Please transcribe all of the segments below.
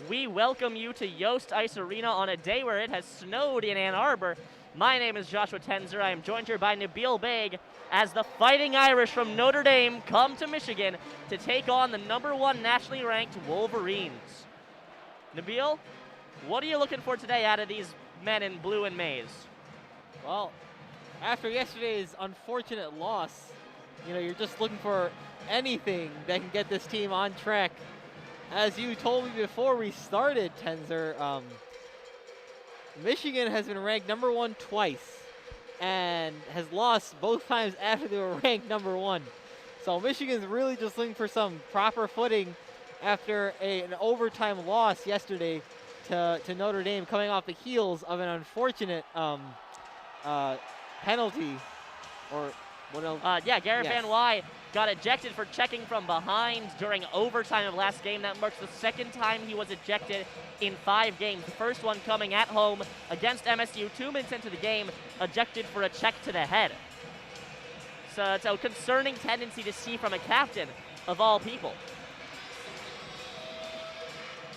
we welcome you to Yost Ice Arena on a day where it has snowed in Ann Arbor. My name is Joshua Tenzer. I am joined here by Nabeel Baig as the Fighting Irish from Notre Dame come to Michigan to take on the #1 nationally ranked Wolverines. Nabeel, what are you looking for today out of these men in blue and maize? Well, after yesterday's unfortunate loss, you're just looking for anything that can get this team on track. As you told me before we started, Tenzer, Michigan has been ranked #1 twice and has lost both times after they were ranked #1. So Michigan's really just looking for some proper footing after an overtime loss yesterday to Notre Dame, coming off the heels of an unfortunate penalty, or what else? Garrett Van Wy got ejected for checking from behind during overtime of last game. That marks the second time he was ejected in 5 games. The first one coming at home against MSU 2 minutes into the game, ejected for a check to the head. So it's a concerning tendency to see from a captain of all people.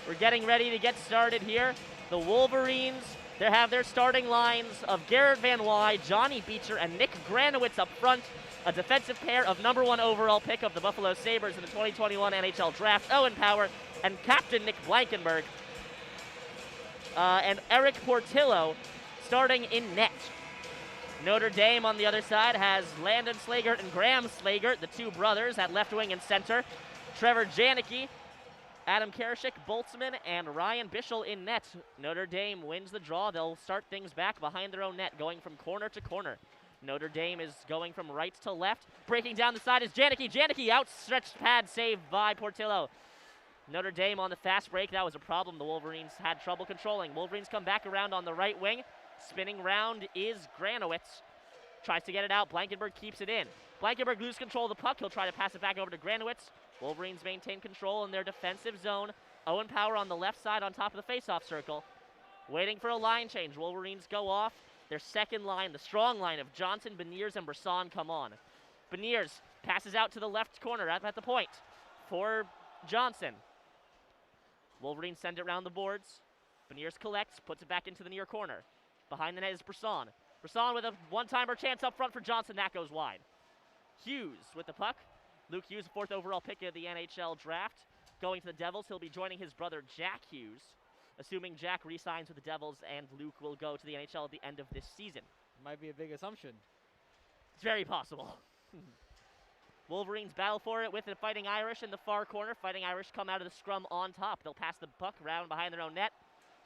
We're getting ready to get started here. The Wolverines, they have their starting lines of Garrett Van Wy, Johnny Beecher, and Nick Granowitz up front. A defensive pair of #1 overall pick of the Buffalo Sabres in the 2021 NHL Draft, Owen Power, and Captain Nick Blankenberg. And Eric Portillo starting in net. Notre Dame on the other side has Landon Slagert and Graham Slagert, the two brothers at left wing and center. Trevor Janicki, Adam Karashik, Boltzmann, and Ryan Bischel in net. Notre Dame wins the draw. They'll start things back behind their own net, going from corner to corner. Notre Dame is going from right to left. Breaking down the side is Janicki. Janicki, outstretched pad saved by Portillo. Notre Dame on the fast break. That was a problem the Wolverines had trouble controlling. Wolverines come back around on the right wing. Spinning round is Granowitz. Tries to get it out. Blankenberg keeps it in. Blankenberg loses control of the puck. He'll try to pass it back over to Granowitz. Wolverines maintain control in their defensive zone. Owen Power on the left side on top of the faceoff circle. Waiting for a line change. Wolverines go off. Their second line, the strong line of Johnson-Beniers-Brisson come on. Beniers passes out to the left corner at the point for Johnson. Wolverines send it around the boards. Beniers collects, puts it back into the near corner. Behind the net is Brisson. Brisson with a one-timer chance up front for Johnson. That goes wide. Hughes with the puck. Luke Hughes, 4th overall pick of the NHL draft. Going to the Devils, he'll be joining his brother Jack Hughes, assuming Jack re-signs with the Devils and Luke will go to the NHL at the end of this season. Might be a big assumption. It's very possible. Wolverines battle for it with the Fighting Irish in the far corner. Fighting Irish come out of the scrum on top. They'll pass the puck around behind their own net.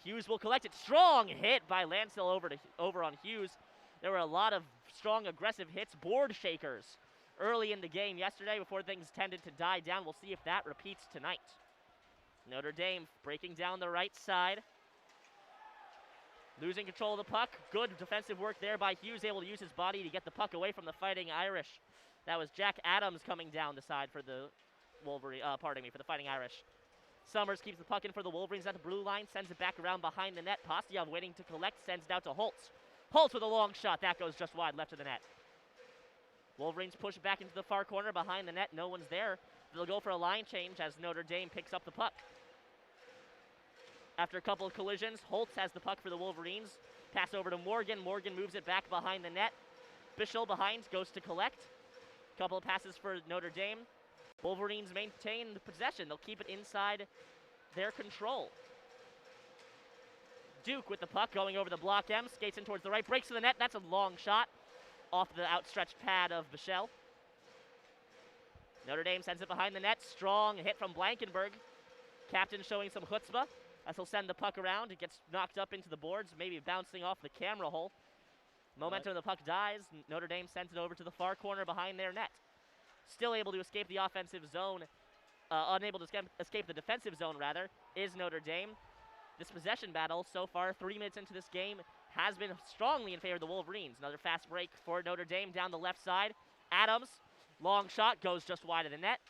Hughes will collect it. Strong hit by Lansdale over on Hughes. There were a lot of strong, aggressive hits, board shakers early in the game yesterday before things tended to die down. We'll see if that repeats tonight. Notre Dame breaking down the right side. Losing control of the puck. Good defensive work there by Hughes, able to use his body to get the puck away from the Fighting Irish. That was Jack Adams coming down the side for the for the Fighting Irish. Summers keeps the puck in for the Wolverines at the blue line, sends it back around behind the net. Postiev waiting to collect, sends it out to Holtz. Holtz with a long shot. That goes just wide left of the net. Wolverines push it back into the far corner behind the net. No one's there. They'll go for a line change as Notre Dame picks up the puck. After a couple of collisions, Holtz has the puck for the Wolverines. Pass over to Morgan. Morgan moves it back behind the net. Bischel behind goes to collect. Couple of passes for Notre Dame. Wolverines maintain the possession. They'll keep it inside their control. Duke with the puck going over the block M. Skates in towards the right. Breaks to the net. That's a long shot off the outstretched pad of Bischel. Notre Dame sends it behind the net. Strong hit from Blankenberg. Captain showing some chutzpah as he'll send the puck around. It gets knocked up into the boards, maybe bouncing off the camera hole. Momentum of the puck dies. Notre Dame sends it over to the far corner behind their net. Still able to escape the offensive zone, unable to escape the defensive zone, rather, is Notre Dame. This possession battle so far, 3 minutes into this game, has been strongly in favor of the Wolverines. Another fast break for Notre Dame down the left side. Adams, long shot, goes just wide of the net.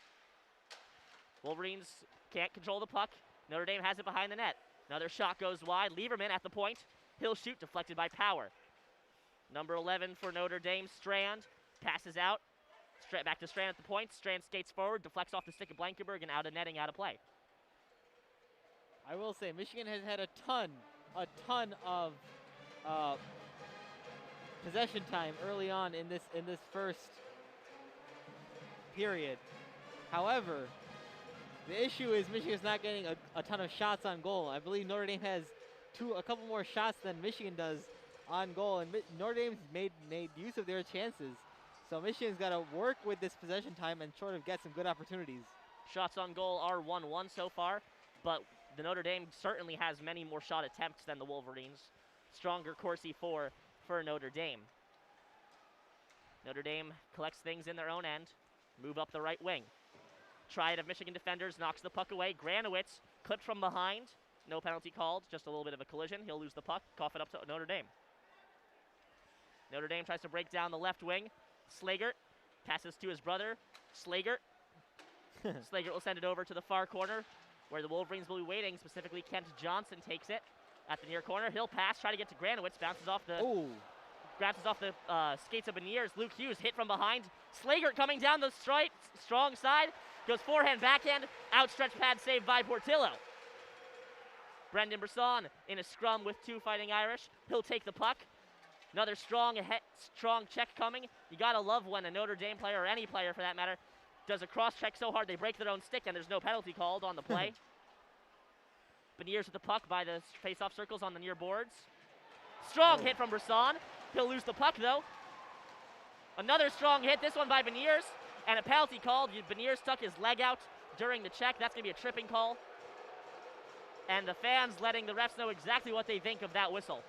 Wolverines can't control the puck. Notre Dame has it behind the net. Another shot goes wide. Lieberman at the point. He'll shoot, deflected by Power. Number 11 for Notre Dame, Strand, passes out. Back to Strand at the point. Strand skates forward, deflects off the stick of Blankenberg, and out of netting, out of play. I will say Michigan has had a ton of possession time early on in this first period. However, the issue is Michigan's not getting a ton of shots on goal. I believe Notre Dame has a couple more shots than Michigan does on goal, and Notre Dame's made use of their chances. So Michigan's got to work with this possession time and sort of get some good opportunities. Shots on goal are 1-1 so far, but the Notre Dame certainly has many more shot attempts than the Wolverines. Stronger Corsi for Notre Dame. Notre Dame collects things in their own end, move up the right wing. Try it of Michigan defenders, knocks the puck away. Granowitz clipped from behind. No penalty called, just a little bit of a collision. He'll lose the puck, cough it up to Notre Dame. Notre Dame tries to break down the left wing. Slagert passes to his brother, Slagert. Slagert will send it over to the far corner where the Wolverines will be waiting. Specifically, Kent Johnson takes it at the near corner. He'll pass, try to get to Granowitz, bounces off the skates of Beniers. Luke Hughes hit from behind. Slagert coming down the strong side. Goes forehand, backhand, outstretched pad saved by Portillo. Brendan Brisson in a scrum with two Fighting Irish. He'll take the puck. Another strong check coming. You gotta love when a Notre Dame player, or any player for that matter, does a cross check so hard they break their own stick and there's no penalty called on the play. Beniers with the puck by the face-off circles on the near boards. Strong hit from Brisson. He'll lose the puck though. Another strong hit, this one by Beniers, and a penalty called. Beniers stuck his leg out during the check. That's gonna be a tripping call. And the fans letting the refs know exactly what they think of that whistle.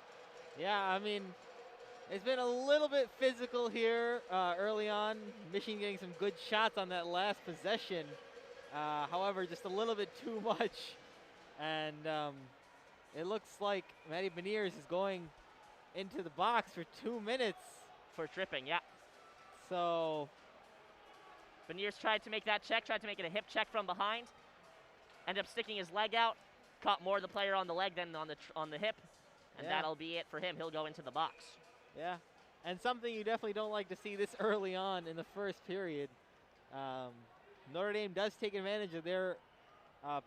Yeah, I mean, it's been a little bit physical here early on. Michigan getting some good shots on that last possession. However, just a little bit too much. And it looks like Matty Beniers is going into the box for 2 minutes. For tripping, yeah. So Beniers tried to make that check, tried to make it a hip check from behind. Ended up sticking his leg out. Caught more of the player on the leg than on the hip. And that'll be it for him. He'll go into the box. Yeah, and something you definitely don't like to see this early on in the first period. Notre Dame does take advantage of their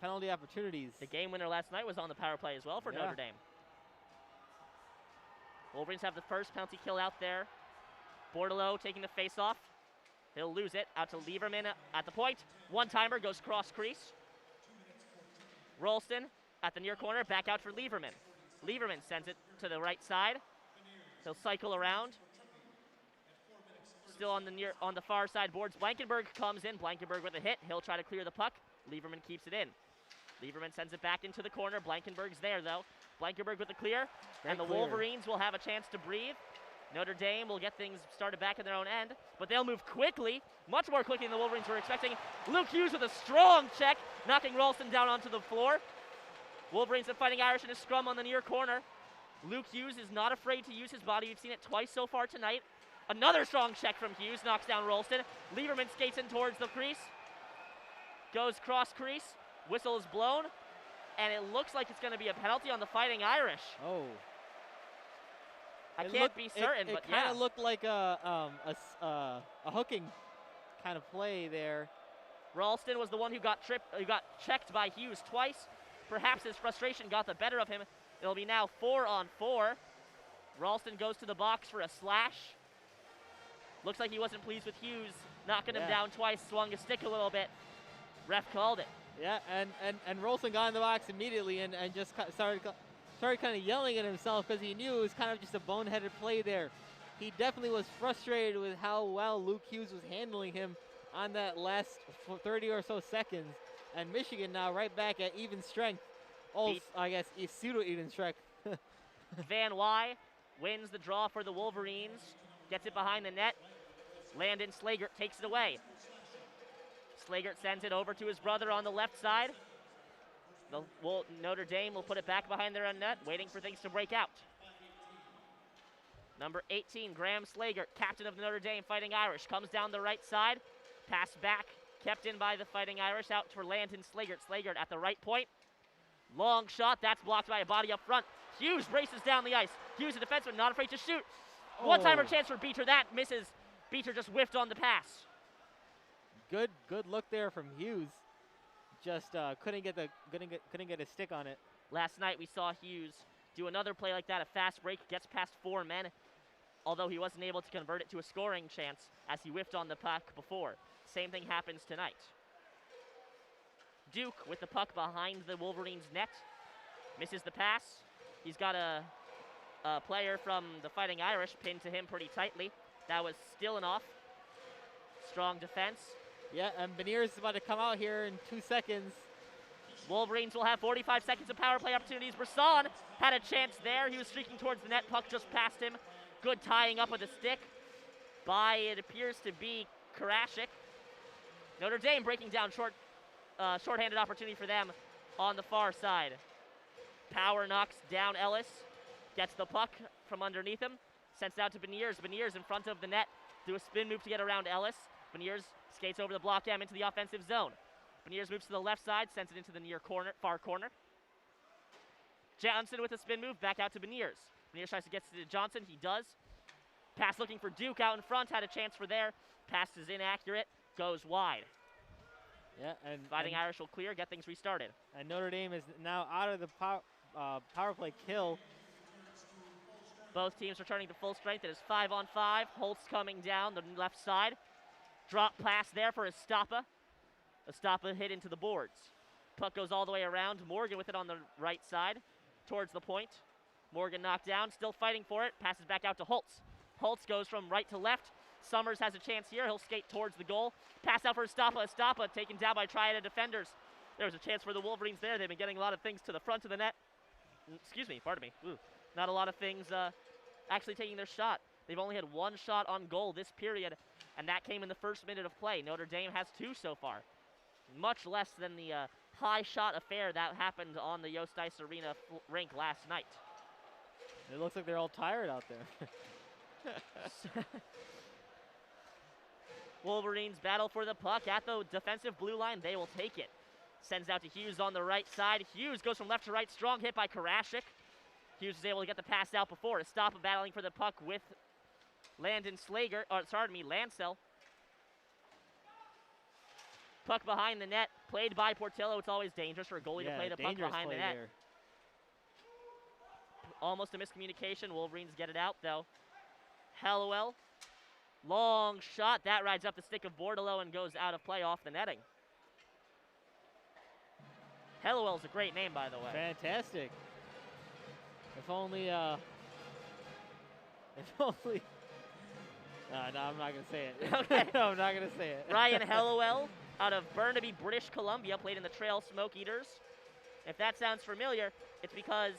penalty opportunities. The game winner last night was on the power play as well for Notre Dame. Wolverines have the first penalty kill out there. Bordelot taking the face-off. He'll lose it out to Lieberman at the point. One-timer goes cross crease. Rolston at the near corner, back out for Lieberman. Lieberman sends it to the right side. He'll cycle around. Still on the far side boards. Blankenberg comes in. Blankenberg with a hit. He'll try to clear the puck. Lieberman keeps it in. Lieberman sends it back into the corner. Blankenberg's there though. Blankenberg with the clear. And the Wolverines will have a chance to breathe. Notre Dame will get things started back in their own end, but they'll move quickly, much more quickly than the Wolverines were expecting. Luke Hughes with a strong check, knocking Ralston down onto the floor. Wolverines are Fighting Irish in a scrum on the near corner. Luke Hughes is not afraid to use his body. We've seen it twice so far tonight. Another strong check from Hughes, knocks down Ralston. Lieberman skates in towards the crease. Goes cross crease. Whistle is blown. And it looks like it's going to be a penalty on the Fighting Irish. Oh. I can't be certain, but it kind of looked like a hooking kind of play there. Ralston was the one who got checked by Hughes twice. Perhaps his frustration got the better of him. It'll be now 4-on-4. Ralston goes to the box for a slash. Looks like he wasn't pleased with Hughes knocking him down twice, swung his stick a little bit. Ref called it. Yeah, and Ralston got in the box immediately and just started kind of yelling at himself because he knew it was kind of just a boneheaded play there. He definitely was frustrated with how well Luke Hughes was handling him on that last 30 or so seconds. And Michigan now right back at even strength. I guess pseudo-even strength. Van Wy wins the draw for the Wolverines. Gets it behind the net. Landon Slagert takes it away. Slagert sends it over to his brother on the left side. Notre Dame will put it back behind their own net, waiting for things to break out. Number 18, Graham Slagert, captain of the Notre Dame Fighting Irish, comes down the right side. Pass back, kept in by the Fighting Irish, out for Landon Slagert. Slagert at the right point. Long shot, that's blocked by a body up front. Hughes races down the ice. Hughes, a defenseman, not afraid to shoot. One-timer chance for Beecher, that misses. Beecher just whiffed on the pass. Good look there from Hughes. just couldn't get a stick on it. Last night we saw Hughes do another play like that, a fast break, gets past 4 men, although he wasn't able to convert it to a scoring chance as he whiffed on the puck before. Same thing happens tonight. Duke with the puck behind the Wolverines' net. Misses the pass. He's got a player from the Fighting Irish pinned to him pretty tightly. That was still enough. Strong defense. Yeah, and Beniers is about to come out here in 2 seconds. Wolverines will have 45 seconds of power play opportunities. Brisson had a chance there. He was streaking towards the net. Puck just past him. Good tying up with a stick by, it appears to be, Karashik. Notre Dame breaking down shorthanded opportunity for them on the far side. Power knocks down Ellis. Gets the puck from underneath him. Sends it out to Beniers. Beniers in front of the net. Do a spin move to get around Ellis. Beniers skates over the block jam into the offensive zone. Beniers moves to the left side, sends it into the far corner. Johnson with a spin move, back out to Beniers. Beniers tries to get to Johnson, he does. Pass looking for Duke out in front, had a chance for there. Pass is inaccurate, goes wide. Yeah, and Fighting Irish will clear, get things restarted. And Notre Dame is now out of the power play kill. Both teams returning to full strength. It is 5-on-5. Holtz coming down the left side. Drop pass there for Estapa. Estapa hit into the boards. Puck goes all the way around. Morgan with it on the right side towards the point. Morgan knocked down, still fighting for it. Passes back out to Holtz. Holtz goes from right to left. Summers has a chance here. He'll skate towards the goal. Pass out for Estapa. Estapa taken down by Triad of defenders. There was a chance for the Wolverines there. They've been getting a lot of things to the front of the net. Excuse me, pardon me. Ooh. Not a lot of things actually taking their shot. They've only had 1 shot on goal this period, and that came in the first minute of play. Notre Dame has 2 so far. Much less than the high shot affair that happened on the Yost Ice Arena rink last night. It looks like they're all tired out there. Wolverines battle for the puck at the defensive blue line. They will take it. Sends out to Hughes on the right side. Hughes goes from left to right. Strong hit by Karashik. Hughes is able to get the pass out before. Estapa battling for the puck with Lancel. Puck behind the net, played by Portillo. It's always dangerous for a goalie to play the puck behind the net. There. Almost a miscommunication. Wolverines get it out, though. Hallowell, long shot. That rides up the stick of Bordelot and goes out of play off the netting. Hallowell's a great name, by the way. Fantastic. If only, No, I'm not going to say it. Okay. No, I'm not going to say it. Ryan Hallowell out of Burnaby, British Columbia, played in the Trail Smoke Eaters. If that sounds familiar, it's because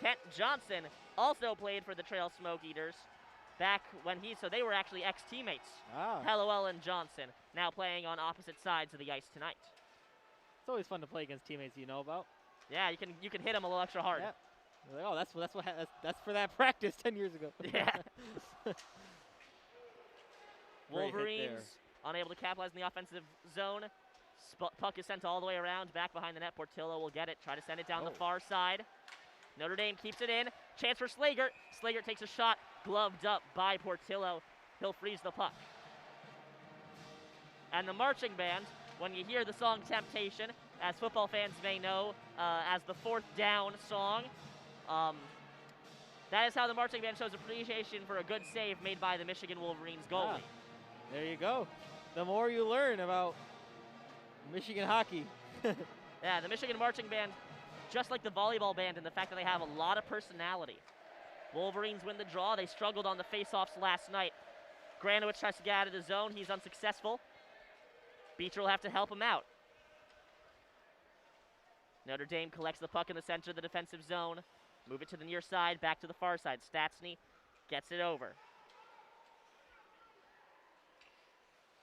Kent Johnson also played for the Trail Smoke Eaters back when so they were actually ex-teammates. Ah. Hallowell and Johnson, now playing on opposite sides of the ice tonight. It's always fun to play against teammates you know about. Yeah, you can hit them a little extra hard. Yep. Like, oh, that's for that practice 10 years ago. Yeah. Great hit Wolverines unable to capitalize in the offensive zone. Puck is sent all the way around, back behind the net. Portillo will get it, try to send it down the far side. Notre Dame keeps it in. Chance for Slagert. Slagert takes a shot, gloved up by Portillo. He'll freeze the puck. And the marching band, when you hear the song Temptation, as football fans may know, as the 4th down song, that is how the marching band shows appreciation for a good save made by the Michigan Wolverines goalie. There you go. The more you learn about Michigan hockey. Yeah, the Michigan marching band, just like the volleyball band in the fact that they have a lot of personality. Wolverines win the draw. They struggled on the face-offs last night. Granowitz tries to get out of the zone. He's unsuccessful. Beecher will have to help him out. Notre Dame collects the puck in the center of the defensive zone. Move it to the near side, back to the far side. Statsny gets it over.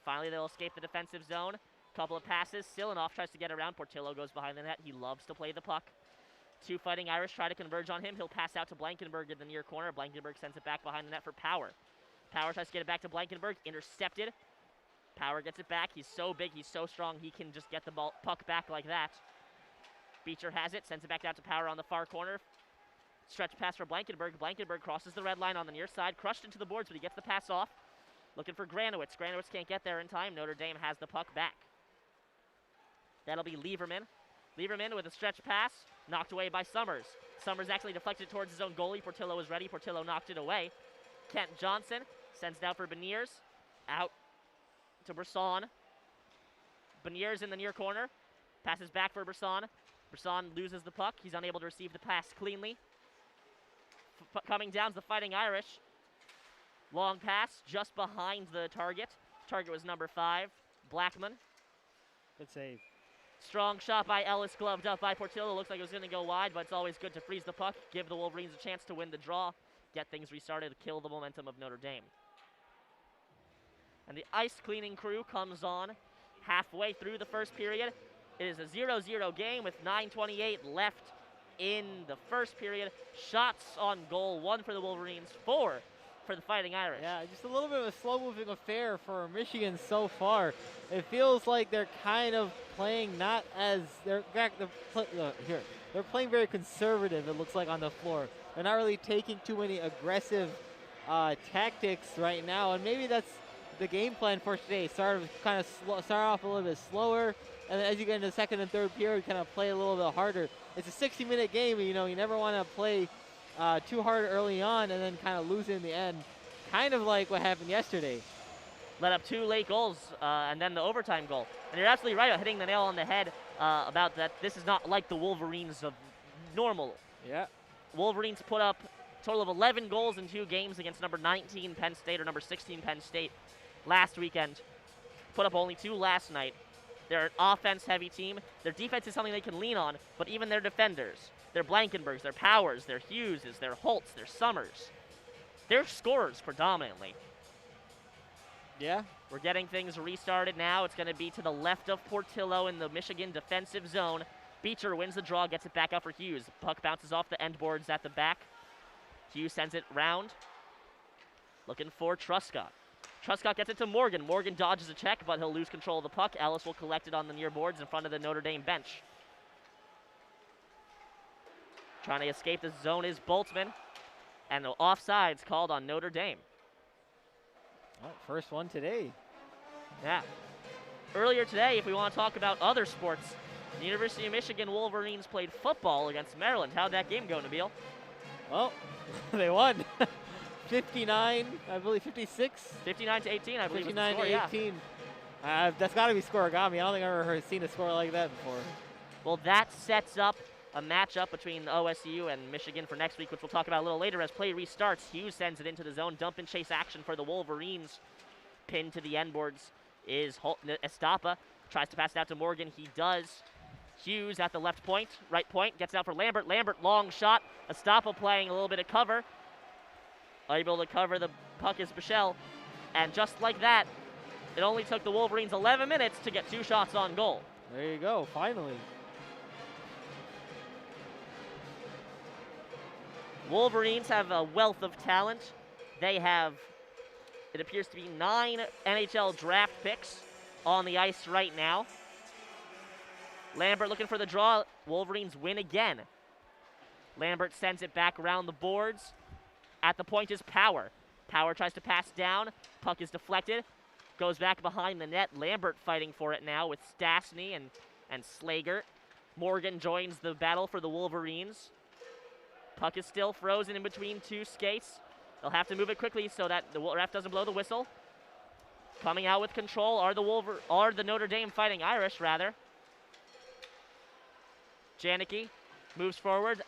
Finally, they'll escape the defensive zone. Couple of passes. Silanoff tries to get around. Portillo goes behind the net. He loves to play the puck. 2 Fighting Irish try to converge on him. He'll pass out to Blankenberg in the near corner. Blankenberg sends it back behind the net for Power. Power tries to get it back to Blankenberg. Intercepted. Power gets it back. He's so big. He's so strong. He can just get the puck back like that. Beecher has it. Sends it back out to Power on the far corner. Stretch pass for Blankenberg. Blankenberg crosses the red line on the near side. Crushed into the boards, but he gets the pass off. Looking for Granowitz. Granowitz can't get there in time. Notre Dame has the puck back. That'll be Lieberman. Lieberman with a stretch pass, knocked away by Summers. Summers actually deflected towards his own goalie. Portillo was ready. Portillo knocked it away. Kent Johnson sends it out for Beniers. Out to Brisson. Beniers in the near corner. Passes back for Brisson. Brisson loses the puck. He's unable to receive the pass cleanly. Coming down to the Fighting Irish. Long pass just behind the target. Target was number 5, Blackman. Good save. Strong shot by Ellis, gloved up by Portillo. Looks like it was going to go wide, but it's always good to freeze the puck, give the Wolverines a chance to win the draw, get things restarted, kill the momentum of Notre Dame. And the ice cleaning crew comes on halfway through the first period. It is a 0-0 game with 9:28 left in the first period. Shots on goal, 1 for the Wolverines, 4 for the Fighting Irish. Yeah, just a little bit of a slow-moving affair for Michigan so far. It feels like they're kind of playing not as they're playing very conservative. It looks like on the floor. They're not really taking too many aggressive tactics right now, and maybe that's the game plan for today. Start off a little bit slower, and then as you get into the second and third period, kind of play a little bit harder. It's a 60-minute game, you know. You never want to play too hard early on and then kind of lose in the end, kind of like what happened yesterday. Let up 2 late goals and then the overtime goal. And you're absolutely right about hitting the nail on the head about that. This is not like the Wolverines of normal. Yeah. Wolverines put up a total of 11 goals in 2 games against number 19 Penn State or number 16 Penn State last weekend. Put up only 2 last night. They're an offense-heavy team. Their defense is something they can lean on, but even their defenders, their Blankenbergs, their Powers, their Hugheses, their Holtz, their Summers, they're scorers predominantly. Yeah. We're getting things restarted now. It's going to be to the left of Portillo in the Michigan defensive zone. Beecher wins the draw, gets it back out for Hughes. Puck bounces off the end boards at the back. Hughes sends it round. Looking for Truscott. Truscott gets it to Morgan. Morgan dodges a check, but he'll lose control of the puck. Ellis will collect it on the near boards in front of the Notre Dame bench. Trying to escape the zone is Boltzmann. And the offside's called on Notre Dame. Oh, first one today. Yeah. Earlier today, if we want to talk about other sports, the University of Michigan Wolverines played football against Maryland. How'd that game go, Nabeel? Well, they won. 59, I believe 56. 59-18, I believe. 59 was the score, to 18. Yeah. That's got to be scoregami. I don't think I've ever seen a score like that before. Well, that sets up a matchup between OSU and Michigan for next week, which we'll talk about a little later as play restarts. Hughes sends it into the zone. Dump and chase action for the Wolverines. Pinned to the end boards is Estapa. Tries to pass it out to Morgan. He does. Hughes at the left point, right point, gets it out for Lambert. Lambert, long shot. Estapa playing a little bit of cover. Able to cover the puck is Bischel. And just like that, it only took the Wolverines 11 minutes to get 2 shots on goal. There you go, finally. Wolverines have a wealth of talent. They have, it appears to be 9 NHL draft picks on the ice right now. Lambert looking for the draw. Wolverines win again. Lambert sends it back around the boards. At the point is Power. Power tries to pass down. Puck is deflected. Goes back behind the net. Lambert fighting for it now with Stastny and Slager. Morgan joins the battle for the Wolverines. Puck is still frozen in between 2 skates. They'll have to move it quickly so that the ref doesn't blow the whistle. Coming out with control are the Notre Dame Fighting Irish, rather. Janicki moves forward.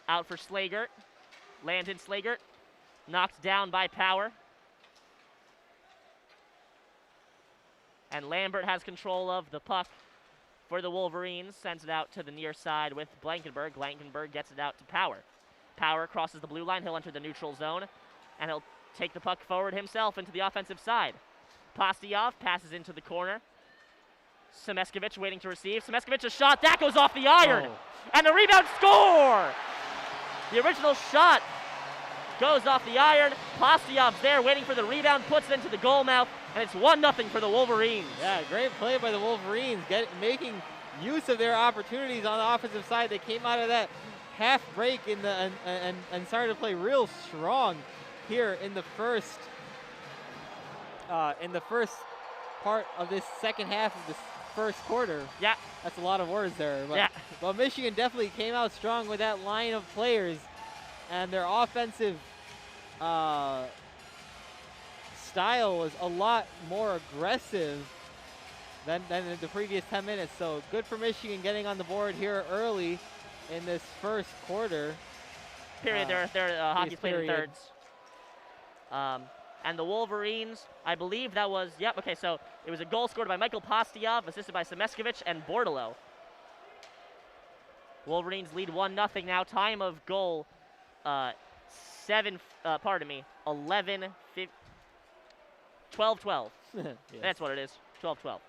Out for Slager. Landon Slager. Knocked down by Power. And Lambert has control of the puck for the Wolverines. Sends it out to the near side with Blankenberg. Blankenberg gets it out to Power. Power crosses the blue line. He'll enter the neutral zone. And he'll take the puck forward himself into the offensive side. Pastyov passes into the corner. Semeskovich waiting to receive. Semeskovich a shot. That goes off the iron. Oh. And the rebound score! The original shot goes off the iron. Pastyov's there waiting for the rebound. Puts it into the goal mouth. And it's 1-0 for the Wolverines. Yeah, great play by the Wolverines. Making use of their opportunities on the offensive side. They came out of that half break and started to play real strong here in the first part of this second half of this first quarter. Yeah. That's a lot of words there. But, Yeah. but Michigan definitely came out strong with that line of players, and their offensive style was a lot more aggressive than in the previous 10 minutes. So good for Michigan getting on the board here early in this first quarter. Period. Their hockey's played in period. thirds. And the Wolverines, I believe that was, yep, okay, so it was a goal scored by Michael Postyav, assisted by Semeskovich and Bordalo. Wolverines lead 1-0 now. Time of goal, 11, 12-12. Yes. That's what it is, 12-12.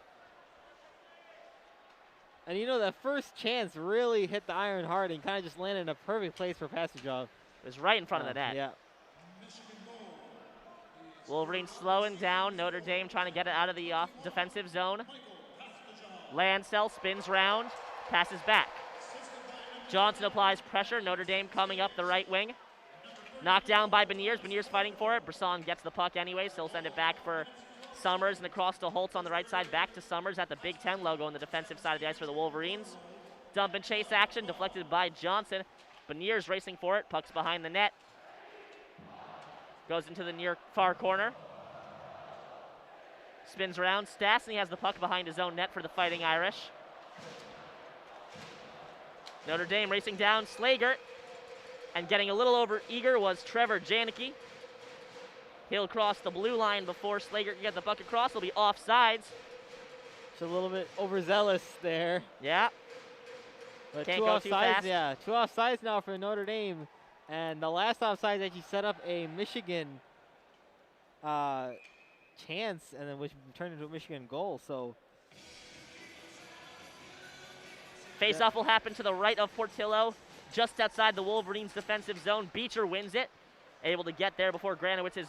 And you know, that first chance really hit the iron hard and kind of just landed in a perfect place for Passagov. It was right in front of the net. Yeah. Wolverines slowing down. Notre Dame trying to get it out of the defensive zone. Lancel spins round, passes back. Johnson applies pressure. Notre Dame coming up the right wing. Knocked down by Beniers. Beniers fighting for it. Brisson gets the puck anyway, so he'll send it back for Summers, and across to Holtz on the right side. Back to Summers at the Big Ten logo on the defensive side of the ice for the Wolverines. Dump and chase action deflected by Johnson. Beniers racing for it. Puck's behind the net. Goes into the near far corner. Spins around. Stastny has the puck behind his own net for the Fighting Irish. Notre Dame racing down. Slager. And getting a little over eager was Trevor Janicki. He'll cross the blue line before Slager can get the puck across. He'll be offsides. It's a little bit overzealous there. Yeah. But Can't two go too offsides, fast. yeah. 2 offsides now for Notre Dame. And the last offside actually set up a Michigan chance, and then which turned into a Michigan goal. So Face-off will happen to the right of Portillo, just outside the Wolverines' defensive zone. Beecher wins it, able to get there before Granowitz's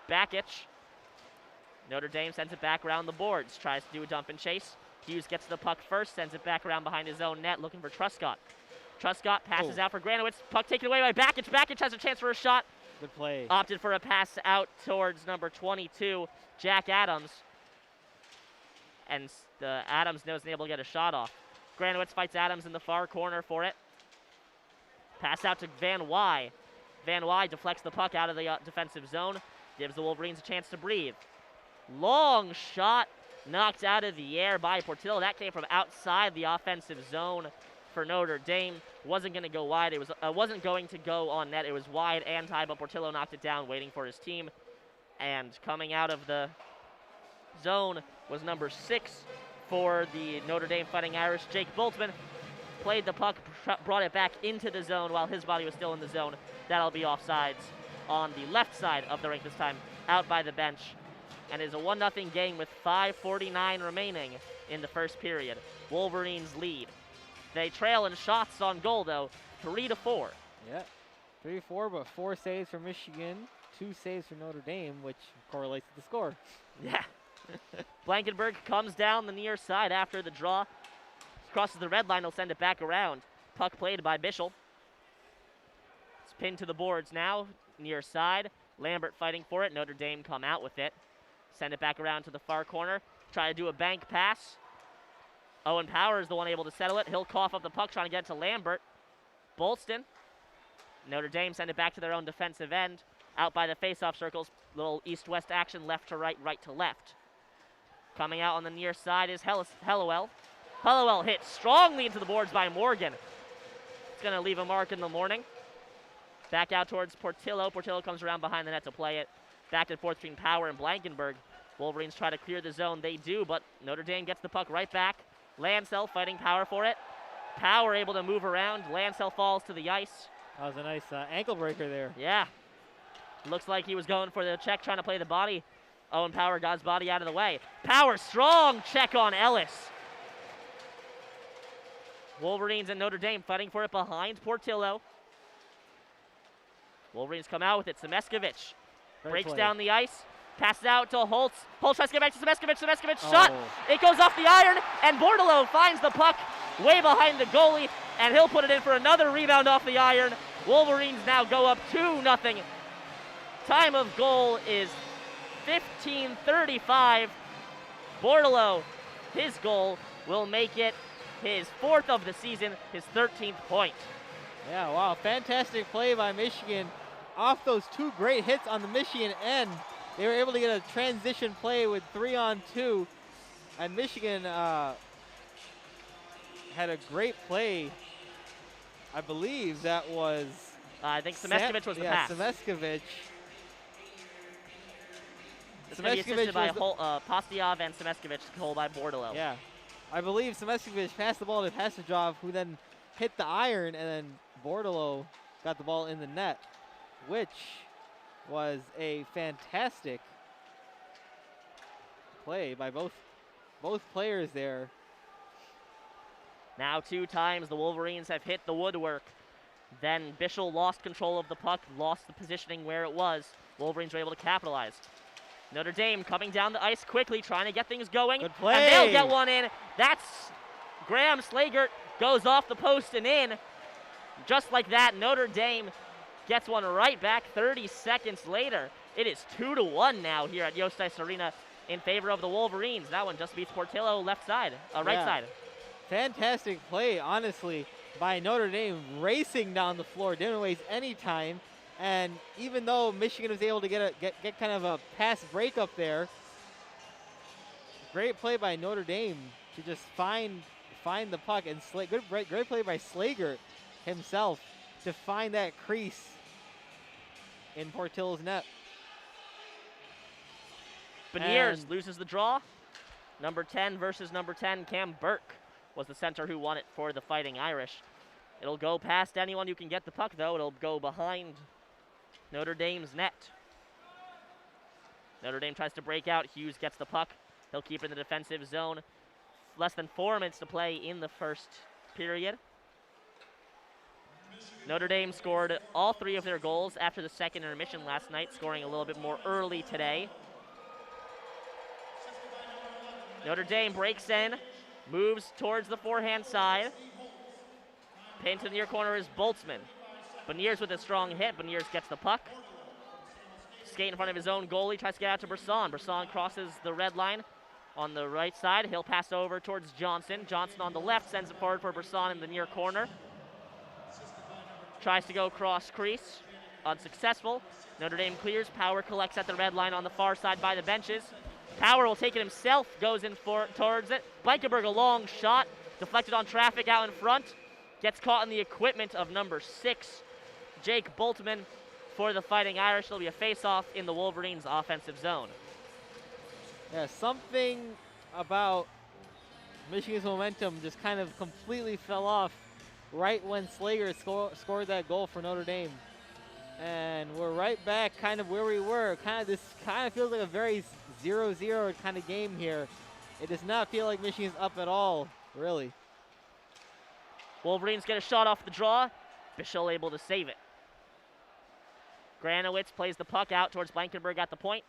backage. Notre Dame sends it back around the boards, tries to do a dump and chase. Hughes gets the puck first, sends it back around behind his own net, looking for Truscott. Truscott passes out for Granowitz. Puck taken away by Backich. Backich has a chance for a shot. good play. Opted for a pass out towards number 22, Jack Adams. And Adams wasn't able to get a shot off. Granowitz fights Adams in the far corner for it. Pass out to Van Wy. Van Wy deflects the puck out of the defensive zone. Gives the Wolverines a chance to breathe. Long shot knocked out of the air by Portillo. That came from outside the offensive zone for Notre Dame. Wasn't going to go wide. It wasn't going to go on net. It was wide and high, but Portillo knocked it down, waiting for his team. And coming out of the zone was number 6 for the Notre Dame Fighting Irish, Jake Boltzmann. Played the puck, brought it back into the zone while his body was still in the zone. That'll be offsides on the left side of the rink this time, out by the bench. And is a 1-0 game with 5:49 remaining in the first period. Wolverines lead. They trail in shots on goal, though, 3-4. Yeah, 3-4, but 4 saves for Michigan, 2 saves for Notre Dame, which correlates to the score. Yeah. Blankenberg comes down the near side after the draw. Crosses the red line, he'll send it back around. Puck played by Bischel. It's pinned to the boards now, near side. Lambert fighting for it. Notre Dame come out with it. Send it back around to the far corner. Try to do a bank pass. Owen Power is the one able to settle it. He'll cough up the puck, trying to get it to Lambert. Bolston. Notre Dame send it back to their own defensive end. Out by the face-off circles. Little east-west action, left to right, right to left. Coming out on the near side is Hellowell. Hellowell hit strongly into the boards by Morgan. It's going to leave a mark in the morning. Back out towards Portillo. Portillo comes around behind the net to play it. Back and forth between Power and Blankenberg. Wolverines try to clear the zone. They do, but Notre Dame gets the puck right back. Lancel fighting Power for it. Power able to move around. Lancel falls to the ice. That was a nice ankle breaker there. Yeah. Looks like he was going for the check, trying to play the body. Owen Power got his body out of the way. Power, strong check on Ellis. Wolverines and Notre Dame fighting for it behind Portillo. Wolverines come out with it. Semeskovich breaks down the ice. Passes out to Holtz. Holtz tries to get back to Semeskovich. Semeskovich shot. It goes off the iron, and Bordalo finds the puck way behind the goalie, and he'll put it in for another rebound off the iron. Wolverines now go up 2-0. Time of goal is 15:35. Bordalo, his goal, will make it his 4th of the season, his 13th point. Yeah, wow, fantastic play by Michigan. Off those 2 great hits on the Michigan end, they were able to get a transition play with 3-on-2, and Michigan had a great play. I believe that was... I think Semeskovich was the pass. Yeah, Semeskovich. It's going to be assisted by Postiov and Semeskovich, goal by Bordelot. Yeah. I believe Semeskovich passed the ball to Pasajov, who then hit the iron, and then Bordelot got the ball in the net, which was a fantastic play by both players there. Now 2 times the Wolverines have hit the woodwork. Then Bischel lost control of the puck, lost the positioning where it was. Wolverines were able to capitalize. Notre Dame coming down the ice quickly, trying to get things going. Good play. And they'll get one in. That's Graham Slagert, goes off the post and in. Just like that, Notre Dame gets one right back 30 seconds later. It is 2-1 now here at Yost Ice Arena in favor of the Wolverines. That one just beats Portillo left side, right side. Fantastic play, honestly, by Notre Dame, racing down the floor, didn't waste any time. And even though Michigan was able to get kind of a pass break up there, great play by Notre Dame to just find the puck, and great play by Slagert himself to find that crease in Portillo's net. Beniers loses the draw. Number 10 versus number 10, Cam Burke was the center who won it for the Fighting Irish. It'll go past anyone who can get the puck, though. It'll go behind Notre Dame's net. Notre Dame tries to break out. Hughes gets the puck. He'll keep it in the defensive zone. Less than 4 minutes to play in the first period. Notre Dame scored all 3 of their goals after the second intermission last night, scoring a little bit more early today. Notre Dame breaks in, moves towards the forehand side. Pinned to the near corner is Boltzmann. Beniers with a strong hit. Beniers gets the puck. Skate in front of his own goalie, tries to get out to Brisson. Brisson crosses the red line on the right side. He'll pass over towards Johnson. Johnson on the left sends it forward for Brisson in the near corner. Tries to go cross crease. Unsuccessful. Notre Dame clears. Power collects at the red line on the far side by the benches. Power will take it himself, goes in towards it. Blankenberg, a long shot, deflected on traffic out in front. Gets caught in the equipment of number 6, Jake Boltzmann, for the Fighting Irish. It'll be a face-off in the Wolverines' offensive zone. Yeah, something about Michigan's momentum just kind of completely fell off right when Slager scored that goal for Notre Dame. And we're right back kind of where we were. This kind of feels like a very 0-0 kind of game here. It does not feel like Michigan's up at all, really. Wolverines get a shot off the draw. Bischel able to save it. Granowitz plays the puck out towards Blankenberg at the point.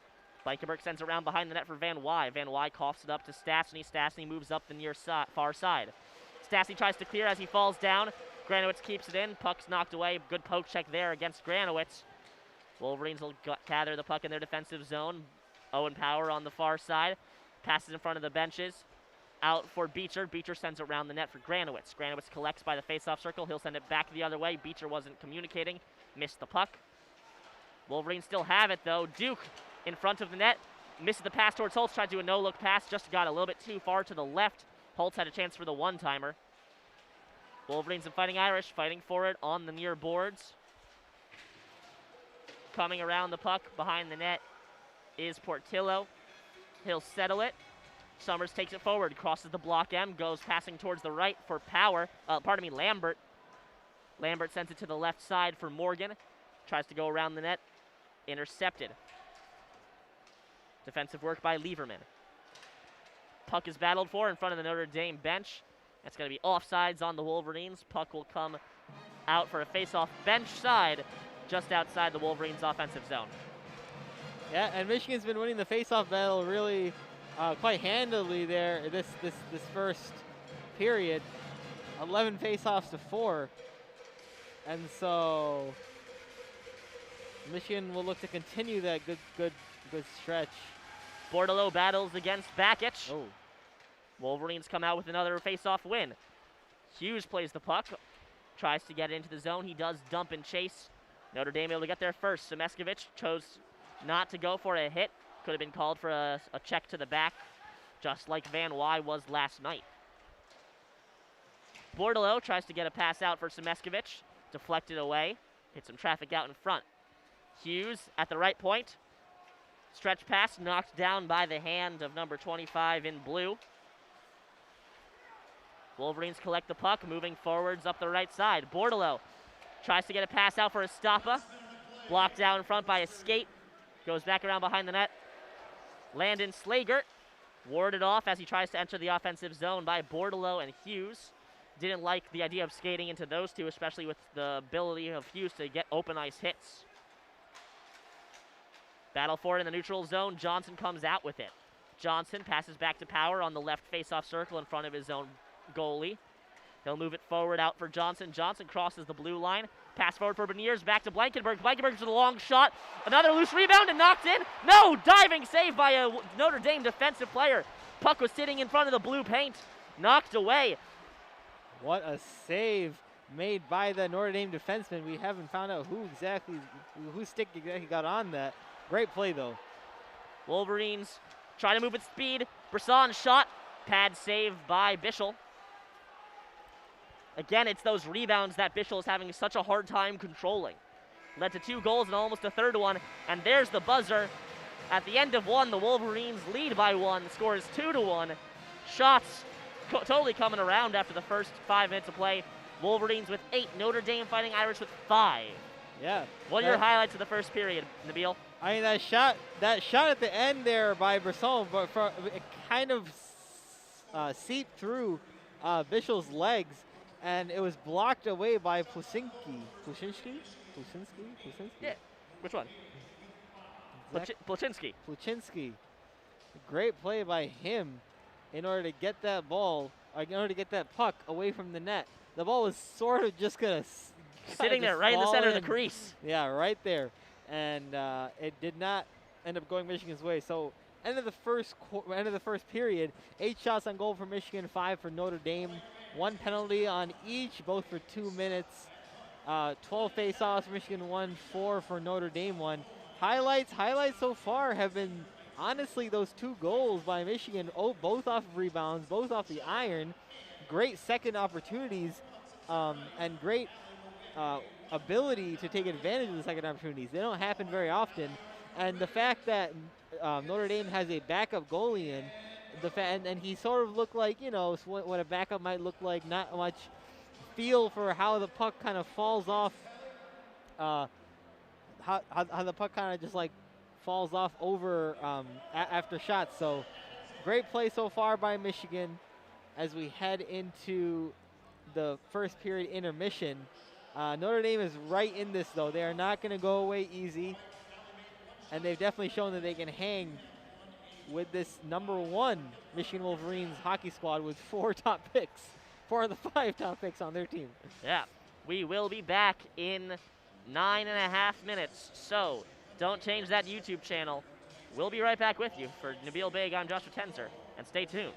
Blankenberg sends it around behind the net for Van Wy. Van Wy coughs it up to Stastny. Stastny moves up the near far side. Stastny tries to clear as he falls down. Granowitz keeps it in. Puck's knocked away. Good poke check there against Granowitz. Wolverines will gather the puck in their defensive zone. Owen Power on the far side. Passes in front of the benches. Out for Beecher. Beecher sends it around the net for Granowitz. Granowitz collects by the face-off circle. He'll send it back the other way. Beecher wasn't communicating. Missed the puck. Wolverines still have it, though. Duke in front of the net. Misses the pass towards Holtz. Tried to do a no-look pass. Just got a little bit too far to the left. Holtz had a chance for the one-timer. Wolverines and Fighting Irish fighting for it on the near boards. Coming around the puck behind the net is Portillo. He'll settle it. Summers takes it forward, crosses the block M, goes passing towards the right for Lambert. Lambert sends it to the left side for Morgan. Tries to go around the net. Intercepted. Defensive work by Lieberman. Puck is battled for in front of the Notre Dame bench. That's going to be offsides on the Wolverines. Puck will come out for a face-off bench side just outside the Wolverines' offensive zone. Yeah, and Michigan's been winning the face-off battle really quite handily there this first period. 11 face-offs to 4. And so Michigan will look to continue that good stretch. Bordelot battles against Bakic. Oh. Wolverines come out with another face-off win. Hughes plays the puck, tries to get into the zone. He does dump and chase. Notre Dame able to get there first. Semeskovich chose not to go for a hit. Could have been called for a check to the back, just like Van Wy was last night. Bordelot tries to get a pass out for Semeskovich. Deflected away. Hit some traffic out in front. Hughes at the right point. Stretch pass knocked down by the hand of number 25 in blue. Wolverines collect the puck, moving forwards up the right side. Bordelot tries to get a pass out for Estapa. Blocked out in front by a skate. Goes back around behind the net. Landon Slagert warded off as he tries to enter the offensive zone by Bordelot and Hughes. Didn't like the idea of skating into those two, especially with the ability of Hughes to get open ice hits. Battle for it in the neutral zone. Johnson comes out with it. Johnson passes back to Power on the left face-off circle in front of his own goalie. He'll move it forward out for Johnson. Johnson crosses the blue line. Pass forward for Beniers, back to Blankenberg. Blankenberg with a long shot. Another loose rebound and knocked in. No! Diving save by a Notre Dame defensive player. Puck was sitting in front of the blue paint. Knocked away. What a save made by the Notre Dame defenseman. We haven't found out whose stick exactly got on that. Great play, though. Wolverines try to move at speed. Brisson shot. Pad save by Bischel. Again, it's those rebounds that Bischel is having such a hard time controlling. Led to 2 goals and almost a third one. And there's the buzzer. At the end of one, the Wolverines lead by 1. Score is 2-1. Shots totally coming around after the first 5 minutes of play. Wolverines with 8. Notre Dame Fighting Irish with 5. Yeah. What are your highlights of the first period, Nabeel? I mean, that shot at the end there by Brisson, but it kind of seeped through Bischel's legs, and it was blocked away by Plusinski. Yeah. Which one? Pluchinski. Great play by him in order to get that ball, in order to get that puck away from the net. The ball was sort of just gonna sitting there right in the center of the crease. Yeah, right there. And it did not end up going Michigan's way. So end of the first period, 8 shots on goal for Michigan, 5 for Notre Dame. 1 penalty on each, both for 2 minutes. 12 face-offs, Michigan won, 4 for Notre Dame won. Highlights so far have been, honestly, those 2 goals by Michigan, both off of rebounds, both off the iron. Great second opportunities, and great ability to take advantage of the second opportunities. They don't happen very often. And the fact that Notre Dame has a backup goalie in, and he sort of looked like, what a backup might look like, not much feel for how the puck kind of falls off, how the puck kind of just like falls off over after shots. So great play so far by Michigan as we head into the first period intermission. Notre Dame is right in this, though. They are not going to go away easy, and they've definitely shown that they can hang with this #1 Michigan Wolverines hockey squad with 4 of the 5 top picks on their team. Yeah, we will be back in 9.5 minutes, so don't change that YouTube channel. We'll be right back with you. For Nabeel Baig, I'm Joshua Tenzer, and stay tuned.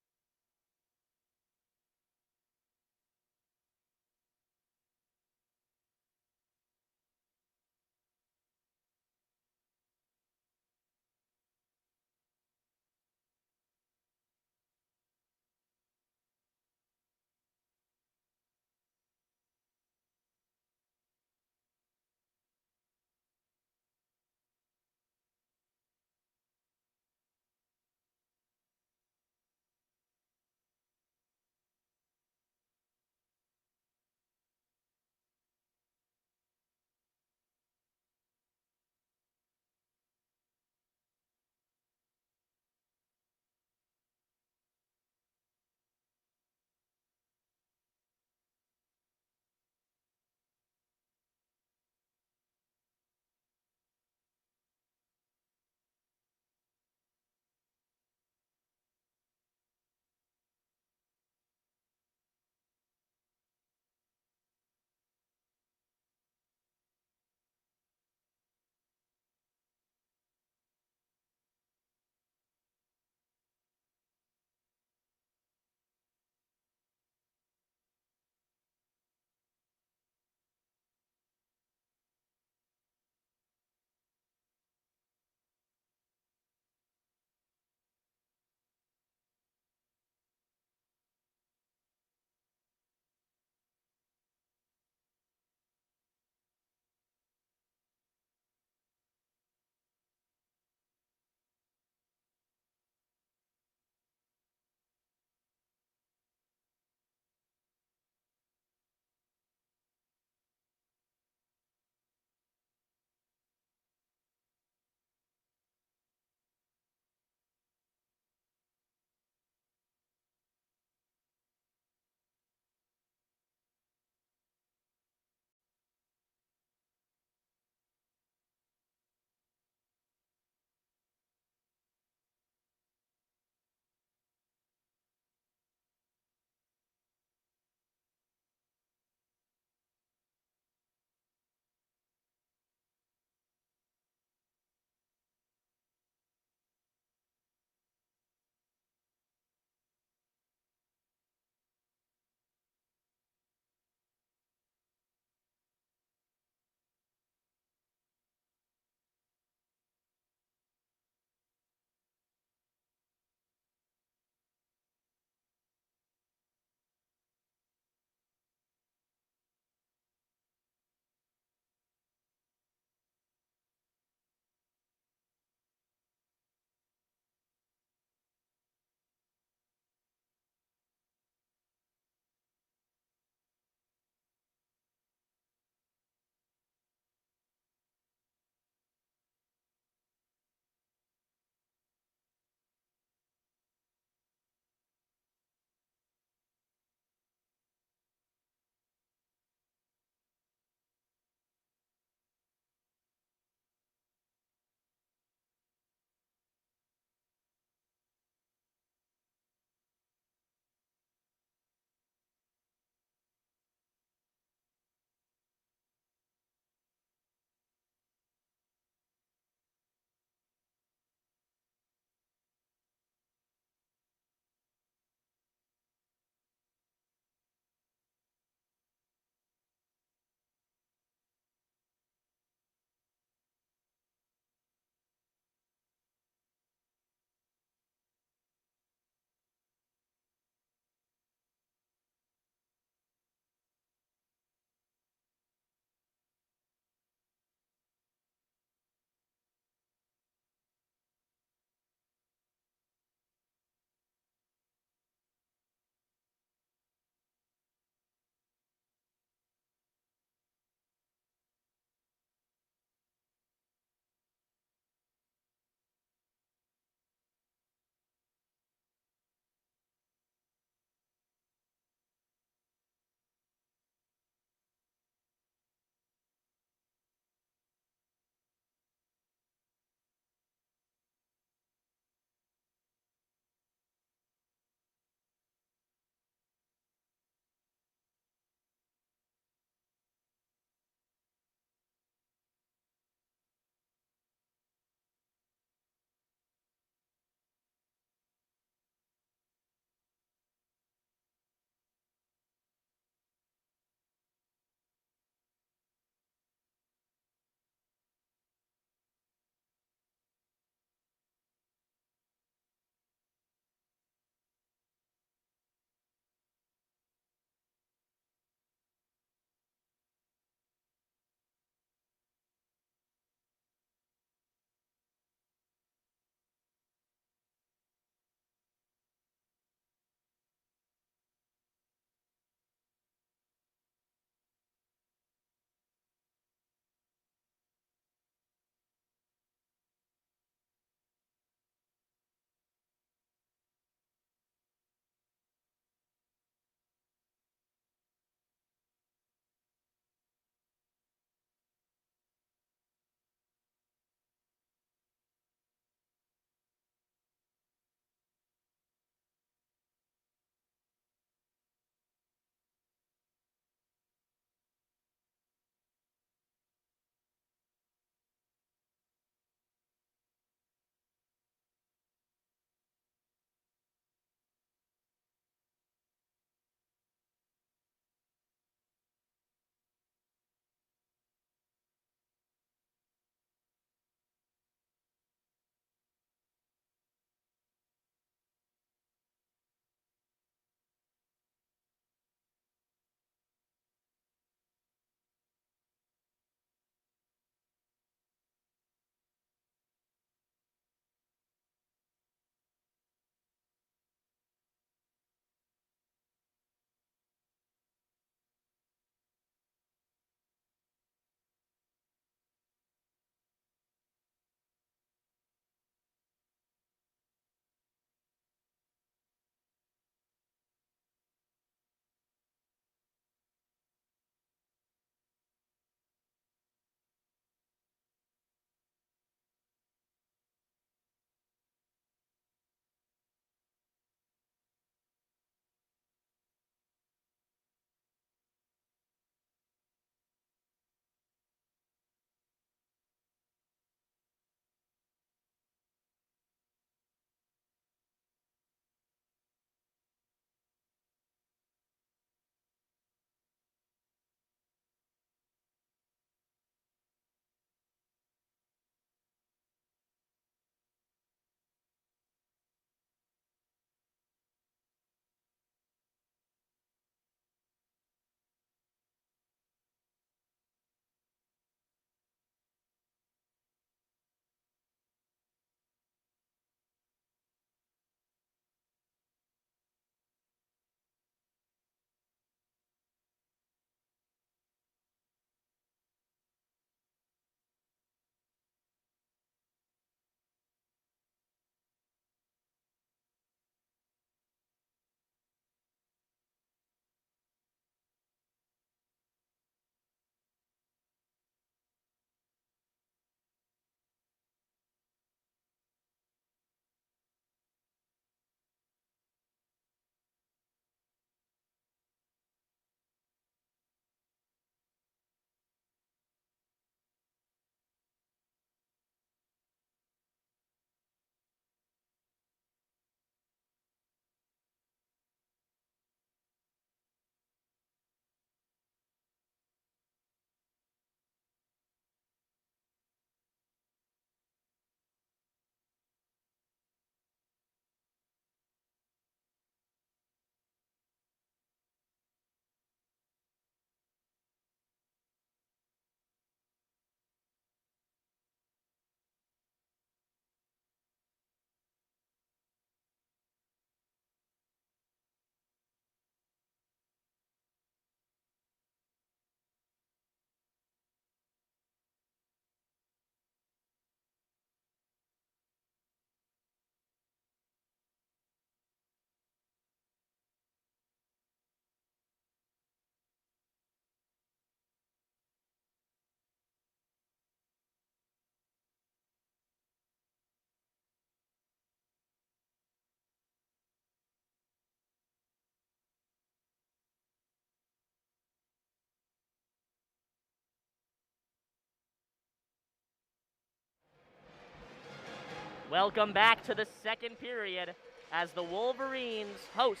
Welcome back to the second period as the Wolverines host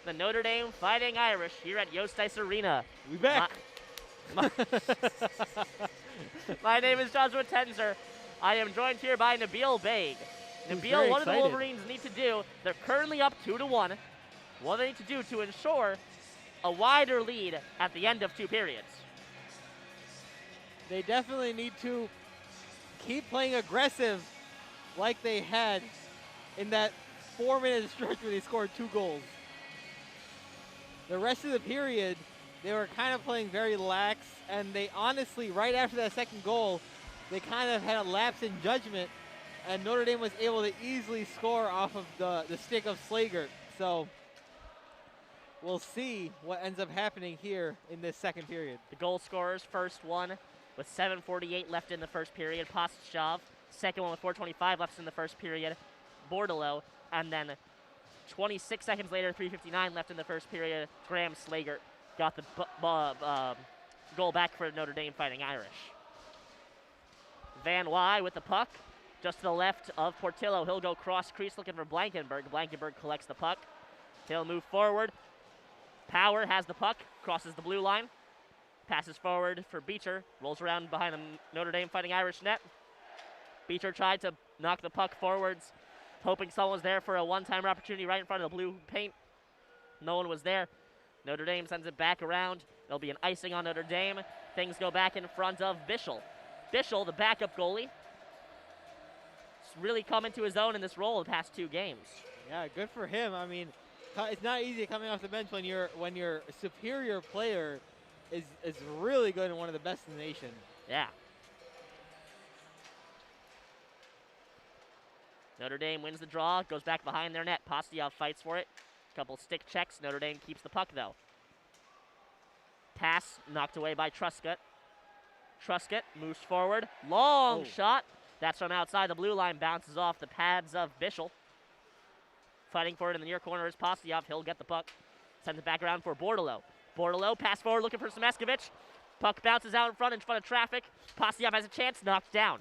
the Notre Dame Fighting Irish here at Yost Arena. We back. My name is Joshua Tenzer. I am joined here by Nabeel Baig. Nabeel, what do the Wolverines need to do? They're currently up 2-1. What do they need to do to ensure a wider lead at the end of two periods? They definitely need to keep playing aggressive like they had in that 4-minute stretch where they scored 2 goals. The rest of the period, they were kind of playing very lax, and they honestly, right after that second goal, they kind of had a lapse in judgment, and Notre Dame was able to easily score off of the stick of Slager. So we'll see what ends up happening here in this second period. The goal scorers, first one with 7:48 left in the first period, Postshov. Second one with 4:25 left in the first period, Bordelot. And then 26 seconds later, 3:59 left in the first period, Graham Slager got the goal back for Notre Dame Fighting Irish. Van Wy with the puck, just to the left of Portillo. He'll go cross crease looking for Blankenberg. Blankenberg collects the puck. He'll move forward. Power has the puck, crosses the blue line, passes forward for Beecher, rolls around behind the Notre Dame Fighting Irish net. Beecher tried to knock the puck forwards, hoping someone was there for a one-timer opportunity right in front of the blue paint. No one was there. Notre Dame sends it back around. There'll be an icing on Notre Dame. Things go back in front of Bischel. Bischel, the backup goalie, has really come into his own in this role the past 2 games. Yeah, good for him. I mean, it's not easy coming off the bench when your superior player is really good and one of the best in the nation. Yeah. Notre Dame wins the draw, goes back behind their net. Postioff fights for it. Couple stick checks. Notre Dame keeps the puck, though. Pass knocked away by Truscott. Truscott moves forward. Long shot. That's from outside the blue line. Bounces off the pads of Bischel. Fighting for it in the near corner is Postioff. He'll get the puck. Sends it back around for Bordelot. Bordelot, pass forward looking for Semeskovich. Puck bounces out in front of traffic. Postioff has a chance. Knocked down.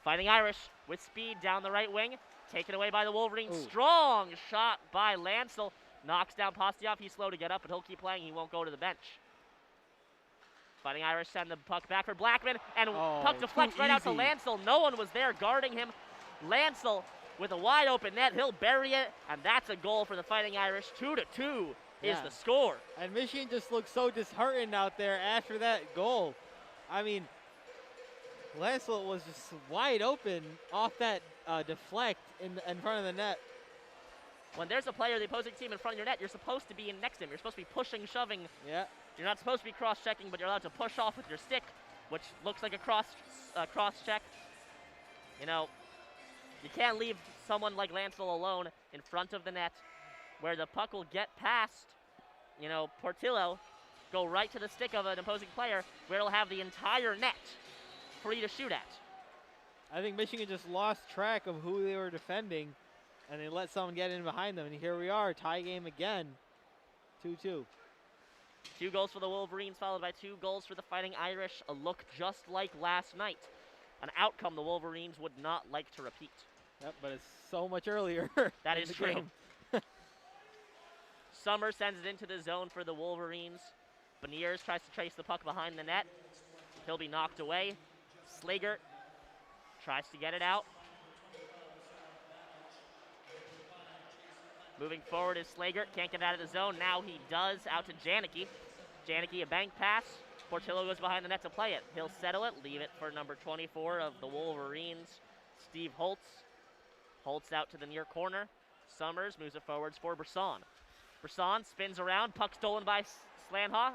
Fighting Irish with speed down the right wing. Taken away by the Wolverines. Strong shot by Lancel. Knocks down Postioff. He's slow to get up, but he'll keep playing. He won't go to the bench. Fighting Irish send the puck back for Blackman. And puck deflects right out to Lancel. No one was there guarding him. Lancel with a wide open net. He'll bury it. And that's a goal for the Fighting Irish. 2-2 is the score. And Michigan just looked so disheartened out there after that goal. I mean, Lancel was just wide open off that deflect in front of the net. When there's a player, the opposing team in front of your net, you're supposed to be in next to him. You're supposed to be pushing, shoving. Yeah. You're not supposed to be cross-checking, but you're allowed to push off with your stick, which looks like a cross-check. You know, you can't leave someone like Lancel alone in front of the net where the puck will get past, you know, Portillo, go right to the stick of an opposing player where it'll have the entire net free to shoot at. I think Michigan just lost track of who they were defending, and they let someone get in behind them. And here we are, tie game again, 2-2. 2 goals for the Wolverines, followed by 2 goals for the Fighting Irish. A look just like last night. An outcome the Wolverines would not like to repeat. Yep, but it's so much earlier. That is true. Summer sends it into the zone for the Wolverines. Beniers tries to trace the puck behind the net. He'll be knocked away. Slager tries to get it out. Moving forward is Slager. Can't get out of the zone. Now he does. Out to Janicki. Janicki, a bank pass. Portillo goes behind the net to play it. He'll settle it. Leave it for number 24 of the Wolverines, Steve Holtz. Holtz out to the near corner. Summers moves it forwards for Brisson. Brisson spins around. Puck stolen by Slanha.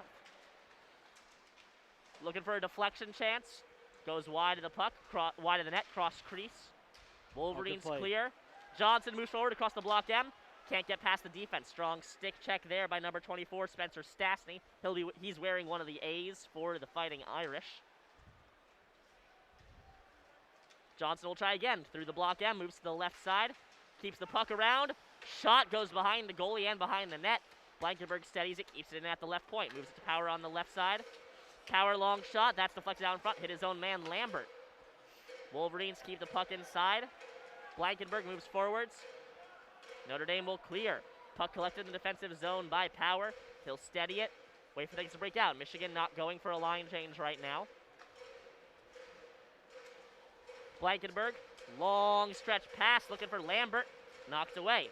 Looking for a deflection chance. Goes wide of the puck. Wide of the net. Cross crease. Wolverines clear. Johnson moves forward across the block M. Can't get past the defense. Strong stick check there by number 24, Spencer Stastny. He's wearing one of the A's for the Fighting Irish. Johnson will try again through the block M. Moves to the left side. Keeps the puck around. Shot goes behind the goalie and behind the net. Blankenberg steadies it. Keeps it in at the left point. Moves it to Power on the left side. Power long shot. That's deflected out in front. Hit his own man, Lambert. Wolverines keep the puck inside. Blankenberg moves forwards. Notre Dame will clear. Puck collected in the defensive zone by Power. He'll steady it. Wait for things to break out. Michigan not going for a line change right now. Blankenberg, long stretch pass, looking for Lambert. Knocked away.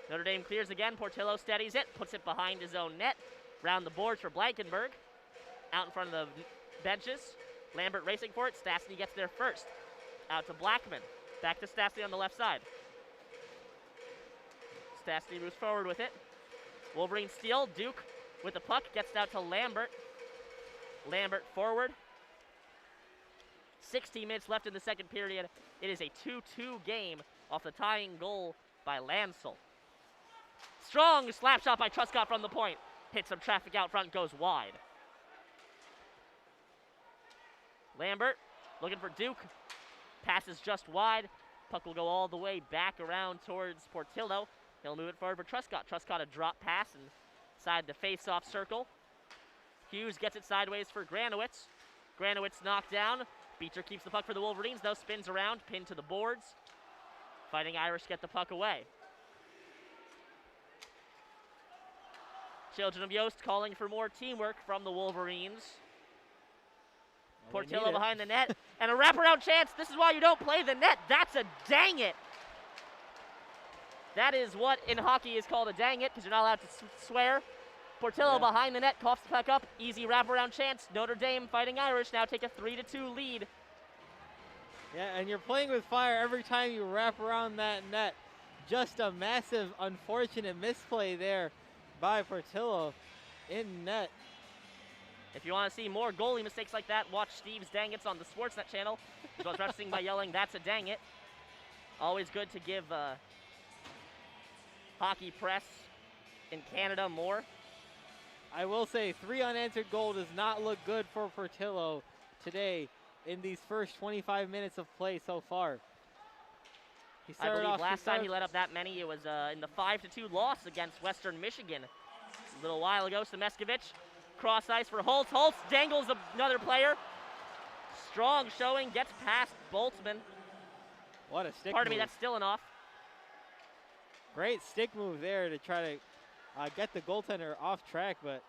Notre Dame clears again. Portillo steadies it, puts it behind his own net. Round the boards for Blankenberg. Out in front of the benches. Lambert racing for it. Stastny gets there first. Out to Blackman. Back to Stastny on the left side. Stastny moves forward with it. Wolverine steal. Duke with the puck. Gets it out to Lambert. Lambert forward. 16 minutes left in the second period. It is a 2-2 game off the tying goal by Lansel. Strong slap shot by Truscott from the point. Hits some traffic out front, goes wide. Lambert looking for Duke. Passes just wide. Puck will go all the way back around towards Portillo. He'll move it forward for Truscott. Truscott a drop pass inside the face-off circle. Hughes gets it sideways for Granowitz. Granowitz knocked down. Beecher keeps the puck for the Wolverines, though. Spins around, pinned to the boards. Fighting Irish get the puck away. Children of Yost calling for more teamwork from the Wolverines. Well, Portillo behind the net, and a wraparound chance. This is why you don't play the net. That's a dang it. That is what in hockey is called a dang it, because you're not allowed to swear. Portillo behind the net, coughs the puck up. Easy wraparound chance. Notre Dame Fighting Irish now take a 3-2 lead. Yeah, and you're playing with fire every time you wrap around that net. Just a massive, unfortunate misplay there by Portillo in net. If you want to see more goalie mistakes like that, watch Steve's Dang It's on the Sportsnet channel. He goes referencing by yelling, "That's a dang it." Always good to give hockey press in Canada more. I will say 3 unanswered goal does not look good for Portillo today in these first 25 minutes of play so far. I believe last time he let up that many, it was in the 5-2 loss against Western Michigan a little while ago. Semeskovich, cross ice for Holtz. Holtz dangles another player. Strong showing, gets past Boltzmann. What a stick Pardon move. me, that's still an off. Great stick move there to try to get the goaltender off track, but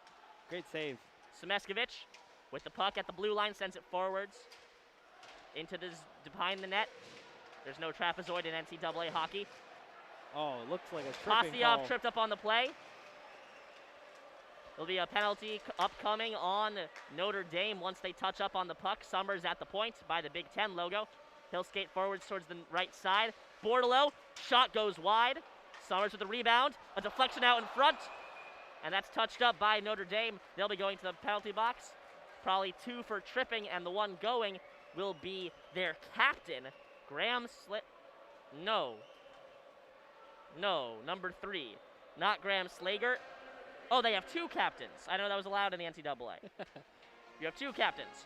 great save. Semeskovich with the puck at the blue line, sends it forwards into behind the net. There's no trapezoid in NCAA hockey. Oh, looks like a tripping Kostyov call. tripped up on the play. There'll be a penalty upcoming on Notre Dame once they touch up on the puck. Summers at the point by the Big Ten logo. He'll skate forwards towards the right side. Bordelot, shot goes wide. Summers with the rebound. A deflection out in front. And that's touched up by Notre Dame. They'll be going to the penalty box. Probably 2 for tripping, and the one going will be their captain, Graham No, number 3. Not Graham Slager. Oh, they have 2 captains. I know that was allowed in the NCAA. You have 2 captains.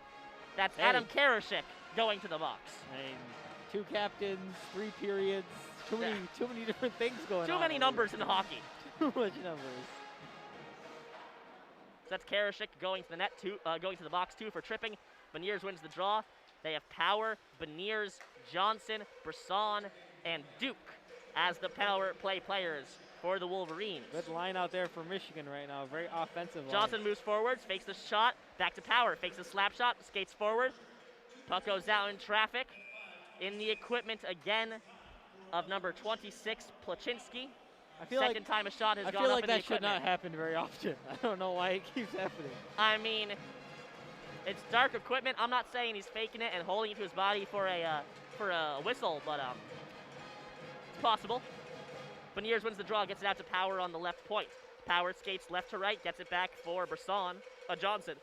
That's Adam Karashik going to the box. I mean, 2 captains, 3 periods, too many different things going on. Too many numbers in hockey. Too much numbers. So that's Karashik going to the net, going to the box 2 for tripping. Beniers wins the draw. They have Power, Beniers, Johnson, Brisson, and Duke as the power play players for the Wolverines. Good line out there for Michigan right now. Very offensive line. Johnson moves forwards, fakes the shot, back to Power, fakes a slap shot, skates forward. Puck goes out in traffic. In the equipment again of number 26, Plachinski. Second time a shot has gone up in the equipment. I feel like that should not happen very often. I don't know why it keeps happening. I mean, it's dark equipment. I'm not saying he's faking it and holding it to his body for a whistle, but it's possible. Beniers wins the draw, gets it out to Power on the left point. Power skates left to right, gets it back for Johnson.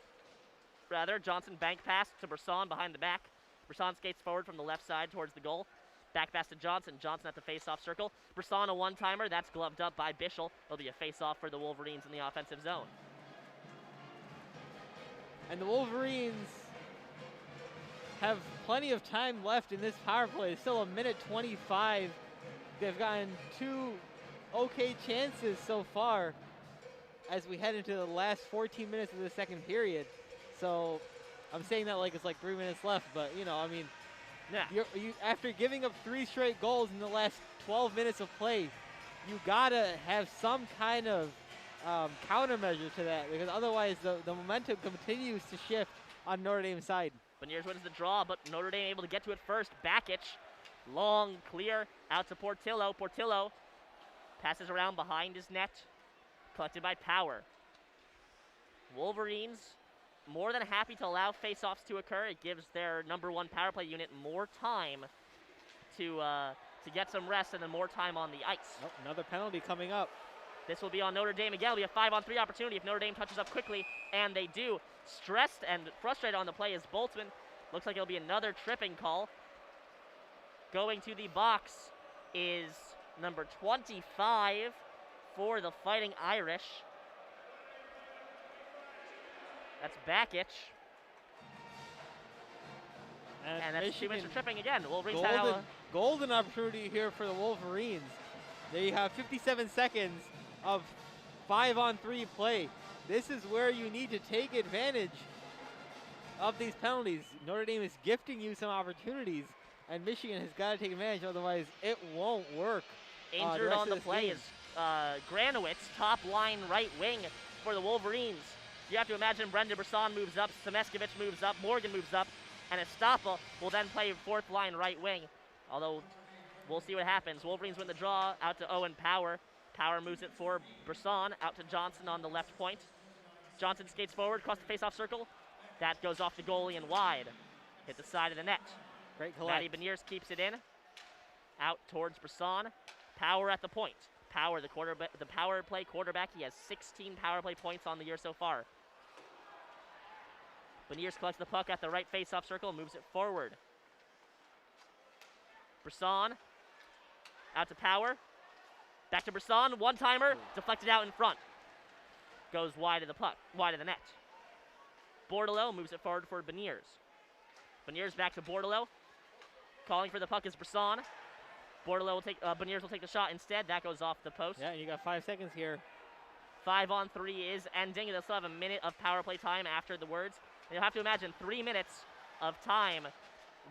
Johnson bank pass to Brisson behind the back. Brisson skates forward from the left side towards the goal. Back pass to Johnson. Johnson at the face-off circle. Brisson a one-timer. That's gloved up by Bischel. It'll be a face-off for the Wolverines in the offensive zone. And the Wolverines have plenty of time left in this power play. It's still 1:25. They've gotten 2 okay chances so far as we head into the last 14 minutes of the second period. So I'm saying that like it's like 3 minutes left, but you know, I mean, Yeah. After giving up 3 straight goals in the last 12 minutes of play, you gotta have some kind of countermeasure to that, because otherwise the momentum continues to shift on Notre Dame's side. Beniers wins the draw, but Notre Dame able to get to it first. Bakic, long clear out to Portillo. Portillo passes around behind his net, collected by Power. Wolverines more than happy to allow faceoffs to occur. It gives their number 1 power play unit more time to get some rest and then more time on the ice. Oh, another penalty coming up. This will be on Notre Dame again. It'll be a 5-on-3 opportunity if Notre Dame touches up quickly, and they do. Stressed and frustrated on the play is Boltzmann. Looks like it'll be another tripping call. Going to the box is number 25 for the Fighting Irish. That's Bakic. And that's Michigan, 2 minutes of tripping again. Wolverines golden opportunity here for the Wolverines. They have 57 seconds of 5-on-3 play. This is where you need to take advantage of these penalties. Notre Dame is gifting you some opportunities, and Michigan has got to take advantage, otherwise it won't work. Injured on the play is Granowitz, top line right wing for the Wolverines. You have to imagine Brisson moves up, Semeskevich moves up, Morgan moves up, and Estapa will then play 4th line right wing. Although, we'll see what happens. Wolverines win the draw out to Owen Power. Power moves it for Brisson, out to Johnson on the left point. Johnson skates forward, across the faceoff circle. That goes off the goalie and wide. Hit the side of the net. Great collect. Matty Beniers keeps it in. Out towards Brisson. Power at the point. Power, the power play quarterback. He has 16 power play points on the year so far. Beniers collects the puck at the right faceoff circle and moves it forward. Brisson out to Power. Back to Brisson, one-timer, deflected out in front. Goes wide of the puck, wide of the net. Bordelot moves it forward for Beniers. Beniers back to Bordelot. Calling for the puck is Brisson. Beniers will take the shot instead. That goes off the post. Yeah, you got 5 seconds here. 5-on-3 is ending. They'll still have a minute of power play time after the words. And you'll have to imagine 3 minutes of time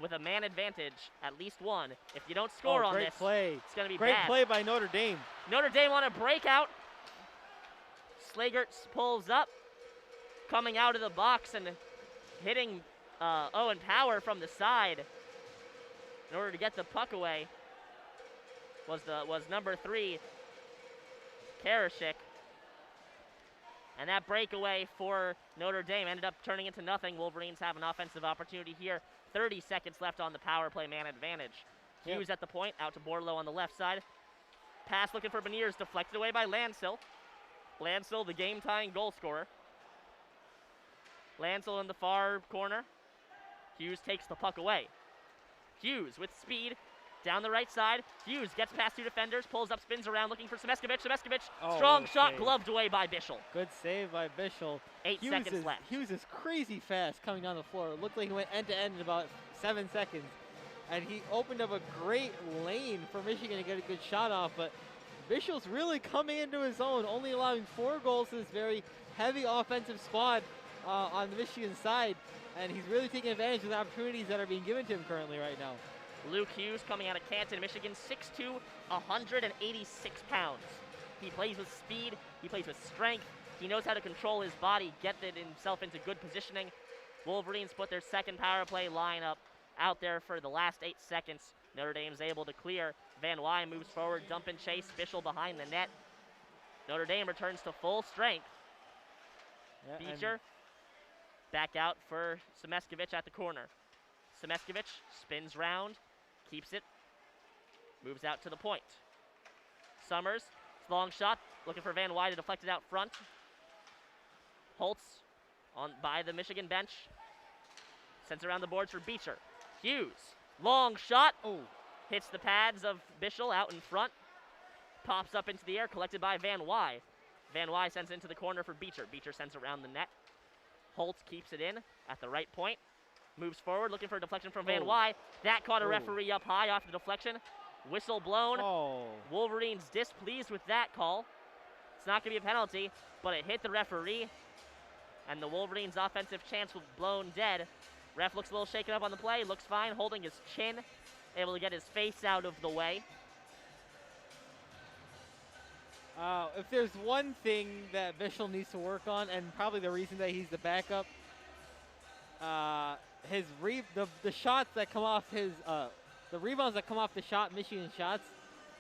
with a man advantage, at least one. If you don't score on this, play. It's going to be great bad. Play by Notre Dame. Notre Dame on a breakout. Slagertz pulls up, coming out of the box and hitting Owen Power from the side in order to get the puck away. Was number 3, Karashik. And that breakaway for Notre Dame ended up turning into nothing. Wolverines have an offensive opportunity here. 30 seconds left on the power play man advantage. Hughes at the point, out to Bordelot on the left side. Pass looking for Beniers, deflected away by Landsill. Landsill, the game-tying goal scorer. Landsill in the far corner. Hughes takes the puck away. Hughes with speed, down the right side. Hughes gets past 2 defenders, pulls up, spins around, looking for Semeskevich. Strong shot, save. gloved away by Bischel. Good save by Bischel. 8 seconds left. Hughes is crazy fast coming down the floor. It looked like he went end-to-end in about 7 seconds. And he opened up a great lane for Michigan to get a good shot off, but Bischel's really coming into his own, only allowing 4 goals to this very heavy offensive squad on the Michigan side. And he's really taking advantage of the opportunities that are being given to him currently right now. Luke Hughes coming out of Canton, Michigan, 6'2", 186 pounds. He plays with speed, he plays with strength, he knows how to control his body, get himself into good positioning. Wolverines put their second power play lineup out there for the last 8 seconds. Notre Dame's able to clear. Van Wy moves forward, dump and chase, Bischel behind the net. Notre Dame returns to full strength. Beecher back out for Semeskevich at the corner. Semeskevich spins round, keeps it, moves out to the point. Summers, long shot, looking for Van Wy to deflect it out front. Holtz by the Michigan bench, sends around the boards for Beecher. Hughes, long shot, hits the pads of Bischel out in front, pops up into the air, collected by Van Wy. Van Wy sends it into the corner for Beecher. Beecher sends around the net. Holtz keeps it in at the right point. Moves forward, looking for a deflection from Van Wy. That caught a referee up high off the deflection. Whistle blown. Wolverines displeased with that call. It's not going to be a penalty, but it hit the referee. And the Wolverines' offensive chance was blown dead Ref looks a little shaken up on the play, looks fine, holding his chin, able to get his face out of the way. If there's one thing that Bischel needs to work on, and probably the reason that he's the backup, the shots that come off the rebounds that come off the shot, Michigan shots,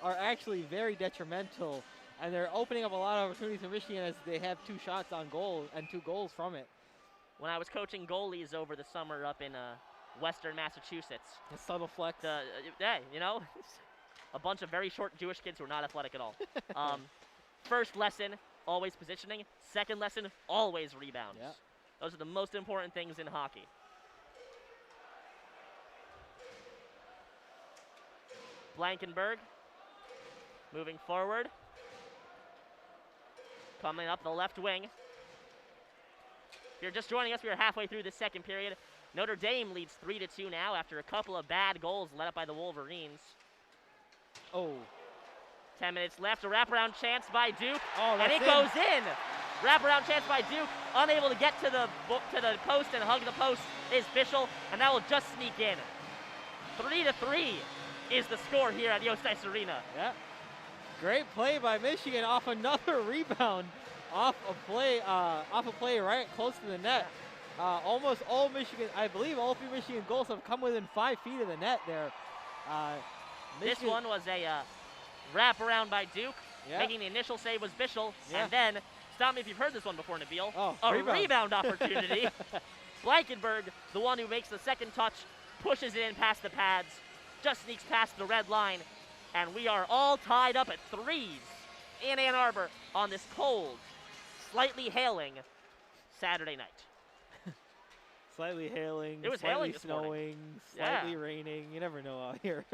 are actually very detrimental, and they're opening up a lot of opportunities for Michigan as they have 2 shots on goal and 2 goals from it. When I was coaching goalies over the summer up in Western Massachusetts, A subtle flex. yeah, you know, a bunch of very short Jewish kids who are not athletic at all. First lesson, always positioning. Second lesson, always rebounds. Yeah. Those are the most important things in hockey. Blankenberg moving forward. Coming up the left wing. If you're just joining us, we are halfway through the second period. Notre Dame leads 3-2 now after a couple of bad goals led up by the Wolverines. Oh. 10 minutes left, a wraparound chance by Duke, Oh, and it goes in. Wraparound chance by Duke, unable to get to the post and hug the post is Bischel, and that will just sneak in. 3-3 is the score here at Yost Ice Arena. Yeah. Great play by Michigan off another rebound, off a play right close to the net. Almost all Michigan, I believe all 3 Michigan goals have come within 5 feet of the net there. This one was a wraparound by Duke. Yeah. Making the initial save was Bischel, and then, stop me if you've heard this one before, Nabeel, a rebound opportunity. Blankenberg, the one who makes the second touch, pushes it in past the pads, just sneaks past the red line, and we are all tied up at 3s in Ann Arbor on this cold, slightly hailing Saturday night. Slightly hailing, it was slightly hailing this snowing, morning. slightly raining. You never know out here.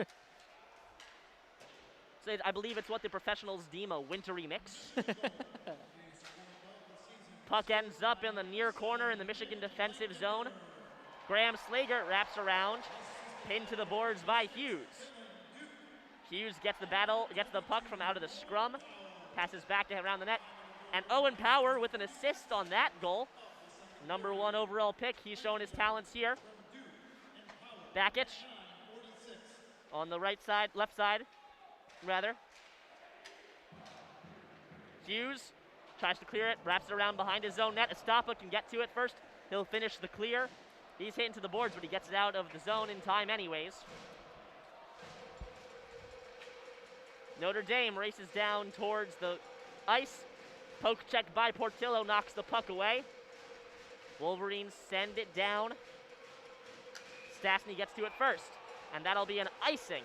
So I believe it's what the professionals deem a wintry mix. Puck ends up in the near corner in the Michigan defensive zone. Graham Slager wraps around, pinned to the boards by Hughes. Hughes gets the puck from out of the scrum, passes back to him around the net, and Owen Power with an assist on that goal. Number 1 overall pick, he's shown his talents here. Bakic on the left side, rather. Hughes tries to clear it, wraps it around behind his own net. Estapa can get to it first. He'll finish the clear. He's hitting to the boards, but he gets it out of the zone in time anyways. Notre Dame races down towards the ice. Poke check by Portillo knocks the puck away. Wolverines send it down. Stastny gets to it first, and that'll be an icing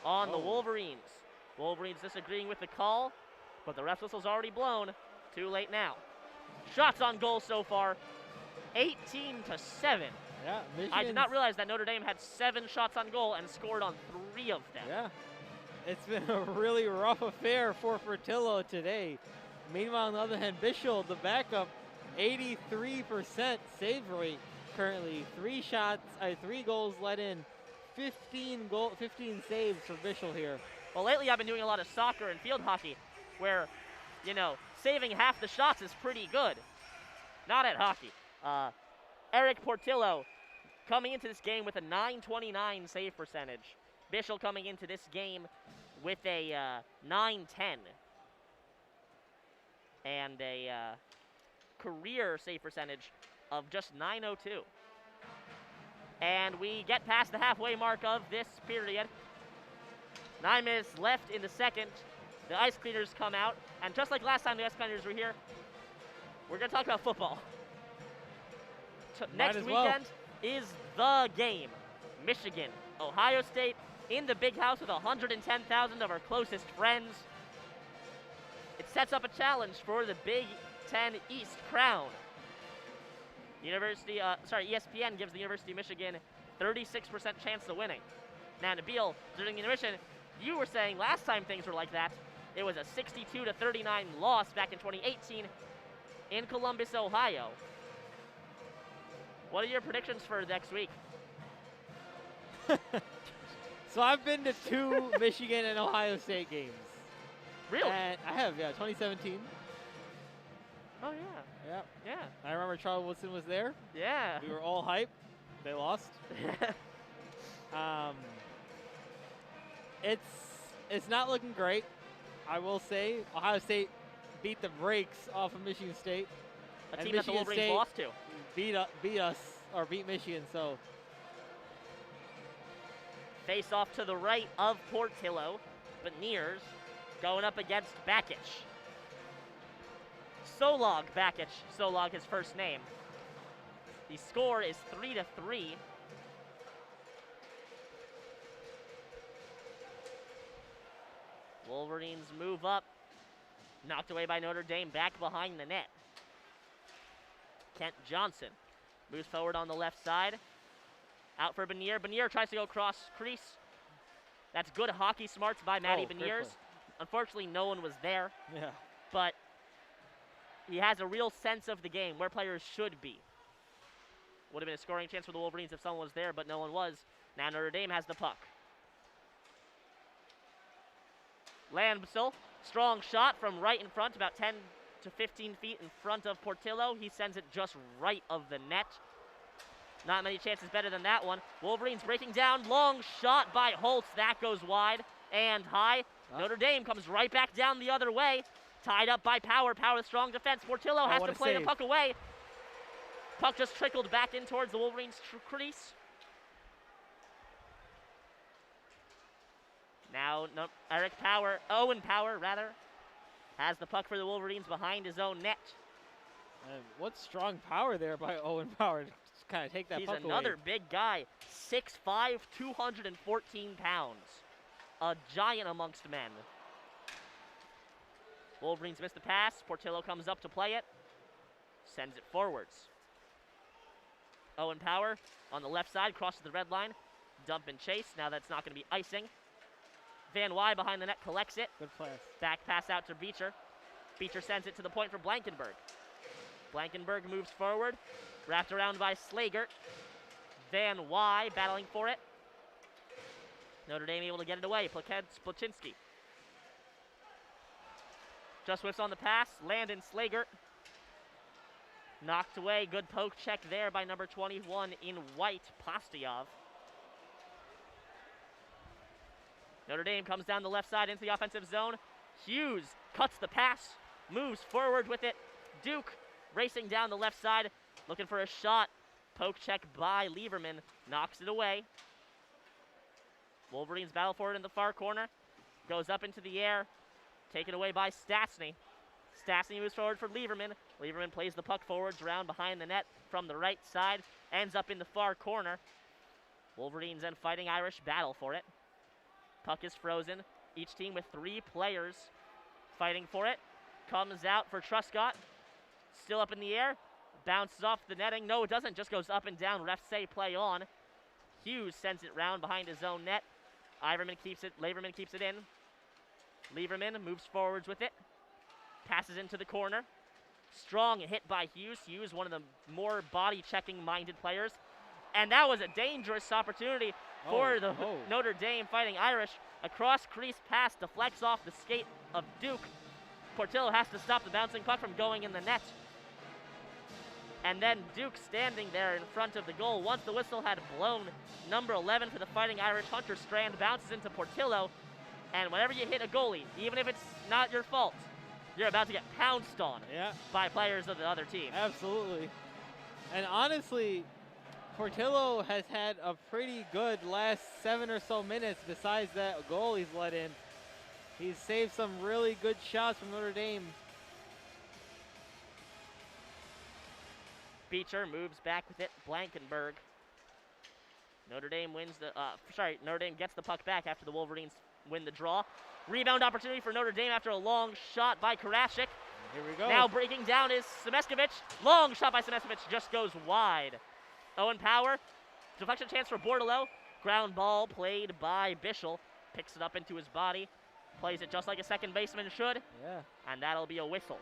on the Wolverines. Wolverines disagreeing with the call, but the ref whistle's already blown. Too late now. Shots on goal so far, 18-7. Yeah, I did not realize that Notre Dame had 7 shots on goal and scored on 3 of them. Yeah, it's been a really rough affair for Portillo today. Meanwhile, on the other hand, Bischel, the backup, 83% save rate currently. 3 goals let in, 15 saves for Bischel here. Well, lately I've been doing a lot of soccer and field hockey where, saving half the shots is pretty good. Not at hockey. Eric Portillo coming into this game with a .929 save percentage. Bischel coming into this game with a .910. And a career save percentage of just .902. And we get past the halfway mark of this period. 9 minutes left in the second. The ice cleaners come out. And just like last time the ice cleaners were here, we're going to talk about football. Next weekend is the game. Michigan, Ohio State, in the big house with 110,000 of our closest friends. It sets up a challenge for the Big Ten East crown. ESPN gives the University of Michigan 36% chance of winning. Now, Nabeel, during the intermission, you were saying last time things were like that, it was a 62-39 loss back in 2018 in Columbus, Ohio. What are your predictions for next week? So I've been to 2 Michigan and Ohio State games. Really? And I have, 2017. Oh, yeah. Yeah. Yeah. I remember Charles Woodson was there. Yeah. We were all hyped. They lost. It's not looking great. I will say Ohio State beat the brakes off of Michigan State. A team that the Wolverines lost to. Beat us or beat Michigan. So face off to the right of Portillo. Beniers going up against Bakic. Solog Bakic. Solog his first name. The score is 3-3. Wolverines move up. Knocked away by Notre Dame, back behind the net. Kent Johnson moves forward on the left side. Out for Beniers. Beniers tries to go cross crease. That's good hockey smarts by Matty Beniers. Unfortunately, no one was there. Yeah. But he has a real sense of the game, where players should be. Would have been a scoring chance for the Wolverines if someone was there, but no one was. Now Notre Dame has the puck. Bischel, strong shot from right in front, about 10 to 15 feet in front of Portillo. He sends it just right of the net. Not many chances better than that one. Wolverines breaking down, long shot by Holtz. That goes wide and high. Notre Dame comes right back down the other way. Tied up by Power. Power with strong defense. Portillo has to play the puck away. Puck just trickled back in towards the Wolverines' crease. Now Owen Power, has the puck for the Wolverines behind his own net. And what strong power there by Owen Power to just kind of take that puck away. He's another big guy, 6'5", 214 pounds. A giant amongst men. Wolverines miss the pass. Portillo comes up to play it. Sends it forwards. Owen Power on the left side, crosses the red line. Dump and chase. Now that's not going to be icing. Van Wy behind the net collects it. Good pass. Back pass out to Beecher. Beecher sends it to the point for Blankenberg. Blankenberg moves forward. Wrapped around by Slager. Van Wy battling for it. Notre Dame able to get it away. Splachinski. Just whiffs on the pass. Landon Slager. Knocked away. Good poke check there by number 21 in white, Pastyov. Notre Dame comes down the left side into the offensive zone. Hughes cuts the pass, moves forward with it. Duke racing down the left side, looking for a shot. Poke check by Lieberman, knocks it away. Wolverines battle for it in the far corner. Goes up into the air, taken away by Stastny. Stastny moves forward for Lieberman. Lieberman plays the puck forwards around behind the net from the right side, ends up in the far corner. Wolverines and Fighting Irish battle for it. Puck is frozen. Each team with 3 players fighting for it. Comes out for Truscott. Still up in the air. Bounces off the netting. No, it doesn't. Just goes up and down. Refs say play on. Hughes sends it round behind his own net. Lieberman keeps it in. Lieberman moves forwards with it. Passes into the corner. Strong hit by Hughes. Hughes, one of the more body-checking minded players. And that was a dangerous opportunity for the Notre Dame Fighting Irish. A cross-crease pass deflects off the skate of Duke. Portillo has to stop the bouncing puck from going in the net. And then Duke standing there in front of the goal. Once the whistle had blown, number 11 for the Fighting Irish, Hunter Strand, bounces into Portillo. And whenever you hit a goalie, even if it's not your fault, you're about to get pounced on by players of the other team. Absolutely. And honestly, Portillo has had a pretty good last 7 or so minutes besides that goal he's let in. He's saved some really good shots from Notre Dame. Beecher moves back with it. Blankenberg. Notre Dame gets the puck back after the Wolverines win the draw. Rebound opportunity for Notre Dame after a long shot by Karashik. Here we go. Now breaking down is Semeskovic. Long shot by Semeskovic, just goes wide. Owen Power, deflection chance for Bordelot. Ground ball played by Bischel. Picks it up into his body. Plays it just like a second baseman should. Yeah. And that'll be a whistle.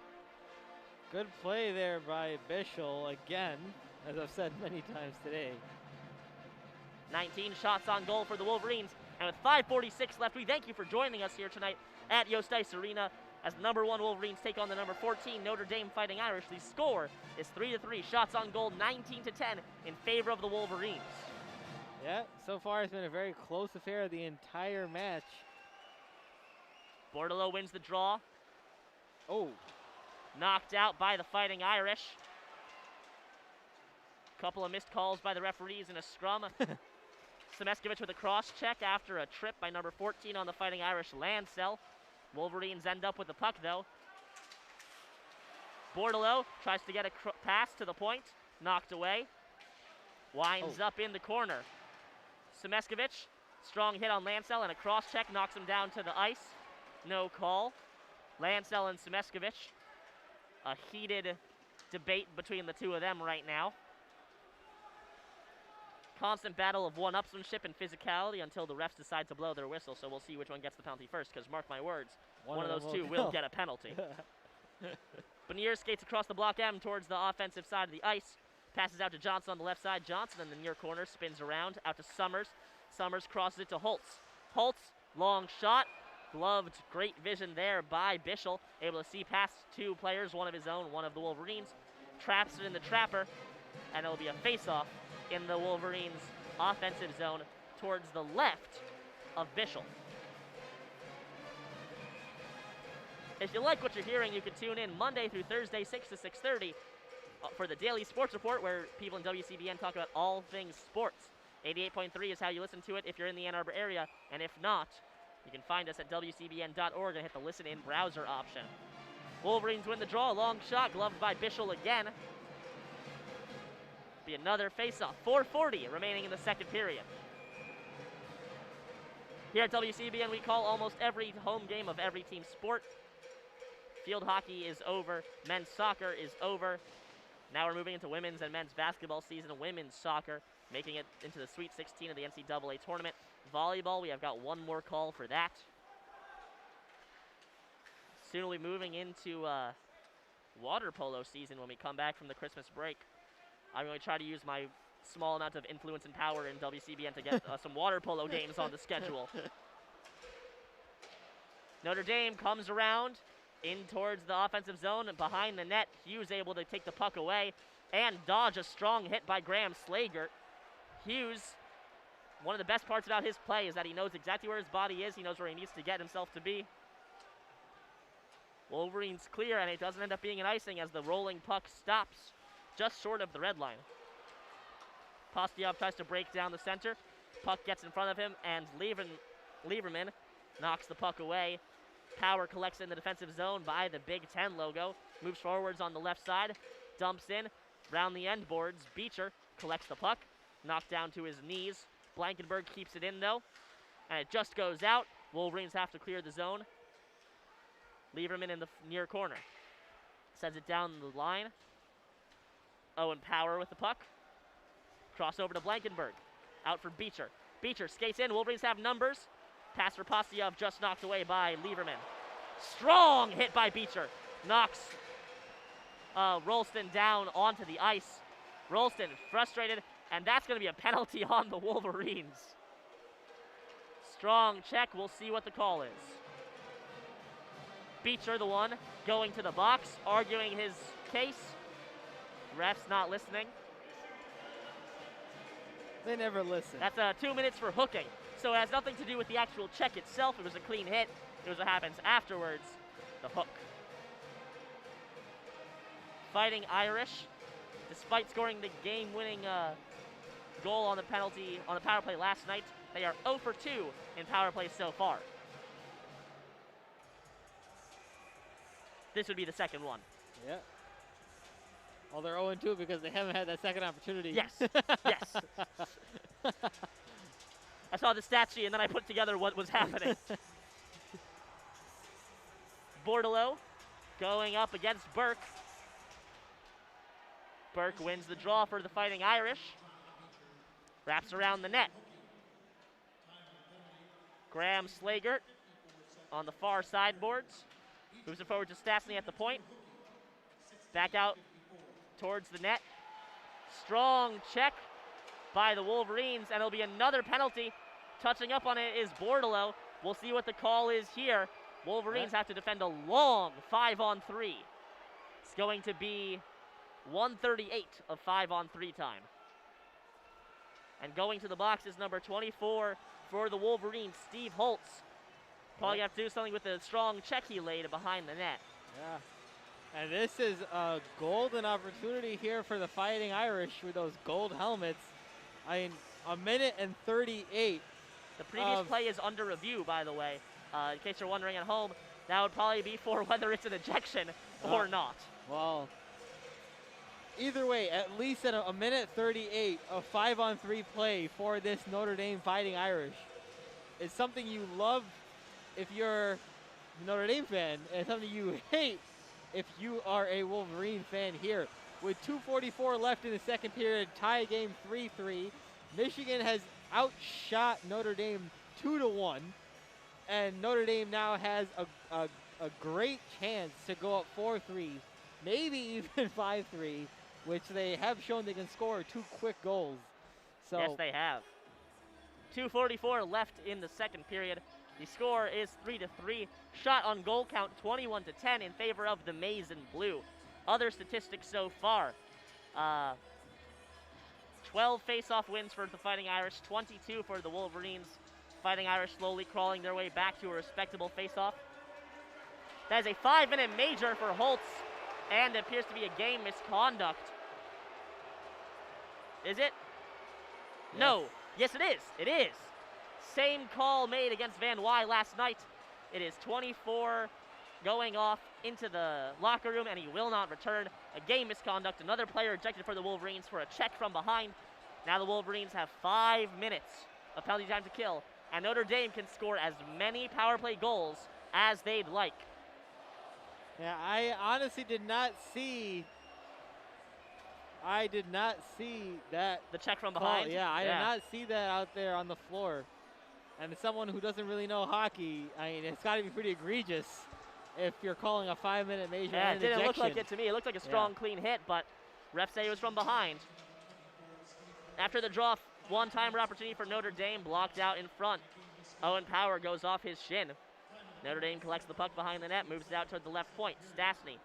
Good play there by Bischel again, as I've said many times today. 19 shots on goal for the Wolverines. And with 5:46 left, we thank you for joining us here tonight at Yost Ice Arena as the number 1 Wolverines take on the number 14 Notre Dame Fighting Irish. The score is 3-3. Shots on goal 19-10 in favor of the Wolverines. Yeah, so far it's been a very close affair the entire match. Bordelot wins the draw. Oh, Knocked out by the Fighting Irish. Couple of missed calls by the referees in a scrum. Semeskevich with a cross check after a trip by number 14 on the Fighting Irish Lancel. Wolverines end up with the puck though. Bordelot tries to get a pass to the point. Knocked away. Winds up in the corner. Semeskevich, strong hit on Lancel and a cross check knocks him down to the ice. No call. Lancel and Semeskevich. A heated debate between the two of them right now. Constant battle of one-upsmanship and physicality until the refs decide to blow their whistle, so we'll see which one gets the penalty first, because mark my words, one of those two will get a penalty. Beniers skates across the block M towards the offensive side of the ice. Passes out to Johnson on the left side. Johnson in the near corner spins around out to Summers. Summers crosses it to Holtz. Holtz, long shot. Gloved, great vision there by Bischel. Able to see past two players, one of his own, one of the Wolverines. Traps it in the trapper, and it'll be a face-off in the Wolverines' offensive zone towards the left of Bischel. If you like what you're hearing, you can tune in Monday through Thursday, 6 to 6:30 for the Daily Sports Report, where people in WCBN talk about all things sports. 88.3 is how you listen to it if you're in the Ann Arbor area, and if not, you can find us at WCBN.org and hit the Listen In browser option. Wolverines win the draw. Long shot, gloved by Bischel again. Be another face-off. 4:40 remaining in the second period. Here at WCBN, we call almost every home game of every team sport. Field hockey is over. Men's soccer is over. Now we're moving into women's and men's basketball season. Women's soccer making it into the Sweet 16 of the NCAA tournament. Volleyball, we have got one more call for that. Soon we'll be moving into water polo season when we come back from the Christmas break. I'm going to try to use my small amount of influence and power in WCBN to get some water polo games on the schedule. Notre Dame comes around in towards the offensive zone and behind the net. Hughes able to take the puck away and dodge a strong hit by Graham Slager. Hughes, one of the best parts about his play is that he knows exactly where his body is. He knows where he needs to get himself to be. Wolverines clear, and it doesn't end up being an icing as the rolling puck stops just short of the red line. Postyav tries to break down the center. Puck gets in front of him, and Lieberman knocks the puck away. Power collects in the defensive zone by the Big Ten logo. Moves forwards on the left side. Dumps in. Round the end boards. Beecher collects the puck. Knocked down to his knees. Blankenberg keeps it in, though. And it just goes out. Wolverines have to clear the zone. Lieberman in the near corner. Sends it down the line. Owen Power with the puck. Cross over to Blankenberg. Out for Beecher. Beecher skates in. Wolverines have numbers. Pass for Postyav just knocked away by Lieberman. Strong hit by Beecher. Knocks Rolston down onto the ice. Rolston frustrated, and that's going to be a penalty on the Wolverines. Strong check. We'll see what the call is. Beecher, the one going to the box, arguing his case. Ref's not listening. They never listen. That's 2 minutes for hooking. So it has nothing to do with the actual check itself. It was a clean hit. It was what happens afterwards, the hook. Fighting Irish, despite scoring the game-winning goal on the power play last night, they are 0 for 2 in power play so far. This would be the second one. Yeah. Well, they're 0-2 because they haven't had that second opportunity. Yes, yes. I saw the stat sheet and then I put together what was happening. Bordelot going up against Burke. Burke wins the draw for the Fighting Irish. Wraps around the net. Graham Slagert on the far sideboards. Moves it forward to Stastny at the point. Back out towards the net. Strong check by the Wolverines, and it'll be another penalty. Touching up on it is Bordelot. We'll see what the call is here. Wolverines have to defend a long 5-on-3. It's going to be 1:38 of 5-on-3 time. And going to the box is number 24 for the Wolverines, Steve Holtz. Probably have to do something with the strong check he laid behind the net. Yeah. And this is a golden opportunity here for the Fighting Irish with those gold helmets. I mean, a minute and 38. The previous play is under review, by the way. In case you're wondering at home, that would probably be for whether it's an ejection or not. Well, either way, at least at a minute 38 of 5-on-3 play for this Notre Dame Fighting Irish. It's something you love if you're a Notre Dame fan, and something you hate if you are a Wolverine fan here. With 2:44 left in the second period, tie game 3-3. Michigan has outshot Notre Dame 2-1, and Notre Dame now has a great chance to go up 4-3, maybe even 5-3, which they have shown they can score 2 quick goals. So yes, they have. 2:44 left in the second period. The score is 3-3. Shot on goal count 21-10 in favor of the Maize and Blue. Other statistics so far: 12 face-off wins for the Fighting Irish, 22 for the Wolverines. Fighting Irish slowly crawling their way back to a respectable face-off. That is a 5-minute major for Holtz, and it appears to be a game misconduct. Is it? Yes. No. Yes, it is. It is. Same call made against Van Wy last night. It is 24 going off into the locker room, and he will not return. A game misconduct. Another player ejected for the Wolverines for a check from behind. Now the Wolverines have 5 minutes of penalty time to kill, and Notre Dame can score as many power play goals as they'd like. Yeah, I honestly did not see that. The check from behind? Yeah, I did not see that out there on the floor. And as someone who doesn't really know hockey, I mean, it's got to be pretty egregious if you're calling a 5-minute major. Yeah, it didn't look like it to me. It looked like a strong, clean hit, but refs say it was from behind. After the draw, one-timer opportunity for Notre Dame, blocked out in front. Owen Power goes off his shin. Notre Dame collects the puck behind the net, moves it out toward the left point. Stastny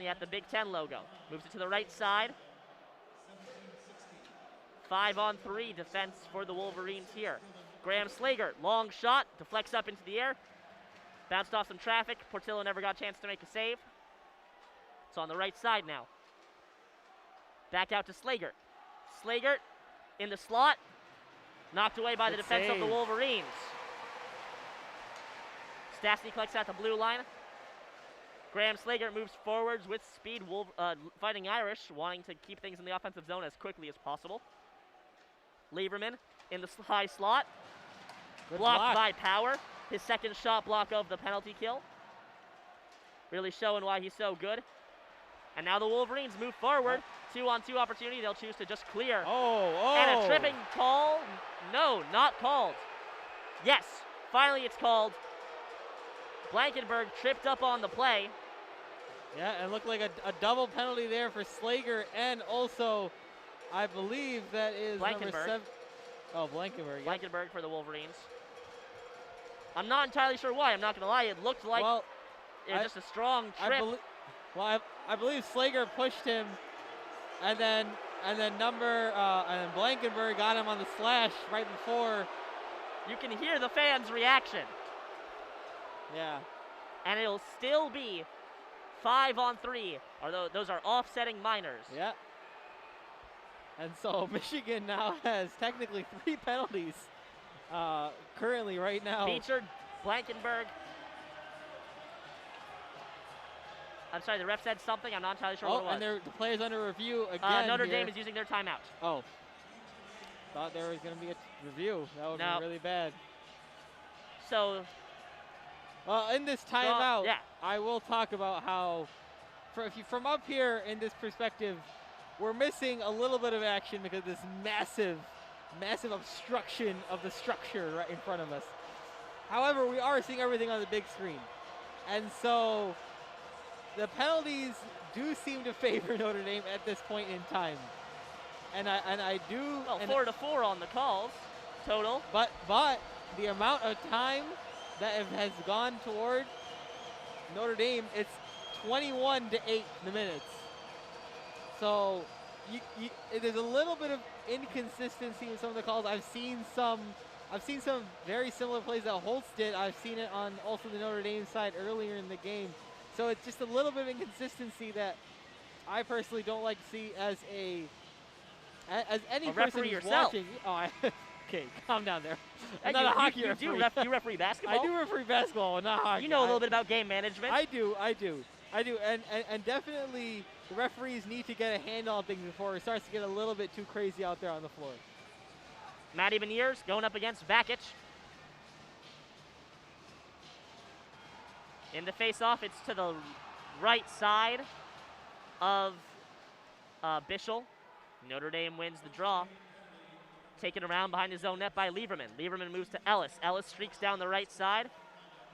at the Big Ten logo. Moves it to the right side. 5-on-3 defense for the Wolverines here. Graham Slager, long shot, deflects up into the air. Bounced off some traffic. Portillo never got a chance to make a save. It's on the right side now. Back out to Slager. Slager in the slot. Knocked away by the defense of the Wolverines. Stastny collects at the blue line. Graham Slager moves forwards with speed. Fighting Irish wanting to keep things in the offensive zone as quickly as possible. Lieberman in the high slot. Blocked by Power. His second shot block of the penalty kill. Really showing why he's so good. And now the Wolverines move forward. 2-on-2 opportunity. They'll choose to just clear. And a tripping call. No, not called. Yes, finally it's called. Blankenberg tripped up on the play. Yeah, it looked like a double penalty there for Slager, and also, I believe that is Blankenberg. Number 7. Oh, Blankenberg. Yeah. Blankenberg for the Wolverines. I'm not entirely sure why. I'm not going to lie. It looked like it was just a strong trip. I believe Slager pushed him, and then Blankenberg got him on the slash right before. You can hear the fans' reaction. Yeah. And it'll still be 5-on-3. Although those are offsetting minors. Yeah. And so Michigan now has technically 3 penalties currently right now. Beecher, Blankenberg. I'm sorry, the ref said something. I'm not entirely sure what it was. And the player's under review again. Notre Dame is using their timeout. Oh. Thought there was going to be a review. That would be really bad. So, well, in this timeout, I will talk about how, from up here in this perspective, we're missing a little bit of action because of this massive obstruction of the structure right in front of us. However, we are seeing everything on the big screen. And so the penalties do seem to favor Notre Dame at this point in time. And I do. Well, 4-4 on the calls total. But the amount of time that has gone toward Notre Dame. It's 21-8 in the minutes. So there's a little bit of inconsistency in some of the calls. I've seen some very similar plays that Holtz did. I've seen it on also the Notre Dame side earlier in the game. So it's just a little bit of inconsistency that I personally don't like to see as any person who's watching. Oh, okay, calm down there. I'm not a hockey referee. You referee basketball? I do referee basketball, not hockey. You know a little bit about game management. I do. And definitely the referees need to get a handle on things before it starts to get a little bit too crazy out there on the floor. Matty Beniers going up against Bakic. In the face-off, it's to the right side of Bischel. Notre Dame wins the draw. Taken around behind his own net by Lieberman. Lieberman moves to Ellis. Ellis streaks down the right side.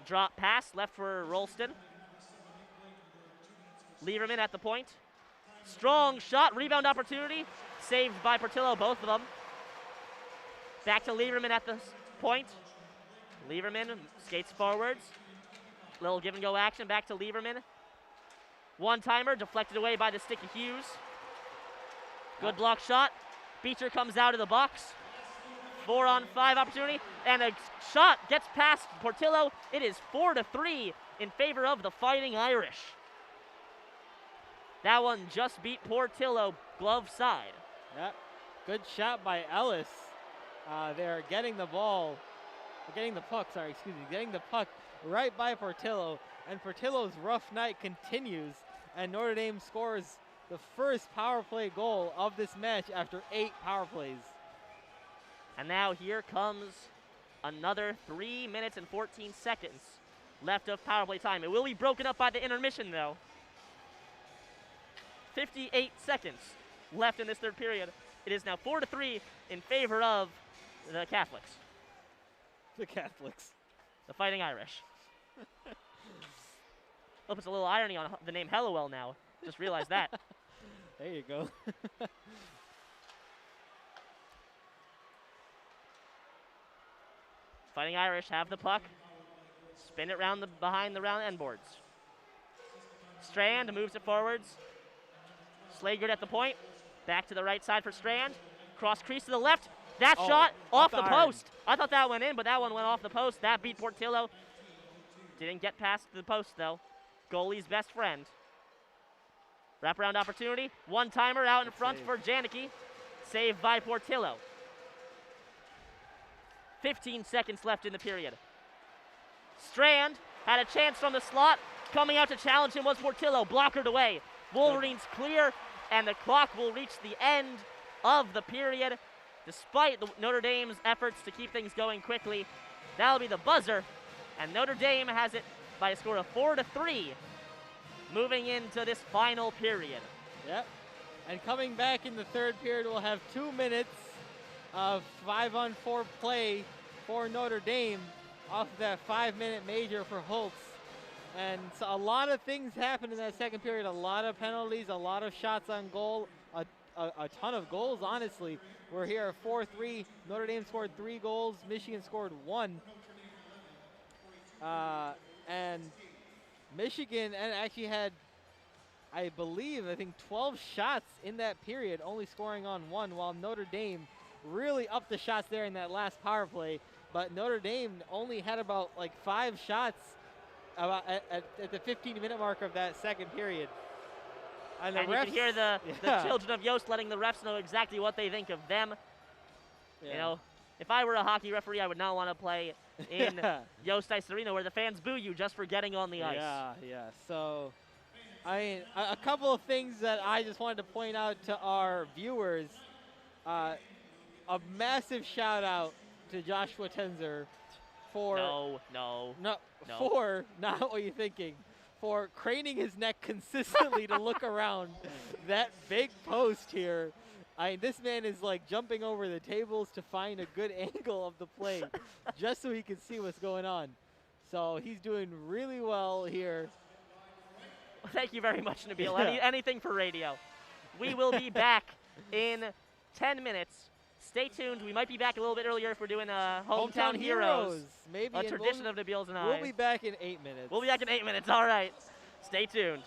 Drop pass, left for Rolston. Lieberman at the point. Strong shot, rebound opportunity. Saved by Portillo, both of them. Back to Lieberman at the point. Lieberman skates forwards. Little give and go action, back to Lieberman. One-timer, deflected away by the stick of Hughes. Good block shot. Beecher comes out of the box. 4-on-5 opportunity, and a shot gets past Portillo. It is 4-3 in favor of the Fighting Irish. That one just beat Portillo glove side. Yep. Good shot by Ellis. They're getting the puck right by Portillo, and Portillo's rough night continues, and Notre Dame scores the first power play goal of this match after 8 power plays. And now here comes another 3 minutes and 14 seconds left of power play time. It will be broken up by the intermission, though. 58 seconds left in this third period. It is now 4-3 in favor of the Catholics. The Catholics. The Fighting Irish. Oh, it's a little irony on the name Hellowell now. Just realized that. There you go. Fighting Irish have the puck. Spin it behind the round end boards. Strand moves it forwards. Slaggert at the point. Back to the right side for Strand. Cross crease to the left. That shot off the post. I thought that went in, but that one went off the post. That beat Portillo. Didn't get past the post, though. Goalie's best friend. Wraparound opportunity. One-timer out in front for Janicki. Saved by Portillo. 15 seconds left in the period. Strand had a chance from the slot. Coming out to challenge him was Portillo. Blockered away. Wolverines clear, and the clock will reach the end of the period. Despite Notre Dame's efforts to keep things going quickly, that'll be the buzzer, and Notre Dame has it by a score of 4-3, moving into this final period. Yep. And coming back in the third period, we'll have 2 minutes of 5-on-4 play for Notre Dame off that 5-minute major for Holtz. And so a lot of things happened in that second period. A lot of penalties, a lot of shots on goal, a ton of goals, honestly. We're here at 4-3. Notre Dame scored 3 goals. Michigan scored 1. And Michigan actually had, I think 12 shots in that period, only scoring on 1, while Notre Dame really upped the shots there in that last power play. But Notre Dame only had about 5 shots at the 15-minute mark of that second period. And you can hear the children of Yost letting the refs know exactly what they think of them. Yeah. You know, if I were a hockey referee, I would not want to play in Yost Ice Arena where the fans boo you just for getting on the ice. Yeah. So, I mean, a couple of things that I just wanted to point out to our viewers. A massive shout out to Joshua Tenzer for for not what you're thinking, for craning his neck consistently to look around that big post here. I mean, this man is jumping over the tables to find a good angle of the play just so he can see what's going on. So he's doing really well here. Well, thank you very much, Nabeel. Anything for radio. We will be back in 10 minutes. stay tuned. We might be back a little bit earlier if we're doing Hometown Heroes. Maybe. A tradition of Nabeel's and I. We'll be back in 8 minutes. We'll be back in 8 minutes. All right. Stay tuned.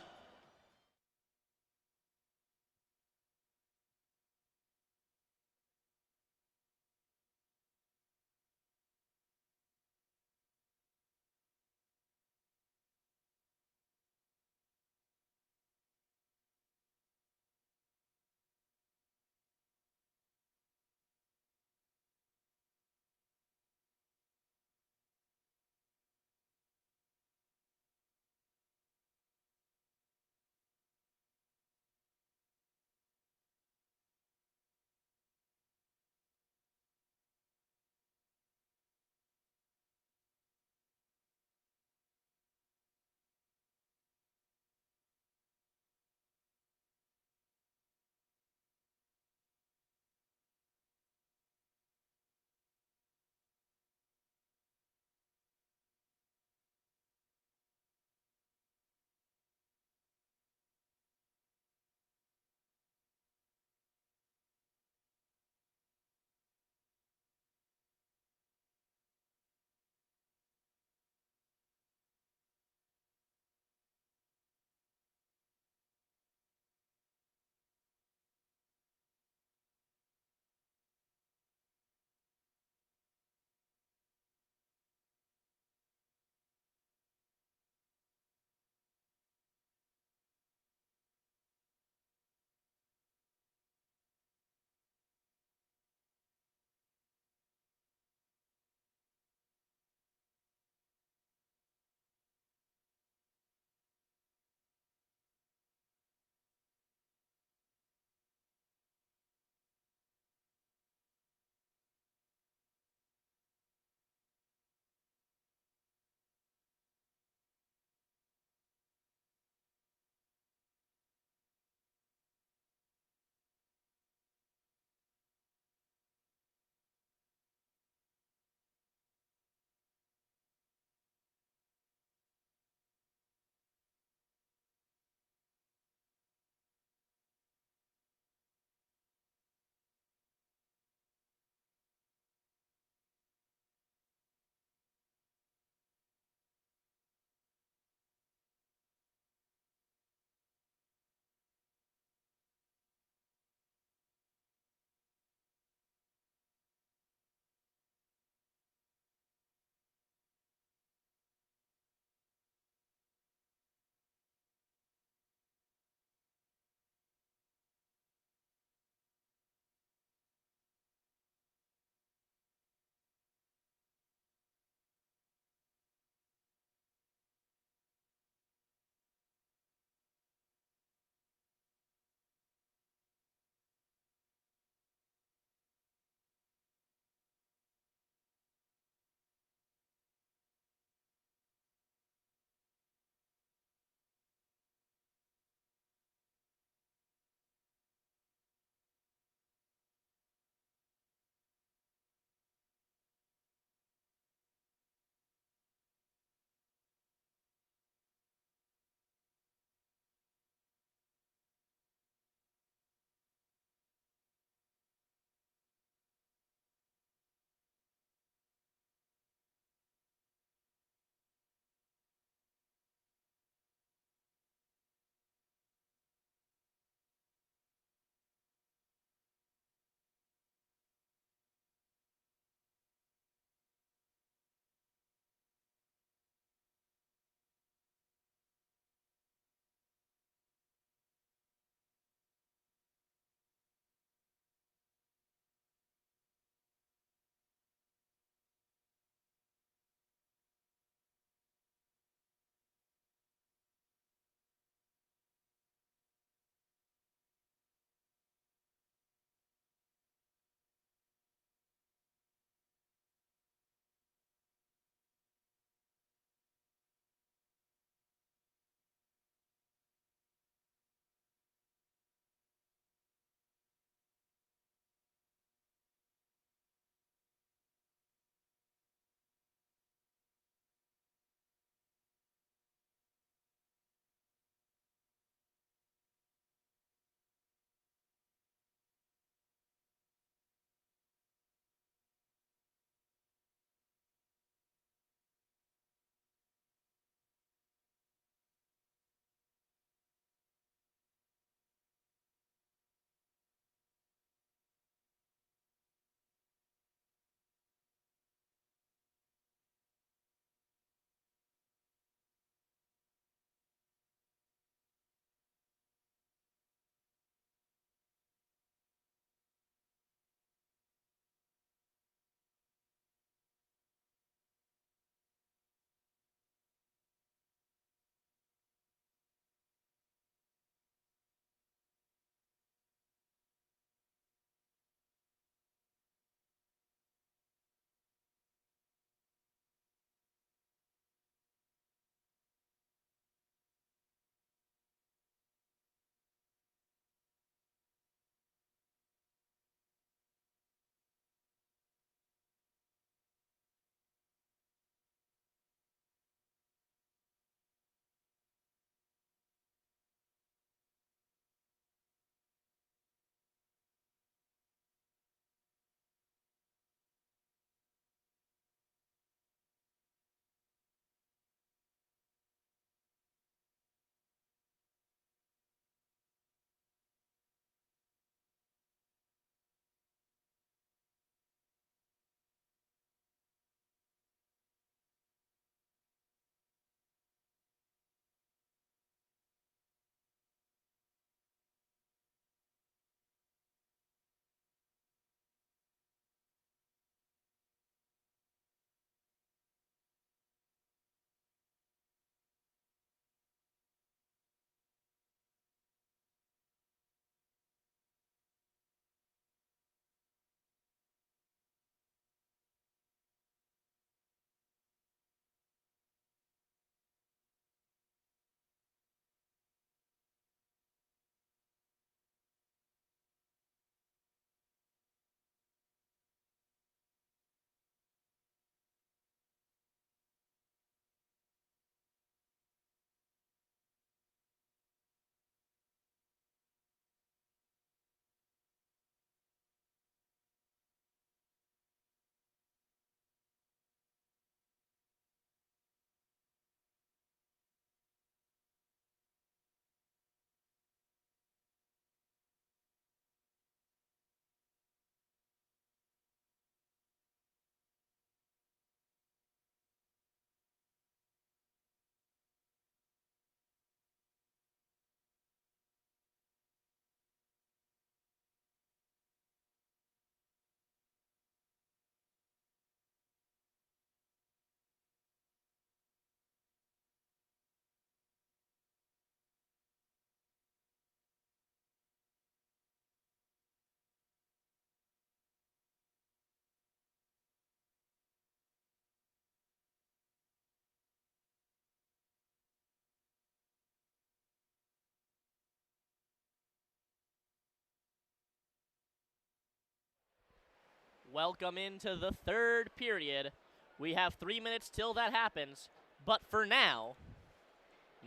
welcome into the third period. We have 3 minutes till that happens. But for now,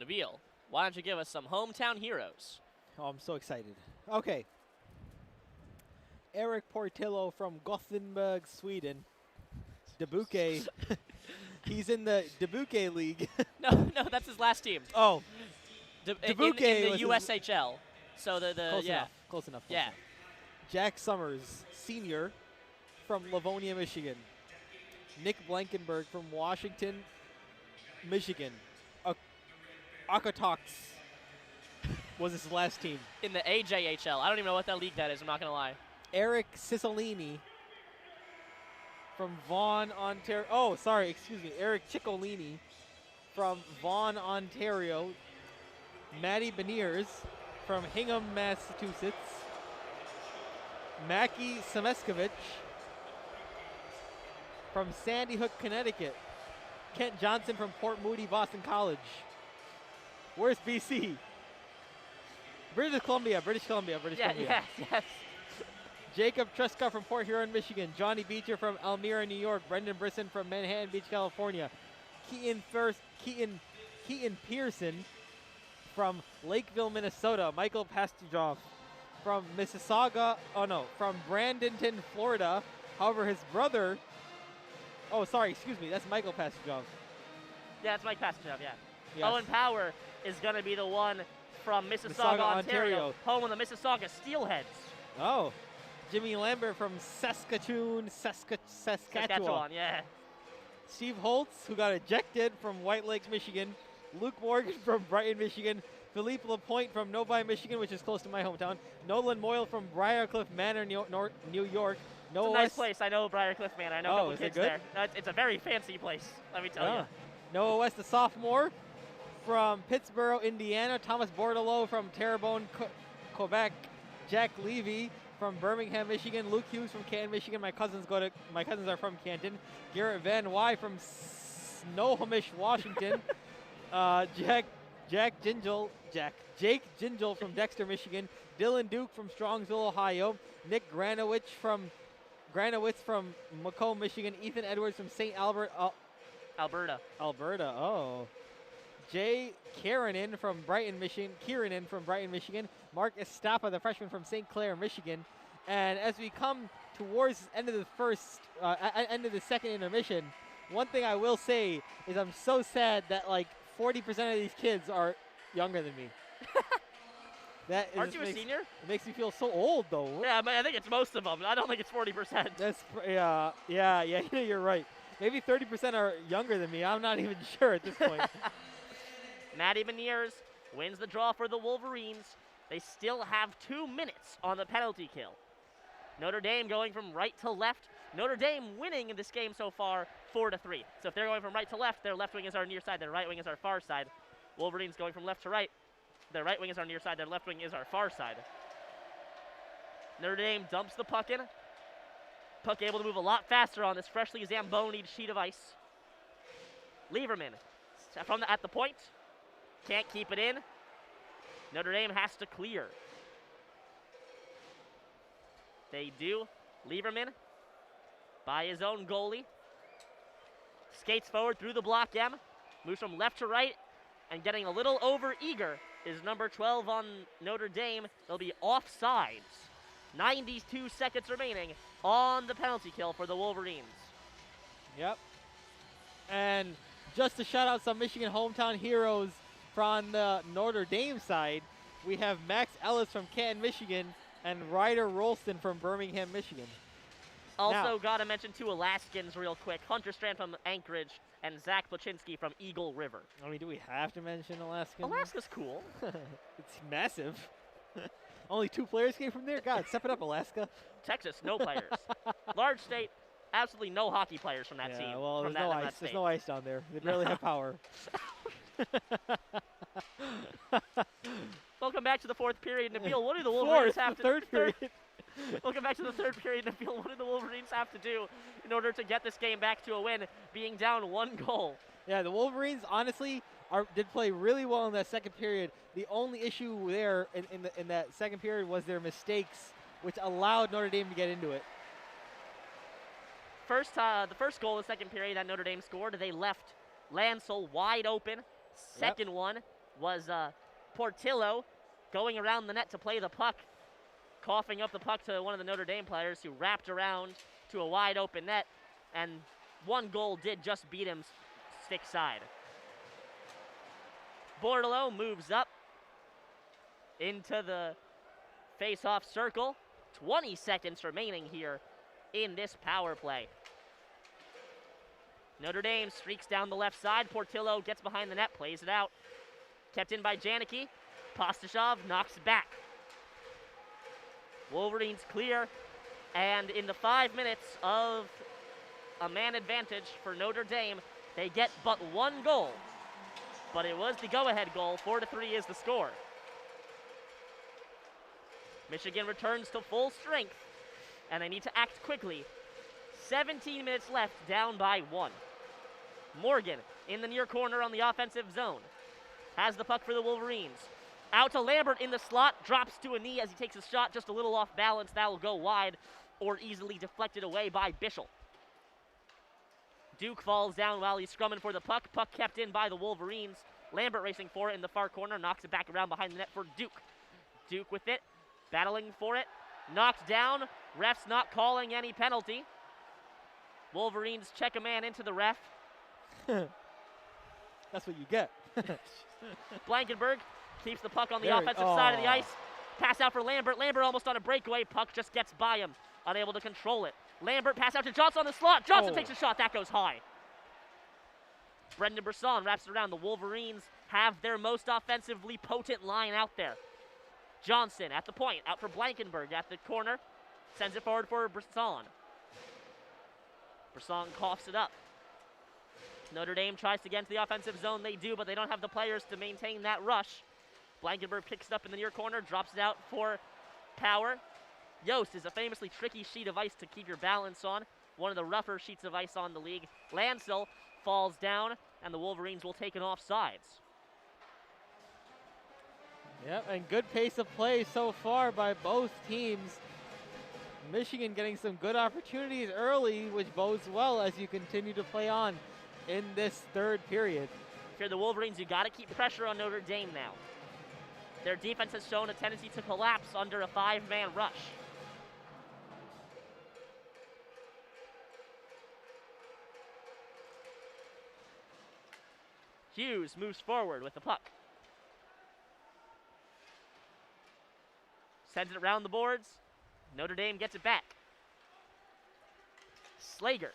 Nabeel, why don't you give us some hometown heroes? Oh, I'm so excited. Okay. Eric Portillo from Gothenburg, Sweden. Debuke. He's in the Debuke League. No, that's his last team. Oh. In the USHL. So Close enough. Yeah. Jack Summers, senior, from Livonia, Michigan. Nick Blankenberg from Washington, Michigan. Okotoks was his last team. In the AJHL. I don't even know what that league that is, I'm not going to lie. Eric Ciccolini from Vaughan, Ontario. Oh, sorry, excuse me. Eric Ciccolini from Vaughan, Ontario. Maddie Beniers from Hingham, Massachusetts. Mackie Semeskovich from Sandy Hook, Connecticut. Kent Johnson from Port Moody, Boston College. Where's BC? British Columbia. Yes. Jacob Tresca from Port Huron, Michigan. Johnny Beecher from Elmira, New York. Brendan Brisson from Manhattan Beach, California. Keaton Pearson from Lakeville, Minnesota. Michael Pastajov from from Bradenton, Florida. However, his brother, that's Michael Pastajov. Yeah, it's Mike Pastajov, yeah. Yes. Owen Power is going to be the one from Mississauga, Ontario, home of the Mississauga Steelheads. Oh. Jimmy Lambert from Saskatchewan. Saskatchewan, yeah. Steve Holtz, who got ejected from White Lake, Michigan. Luke Morgan from Brighton, Michigan. Philippe Lapointe from Novi, Michigan, which is close to my hometown. Nolan Moyle from Briarcliff Manor, New York. It's a nice place. I know Briarcliff Manor. I know a couple kids there. It's a very fancy place, let me tell you. Noah West, the sophomore from Pittsburgh, Indiana. Thomas Bordelot from Terrebonne, Quebec. Jack Levy from Birmingham, Michigan. Luke Hughes from Canton, Michigan. My cousins are from Canton. Garrett Van Wy from Snohomish, Washington. Jake Gingell from Dexter, Michigan. Dylan Duke from Strongsville, Ohio. Nick Granowitz from Macomb, Michigan. Ethan Edwards from St. Alberta. Oh. Jay Kiernan from Brighton, Michigan. Mark Estapa, the freshman from St. Clair, Michigan. And as we come towards the end of the second intermission, one thing I will say is I'm so sad that 40% of these kids are younger than me. Aren't you a senior? It makes me feel so old, though. Yeah, but I think it's most of them. I don't think it's 40%. Yeah, you're right. Maybe 30% are younger than me. I'm not even sure at this point. Maddie Beniers wins the draw for the Wolverines. They still have 2 minutes on the penalty kill. Notre Dame going from right to left. Notre Dame winning in this game so far 4-3. So if they're going from right to left, their left wing is our near side, their right wing is our far side. Wolverines going from left to right. Their right wing is our near side, their left wing is our far side. Notre Dame dumps the puck in. Puck able to move a lot faster on this freshly zambonied sheet of ice. Lieberman at the point. Can't keep it in. Notre Dame has to clear. They do. Lieberman by his own goalie. Skates forward through the block M. Moves from left to right. And getting a little over eager is number 12 on Notre Dame. They'll be offsides. 92 seconds remaining on the penalty kill for the Wolverines. Yep. And just to shout out some Michigan hometown heroes from the Notre Dame side, we have Max Ellis from Canton, Michigan, and Ryder Rolston from Birmingham, Michigan. Also got to mention 2 Alaskans real quick. Hunter Strand from Anchorage and Zach Plachinsky from Eagle River. I mean, do we have to mention Alaska? Alaska's cool. It's massive. Only 2 players came from there? God, step it up, Alaska. Texas, no players. Large state, absolutely no hockey players from that team. Yeah, well, there's no ice. There's no ice down there. They barely have power. Welcome back to the 4th period. Nabeel, what do the Wolverines have to do? Third period. Welcome back to the 3rd period. Nabeel, what do the Wolverines have to do in order to get this game back to a win, being down 1 goal? Yeah, the Wolverines, honestly, did play really well in that second period. The only issue there in that second period was their mistakes, which allowed Notre Dame to get into it. first goal of the second period that Notre Dame scored, they left Lancel wide open. Second one was Portillo going around the net to play the puck, coughing up the puck to one of the Notre Dame players who wrapped around to a wide open net, and one goal did just beat him stick side. Bordelot moves up into the face-off circle. 20 seconds remaining here in this power play. Notre Dame streaks down the left side. Portillo gets behind the net, plays it out. Kept in by Janicki. Pastashov knocks it back. Wolverines clear, and in the 5 minutes of a man advantage for Notre Dame, they get but one goal. But it was the go-ahead goal. 4-3 is the score. Michigan returns to full strength, and they need to act quickly. 17 minutes left, down by 1. Morgan in the near corner on the offensive zone. Has the puck for the Wolverines. Out to Lambert in the slot, drops to a knee as he takes a shot just a little off balance. That will go wide or easily deflected away by Bischel. Duke falls down while he's scrumming for the puck. Puck kept in by the Wolverines. Lambert racing for it in the far corner, knocks it back around behind the net for Duke. Duke with it, battling for it, knocked down. Ref's not calling any penalty. Wolverines check a man into the ref. That's what you get. Blankenberg keeps the puck on the offensive side of the ice. Pass out for Lambert. Lambert almost on a breakaway. Puck just gets by him, unable to control it. Lambert pass out to Johnson on the slot. Johnson takes a shot. That goes high. Brendan Brisson wraps it around. The Wolverines have their most offensively potent line out there. Johnson at the point, out for Blankenberg at the corner. Sends it forward for Brisson. Brisson coughs it up. Notre Dame tries to get into the offensive zone. They do, but they don't have the players to maintain that rush. Blankenberg picks it up in the near corner, drops it out for Power. Yost is a famously tricky sheet of ice to keep your balance on. One of the rougher sheets of ice on the league. Lancel falls down, and the Wolverines will take an offsides. Yep, and good pace of play so far by both teams. Michigan getting some good opportunities early, which bodes well as you continue to play on in this third period. If you're the Wolverines, you got to keep pressure on Notre Dame now. Their defense has shown a tendency to collapse under a 5-man rush. Hughes moves forward with the puck. Sends it around the boards. Notre Dame gets it back. Slager,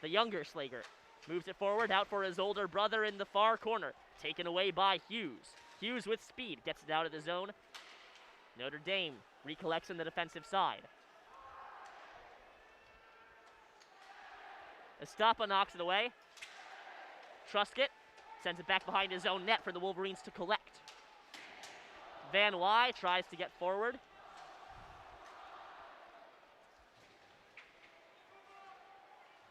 the younger Slager, moves it forward, out for his older brother in the far corner. Taken away by Hughes. Hughes with speed gets it out of the zone. Notre Dame recollects in the defensive side. Estapa knocks it away. Truscott sends it back behind his own net for the Wolverines to collect. Van Wy tries to get forward.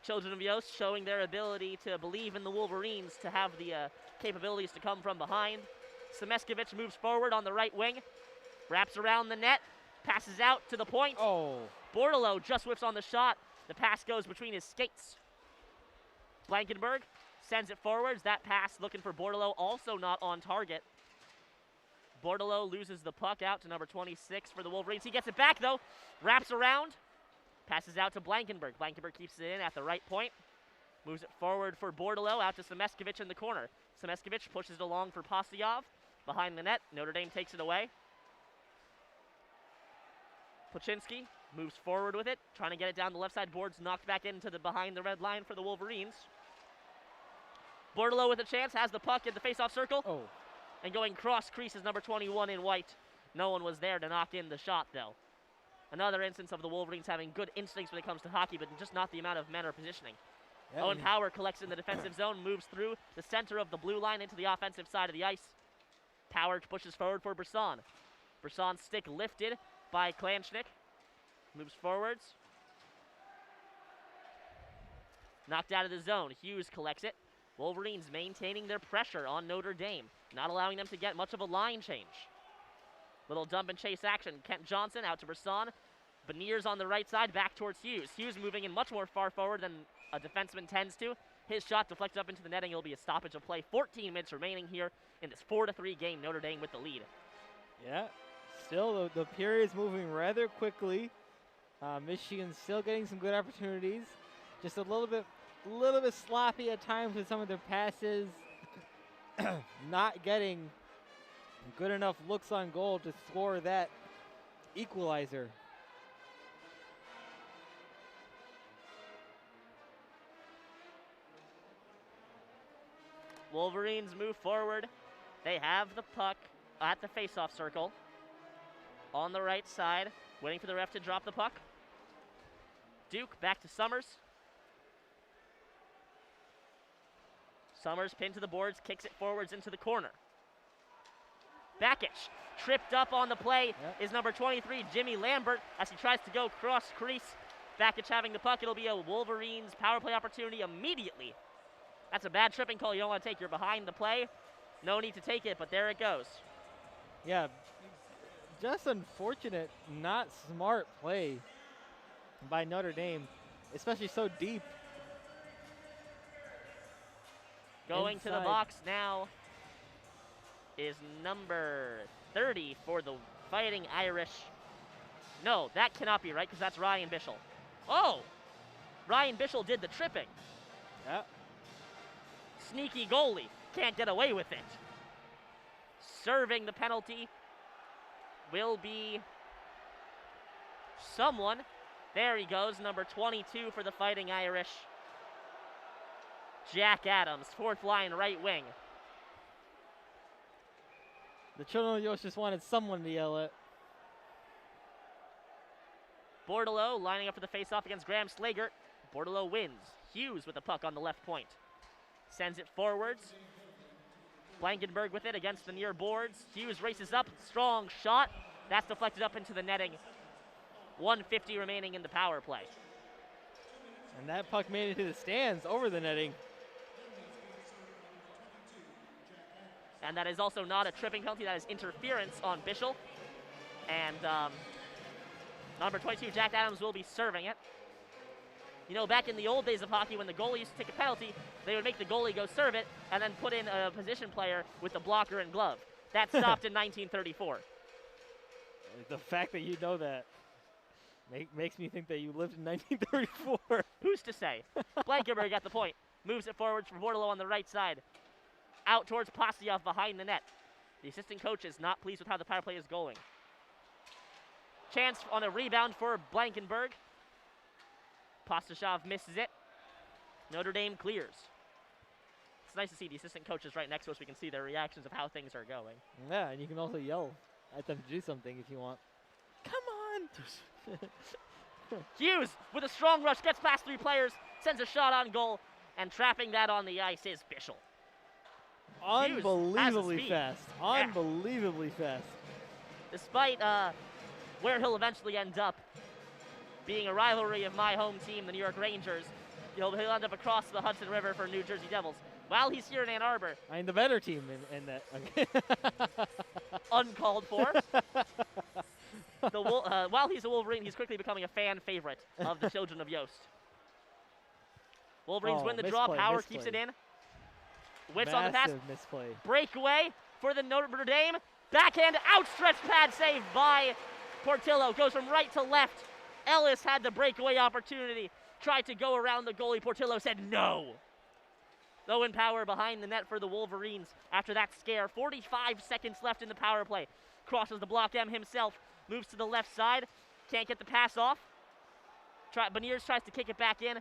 Children of Yost showing their ability to believe in the Wolverines, to have the capabilities to come from behind. Semeskevich moves forward on the right wing, wraps around the net, passes out to the point. Bordelot just whips on the shot. The pass goes between his skates. Blankenberg sends it forwards. That pass looking for Bordelot, also not on target. Bordelot loses the puck out to number 26 for the Wolverines. He gets it back, though. Wraps around. Passes out to Blankenberg. Blankenberg keeps it in at the right point. Moves it forward for Bordelot, out to Semeskevich in the corner. Semeskevich pushes it along for Pastashov. Behind the net, Notre Dame takes it away. Pochinski moves forward with it, trying to get it down the left side boards, knocked back into the behind the red line for the Wolverines. Bordelot with a chance, has the puck in the face-off circle. And going cross crease is number 21 in white. No one was there to knock in the shot, though. Another instance of the Wolverines having good instincts when it comes to hockey, but just not the amount of men or positioning. Yeah, Owen Power collects in the defensive zone, moves through the center of the blue line into the offensive side of the ice. Power pushes forward for Brisson. Brisson's stick lifted by Klanchnik. Moves forwards. Knocked out of the zone. Hughes collects it. Wolverines maintaining their pressure on Notre Dame, not allowing them to get much of a line change. Little dump and chase action. Kent Johnson out to Brisson. Beniers on the right side, back towards Hughes. Hughes moving in much more far forward than a defenseman tends to. His shot deflected up into the netting. It'll be a stoppage of play. 14 minutes remaining here in this 4-3 game. Notre Dame with the lead. Yeah, still the period's moving rather quickly. Michigan's still getting some good opportunities. Just a little bit sloppy at times with some of their passes. Not getting good enough looks on goal to score that equalizer. Wolverines move forward. They have the puck at the face-off circle. On the right side, waiting for the ref to drop the puck. Duke back to Summers. Summers pinned to the boards, kicks it forwards into the corner. Bakic tripped up on the play is number 23, Jimmy Lambert, as he tries to go cross crease. Bakic having the puck. It'll be a Wolverines power play opportunity immediately. That's a bad tripping call you don't want to take. You're behind the play. No need to take it, but there it goes. Yeah, just unfortunate, not smart play by Notre Dame, especially so deep. Going inside. to the box now is number 30 for the Fighting Irish. No, that cannot be right because that's Ryan Bischel. Oh! Ryan Bischel did the tripping. Yeah. Sneaky goalie. Can't get away with it. Serving the penalty will be someone. There he goes, number 22 for the Fighting Irish. Jack Adams, fourth line right wing. The children of Yost just wanted someone to yell at. Bordelot lining up for the faceoff against Graham Slagert. Bordelot wins. Hughes with the puck on the left point. Sends it forwards. Blankenberg with it against the near boards. Hughes races up. Strong shot. That's deflected up into the netting. 1:50 remaining in the power play. And that puck made it to the stands over the netting. And that is also not a tripping penalty. That is interference on Bischel. And number 22, Jack Adams, will be serving it. You know, back in the old days of hockey, when the goalie used to take a penalty, they would make the goalie go serve it and then put in a position player with the blocker and glove. That stopped in 1934. The fact that you know that makes me think that you lived in 1934. Who's to say? Blankenberg at the point. Moves it forwards for Bordelot on the right side. Out towards Postioff behind the net. The assistant coach is not pleased with how the power play is going. Chance on a rebound for Blankenberg. Postashov misses it. Notre Dame clears. It's nice to see the assistant coaches right next to us. We can see their reactions of how things are going. Yeah, and you can also yell at them to do something if you want. Come on! Hughes with a strong rush, gets past three players, sends a shot on goal, and trapping that on the ice is Bischel. Unbelievably fast. Unbelievably fast. Despite where he'll eventually end up, being a rivalry of my home team, the New York Rangers, he'll end up across the Hudson River for New Jersey Devils. While he's here in Ann Arbor. I mean, the better team in that. Uncalled for. While he's a Wolverine, he's quickly becoming a fan favorite of the children of Yost. Wolverines win the draw. Power keeps it in. Whips on the pass. Misplay. Breakaway for the Notre Dame. Backhand, outstretched pad save by Portillo. Goes from right to left. Ellis had the breakaway opportunity. Tried to go around the goalie. Portillo said no. Owen Power behind the net for the Wolverines after that scare. 45 seconds left in the power play. Crosses the block M himself. Moves to the left side. Can't get the pass off. Beniers tries to kick it back in.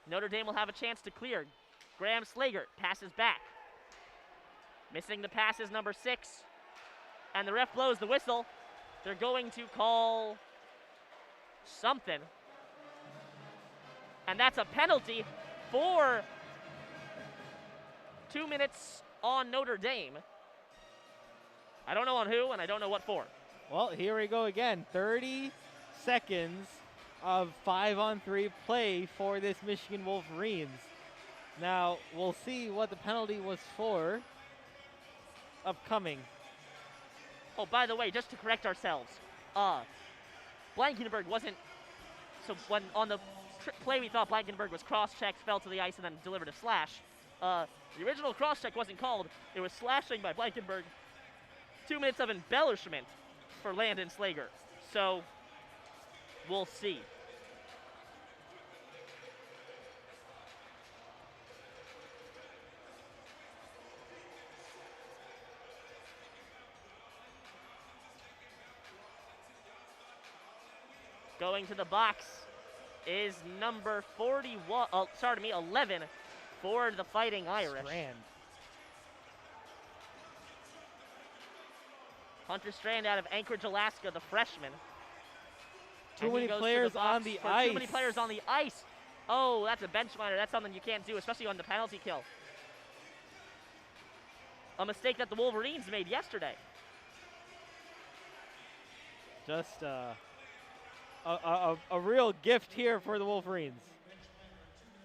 Notre Dame will have a chance to clear. Graham Slagert passes back. Missing the pass is number 6. And the ref blows the whistle. They're going to call something. And that's a penalty for 2 minutes on Notre Dame. I don't know on who, and I don't know what for. Well, here we go again. 30 seconds of 5-on-3 play for this Michigan Wolverines. Now, we'll see what the penalty was for upcoming. Oh, by the way, just to correct ourselves, Blankenberg wasn't. So when on the play we thought Blankenberg was cross-checked, fell to the ice, and then delivered a slash. The original cross-check wasn't called. It was slashing by Blankenberg. 2 minutes of embellishment for Landon Slager. So we'll see. Going to the box is number 11 for the Fighting Irish. Strand. Hunter Strand out of Anchorage, Alaska, the freshman. Too many players on the ice. Too many players on the ice. Oh, that's a bench minor. That's something you can't do, especially on the penalty kill. A mistake that the Wolverines made yesterday. Just a real gift here for the Wolverines.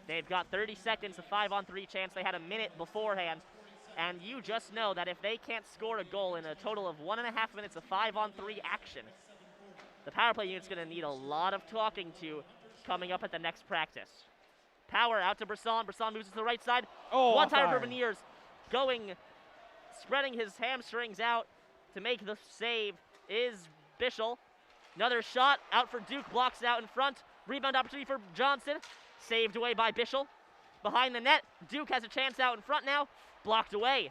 They've got 30 seconds, a 5-on-3 chance. They had a minute beforehand. And you just know that if they can't score a goal in a total of 1.5 minutes of 5-on-3 action, the power play unit's going to need a lot of talking to coming up at the next practice. Power out to Brisson. Brisson moves to the right side. Oh, one-timer for Beniers. Spreading his hamstrings out to make the save is Bischel. Another shot out for Duke, blocks it out in front. Rebound opportunity for Johnson. Saved away by Bischel. Behind the net, Duke has a chance out in front now. Blocked away.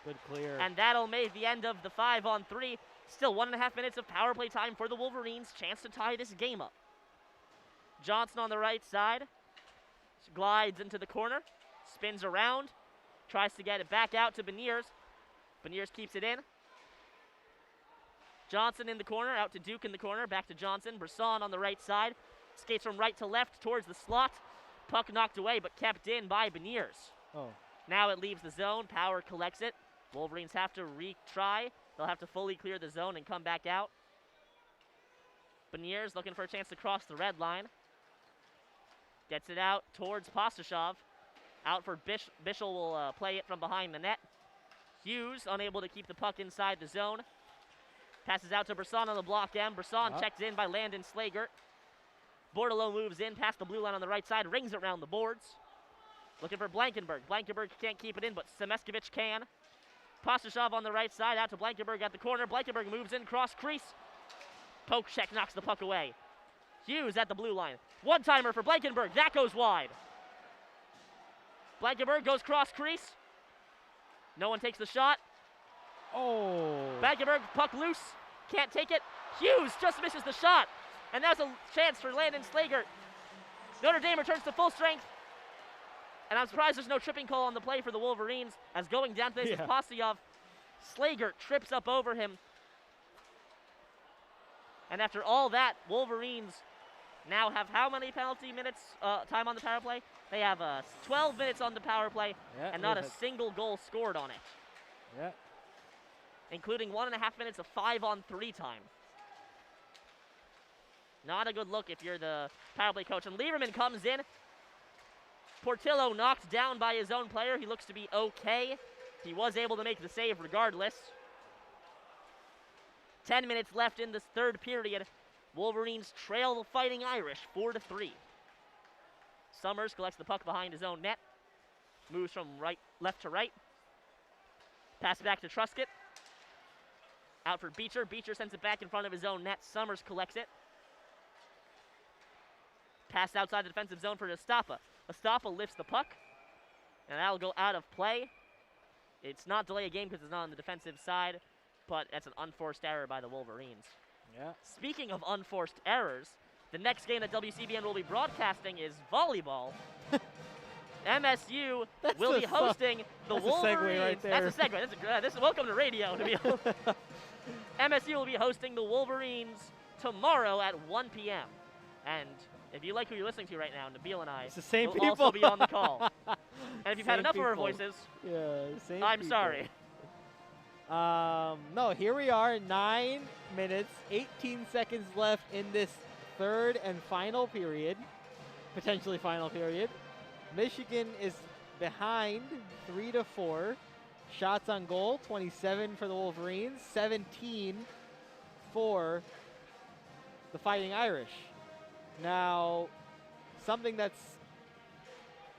Good clear. And that'll make the end of the 5-on-3. Still 1.5 minutes of power play time for the Wolverines. Chance to tie this game up. Johnson on the right side. Glides into the corner. Spins around. Tries to get it back out to Beniers. Beniers keeps it in. Johnson in the corner, out to Duke in the corner, back to Johnson. Brisson on the right side. Skates from right to left towards the slot. Puck knocked away, but kept in by Beniers. Oh. Now it leaves the zone. Power collects it. Wolverines have to retry. They'll have to fully clear the zone and come back out. Beniers looking for a chance to cross the red line. Gets it out towards Postashov. Out for Bischel will play it from behind the net. Hughes unable to keep the puck inside the zone. Passes out to Brisson on the block end. Brisson checked in by Landon Slager. Bordelot moves in past the blue line on the right side. Rings it around the boards. Looking for Blankenberg. Blankenberg can't keep it in, but Semeskovich can. Postashov on the right side, out to Blankenberg at the corner. Blankenberg moves in, cross crease. Poke check knocks the puck away. Hughes at the blue line. One-timer for Blankenberg. That goes wide. Blankenberg goes cross crease. No one takes the shot. Oh. Blankenberg, puck loose. Can't take it. Hughes just misses the shot. And that's a chance for Landon Slager. Notre Dame returns to full strength. And I'm surprised there's no tripping call on the play for the Wolverines, as going down to this is Postashov. Slager trips up over him. And after all that, Wolverines now have how many penalty minutes time on the power play? They have 12 minutes on the power play, and not a single goal scored on it. Yeah. Including 1.5 minutes of 5-on-3 time. Not a good look if you're the power play coach. And Lieberman comes in. Portillo knocked down by his own player. He looks to be okay. He was able to make the save regardless. 10 minutes left in this third period. Wolverines trail the Fighting Irish 4-3. Summers collects the puck behind his own net. Moves from left to right. Pass back to Truscott. Out for Beecher. Beecher sends it back in front of his own net. Summers collects it. Pass outside the defensive zone for Estapa. Estapa lifts the puck, and that'll go out of play. It's not delay a game because it's not on the defensive side, but that's an unforced error by the Wolverines. Yeah. Speaking of unforced errors, the next game that WCBN will be broadcasting is volleyball. MSU will be hosting the Wolverines. That's a segue right there. That's a segue. This is welcome to radio. MSU will be hosting the Wolverines tomorrow at 1 p.m. And if you like who you're listening to right now, Nabeel and I it's the same will people. also be on the call. And if you've had enough people. of our voices, same I'm people. sorry. No, here we are, 9 minutes, 18 seconds left in this third and final period, potentially final period. Michigan is behind 3-4. Shots on goal, 27 for the Wolverines, 17 for the Fighting Irish. Now, something that's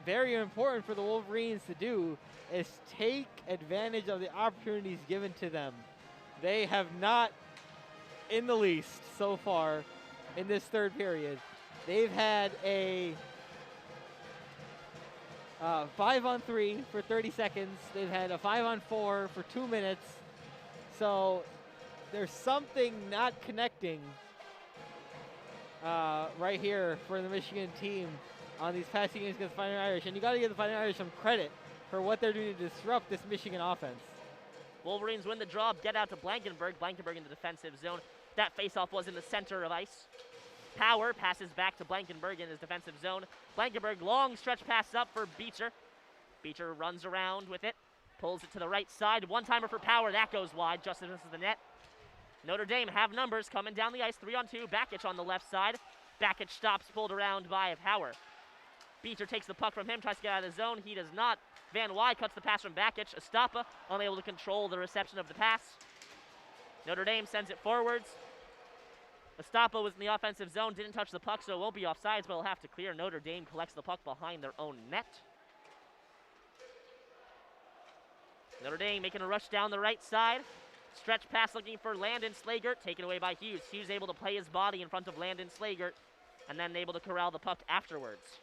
very important for the Wolverines to do is take advantage of the opportunities given to them. They have not, in the least, so far in this third period. They've had a 5-on-3 for 30 seconds. They've had a 5-on-4 for 2 minutes. So there's something not connecting right here for the Michigan team on these passing games against the Fighting Irish. And you got to give the Fighting Irish some credit for what they're doing to disrupt this Michigan offense. Wolverines win the draw, get out to Blankenberg. Blankenberg in the defensive zone. That faceoff was in the center of ice. Power passes back to Blankenberg in his defensive zone. Blankenberg, long stretch pass up for Beecher. Beecher runs around with it, pulls it to the right side. One-timer for Power, that goes wide, just as the net. Notre Dame have numbers coming down the ice, 3-on-2. Bakic on the left side. Bakic stops, pulled around by Power. Beecher takes the puck from him, tries to get out of the zone. He does not. Van Wy cuts the pass from Bakic. Estapa unable to control the reception of the pass. Notre Dame sends it forwards. Estapa was in the offensive zone, didn't touch the puck, so it won't be offsides, but he'll have to clear. Notre Dame collects the puck behind their own net. Notre Dame making a rush down the right side. Stretch pass looking for Landon Slagert, taken away by Hughes. Hughes able to play his body in front of Landon Slagert, and then able to corral the puck afterwards.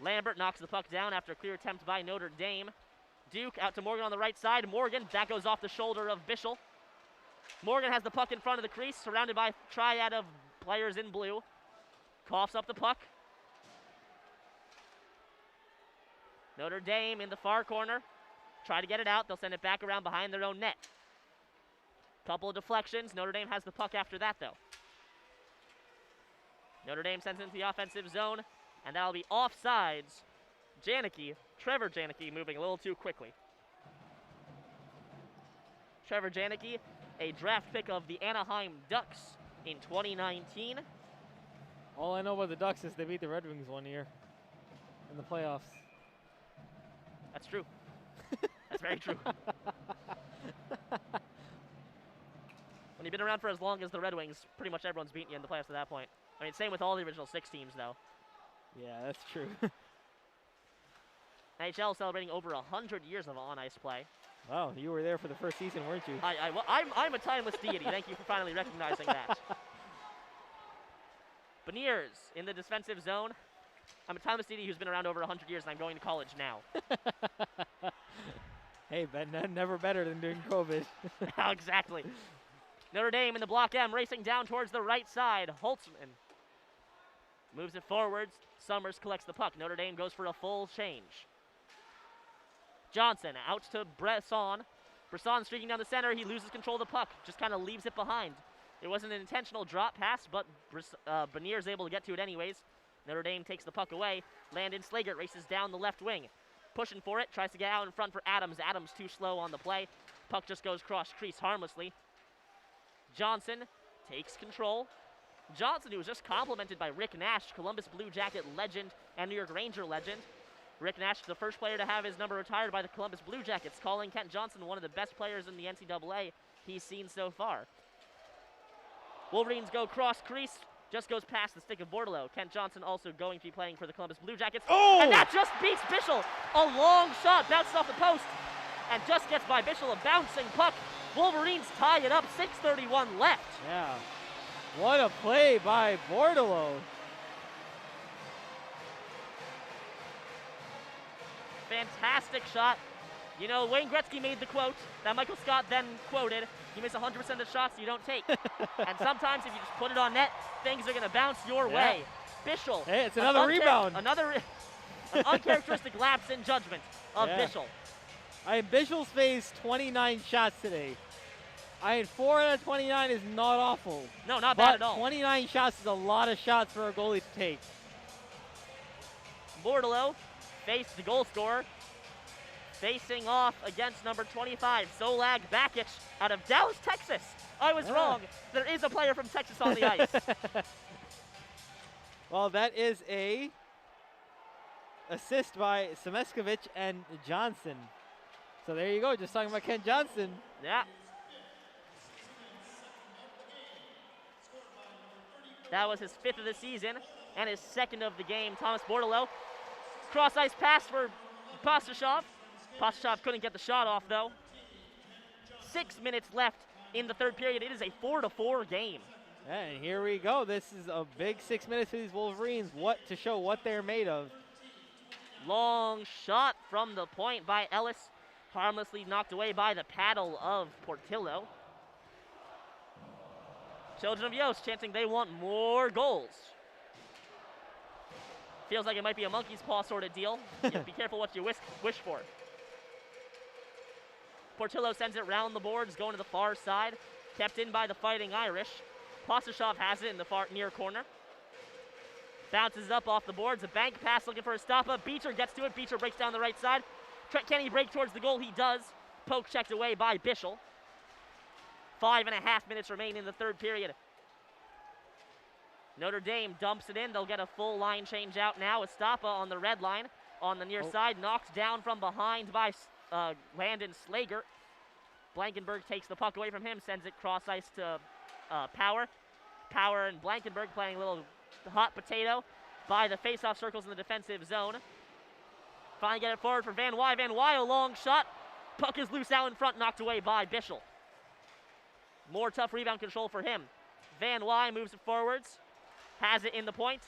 Lambert knocks the puck down after a clear attempt by Notre Dame. Duke out to Morgan on the right side. Morgan, that goes off the shoulder of Bischel. Morgan has the puck in front of the crease, surrounded by a triad of players in blue. Coughs up the puck. Notre Dame in the far corner. Try to get it out. They'll send it back around behind their own net. Couple of deflections. Notre Dame has the puck after that, though. Notre Dame sends it into the offensive zone, and that'll be offsides. Trevor Janicki moving a little too quickly. Trevor Janicki, a draft pick of the Anaheim Ducks in 2019. All I know about the Ducks is they beat the Red Wings one year in the playoffs. That's true. That's very true. When you've been around for as long as the Red Wings, pretty much everyone's beaten you in the playoffs at that point. I mean, same with all the original 6 teams, though. Yeah, that's true. NHL celebrating over 100 years of on-ice play. Wow, you were there for the first season, weren't you? I'm a timeless deity. Thank you for finally recognizing that. Beniers in the defensive zone. I'm a timeless deity who's been around over 100 years, and I'm going to college now. Hey, never better than during COVID. Exactly. Notre Dame in the block M, racing down towards the right side. Holtzman moves it forwards. Summers collects the puck. Notre Dame goes for a full change. Johnson out to Brisson. Brisson streaking down the center. He loses control of the puck. Just kind of leaves it behind. It wasn't an intentional drop pass, but Beniers able to get to it anyways. Notre Dame takes the puck away. Landon Slagert races down the left wing. Pushing for it. Tries to get out in front for Adams. Adams too slow on the play. Puck just goes cross crease harmlessly. Johnson takes control. Johnson, who was just complimented by Rick Nash, Columbus Blue Jacket legend and New York Ranger legend. Rick Nash, the first player to have his number retired by the Columbus Blue Jackets, calling Kent Johnson one of the best players in the NCAA he's seen so far. Wolverines go cross crease, just goes past the stick of Bordelot. Kent Johnson also going to be playing for the Columbus Blue Jackets. Oh! And that just beats Bischel. A long shot bounces off the post and just gets by Bischel, a bouncing puck. Wolverines tie it up, 6:31 left. Yeah. What a play by Bordelot. Fantastic shot. You know, Wayne Gretzky made the quote that Michael Scott then quoted, you miss 100% of the shots you don't take. And sometimes if you just put it on net, things are going to bounce your way. Bischel. Hey, it's another rebound. An uncharacteristic lapse in judgment of Bischel. Bischel's faced 29 shots today. 4 out of 29 is not awful. No, not bad at all. 29 shots is a lot of shots for a goalie to take. Bordelot faced the goal scorer. Facing off against number 25, Solag Bakic out of Dallas, Texas. I was wrong. There is a player from Texas on the ice. Well, that is a assist by Semeskovich and Johnson. So there you go, just talking about Kent Johnson. Yeah. That was his 5th of the season and his 2nd of the game. Thomas Bordelot. Cross-ice pass for Pastashov. Pastashov couldn't get the shot off, though. 6 minutes left in the third period. It is a 4-4 game. And here we go. This is a big 6 minutes for these Wolverines. To show what they're made of. Long shot from the point by Ellis. Harmlessly knocked away by the paddle of Portillo. Children of Yost chanting they want more goals. Feels like it might be a monkey's paw sort of deal. Be careful what you wish for. Portillo sends it round the boards, going to the far side. Kept in by the Fighting Irish. Pastashov has it in the far near corner. Bounces up off the boards. A bank pass looking for a stop-up. Beecher gets to it. Beecher breaks down the right side. Can he break towards the goal? He does. Poke checked away by Bischel. 5.5 minutes remain in the third period. Notre Dame dumps it in. They'll get a full line change out now. Estapa on the red line. On the near side. Knocked down from behind by Landon Slager. Blankenberg takes the puck away from him. Sends it cross ice to Power. Power and Blankenberg playing a little hot potato by the face-off circles in the defensive zone. Finally get it forward for Van Wy. Van Wy, a long shot. Puck is loose out in front, knocked away by Bischel. More tough rebound control for him. Van Wy moves it forwards. Has it in the point.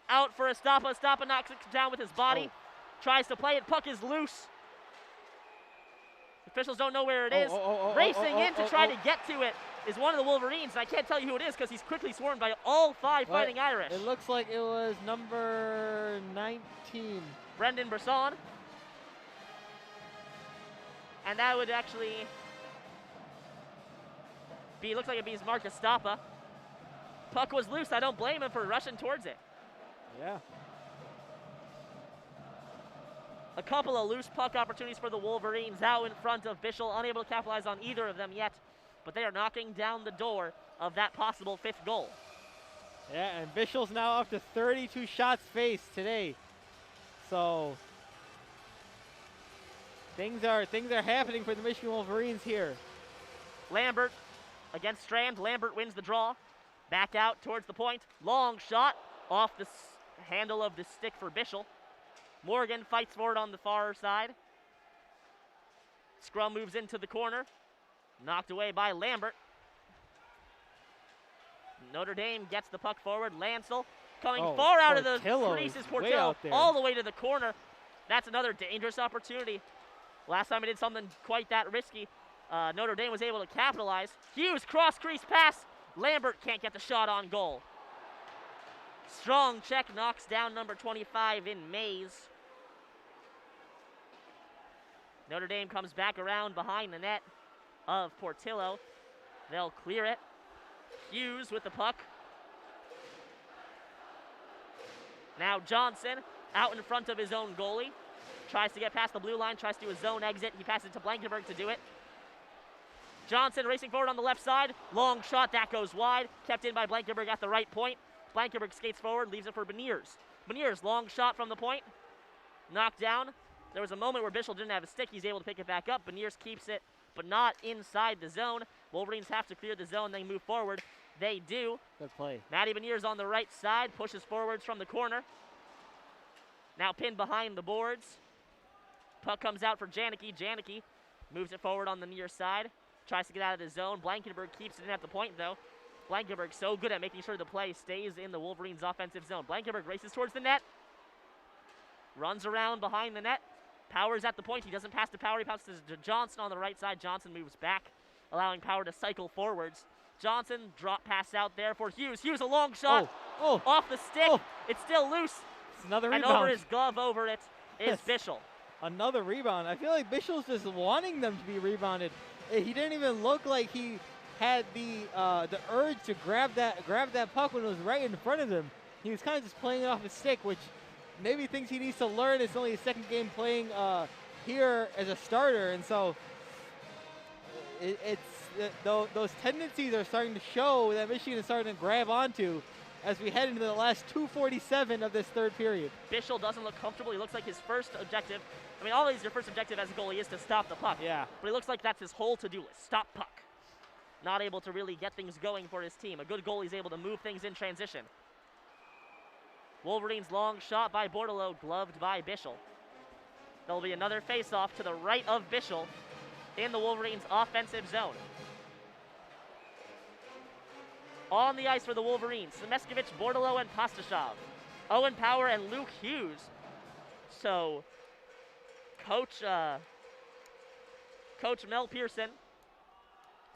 Out for Estapa. Estapa knocks it down with his body. Tries to play it. Puck is loose. Officials don't know where it is. Racing in to try to get to it is one of the Wolverines. And I can't tell you who it is because he's quickly swarmed by all 5 Fighting Irish. It looks like it was number 19. Brendan Brisson. And that would actually be, looks like it be Mark Estapa. Puck was loose. I don't blame him for rushing towards it. Yeah. A couple of loose puck opportunities for the Wolverines out in front of Bischel, unable to capitalize on either of them yet, but they are knocking down the door of that possible 5th goal. Yeah, and Bischel's now up to 32 shots faced today. So things are happening for the Michigan Wolverines here. Lambert against Strand. Lambert wins the draw. Back out towards the point. Long shot off the handle of the stick for Bischel. Morgan fights forward on the far side. Scrum moves into the corner. Knocked away by Lambert. Notre Dame gets the puck forward. Lancel coming far out of the creases. Portillo all the way to the corner. That's another dangerous opportunity. Last time he did something quite that risky, Notre Dame was able to capitalize. Hughes cross-crease pass. Lambert can't get the shot on goal. Strong check knocks down number 25 in Mays. Notre Dame comes back around behind the net of Portillo. They'll clear it. Hughes with the puck. Now Johnson out in front of his own goalie. Tries to get past the blue line, tries to do a zone exit. He passes to Blankenberg to do it. Johnson racing forward on the left side. Long shot, that goes wide. Kept in by Blankenberg at the right point. Blankenberg skates forward, leaves it for Beniers. Beniers, long shot from the point. Knocked down. There was a moment where Bischel didn't have a stick. He's able to pick it back up. Beniers keeps it, but not inside the zone. Wolverines have to clear the zone, then move forward. They do. Good play. Matty Beniers on the right side, pushes forwards from the corner. Now pinned behind the boards. Puck comes out for Janicki. Janicki moves it forward on the near side. Tries to get out of the zone. Blankenberg keeps it in at the point, though. Blankenberg so good at making sure the play stays in the Wolverines' offensive zone. Blankenberg races towards the net. Runs around behind the net. Power's at the point. He doesn't pass to Power. He passes to Johnson on the right side. Johnson moves back, allowing Power to cycle forwards. Johnson drop pass out there for Hughes. Hughes, a long shot off the stick. It's still loose. It's another rebound. And over his glove over it is Bischel. Another rebound. I feel like Bischel's just wanting them to be rebounded. He didn't even look like he had the urge to grab that puck when it was right in front of him. He was kind of just playing it off his stick, which maybe thinks he needs to learn. It's only his second game playing here as a starter, and so those tendencies are starting to show that Michigan is starting to grab onto as we head into the last 2:47 of this third period. Bischel doesn't look comfortable. He looks like his first objective, I mean, always your first objective as a goalie is to stop the puck. Yeah. But he looks like that's his whole to-do list, stop puck. not able to really get things going for his team. A good goalie's able to move things in transition. Wolverines long shot by Bordelot, gloved by Bischel. There'll be another face-off to the right of Bischel in the Wolverines' offensive zone. On the ice for the Wolverines, Semeskovich, Bordelot, and Pastashov. Owen Power and Luke Hughes. So, Coach Mel Pearson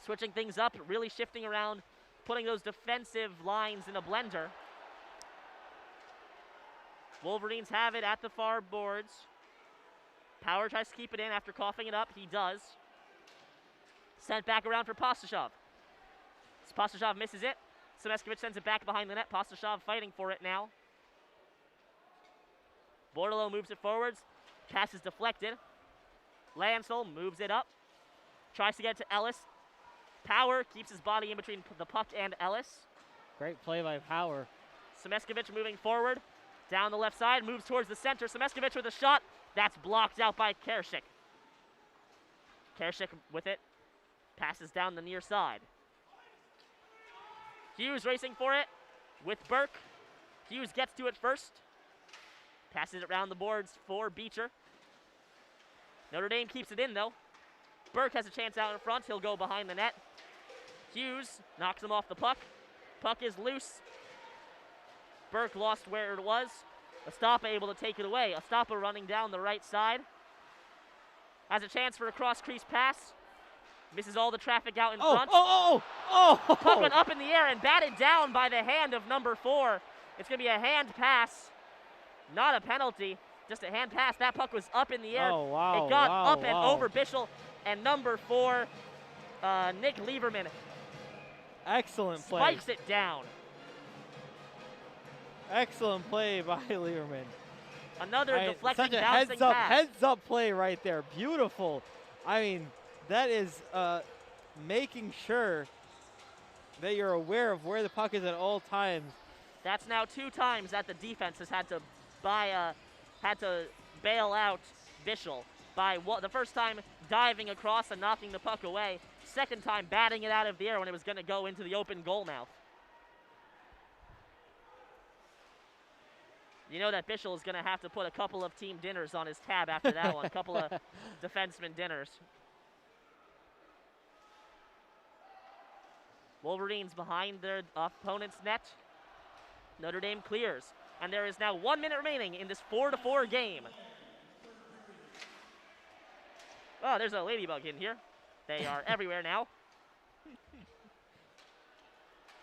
switching things up, really shifting around, putting those defensive lines in a blender. Wolverines have it at the far boards. Power tries to keep it in after coughing it up. He does. Sent back around for Pastashov. Pastashov misses it. Semeskovich sends it back behind the net. Pastashov fighting for it now. Bordelot moves it forwards. Pass is deflected. Lansel moves it up. Tries to get it to Ellis. Power keeps his body in between the puck and Ellis. Great play by Power. Semeskovich moving forward. Down the left side, moves towards the center. Semeskovich with a shot. That's blocked out by Kershik. Kershik with it. Passes down the near side. Hughes racing for it with Burke. Hughes gets to it first. Passes it around the boards for Beecher. Notre Dame keeps it in, though. Burke has a chance out in front. He'll go behind the net. Hughes knocks him off the puck. Puck is loose. Burke lost where it was. Estapa able to take it away. Estapa running down the right side. Has a chance for a cross-crease pass. Misses all the traffic out in front. Puck went up in the air and batted down by the hand of number 4. It's going to be a hand pass. Not a penalty, just a hand pass. That puck was up in the air. Oh, wow, it got wow, up and over Bischel, and number 4, Nick Lieberman, excellent play. Spikes it down. Excellent play by Lieberman. Another deflecting, such a bouncing pass. heads-up play right there. Beautiful. I mean, that is making sure that you're aware of where the puck is at all times. That's now 2 times that the defense has had to bail out Bischel. By the first time diving across and knocking the puck away. Second time batting it out of the air when it was going to go into the open goal mouth. You know that Bischel is going to have to put a couple of team dinners on his tab after that one. A couple of defenseman dinners. Wolverines behind their opponent's net. Notre Dame clears. And there is now 1 minute remaining in this 4-4 game. Oh, there's a ladybug in here. They are everywhere now.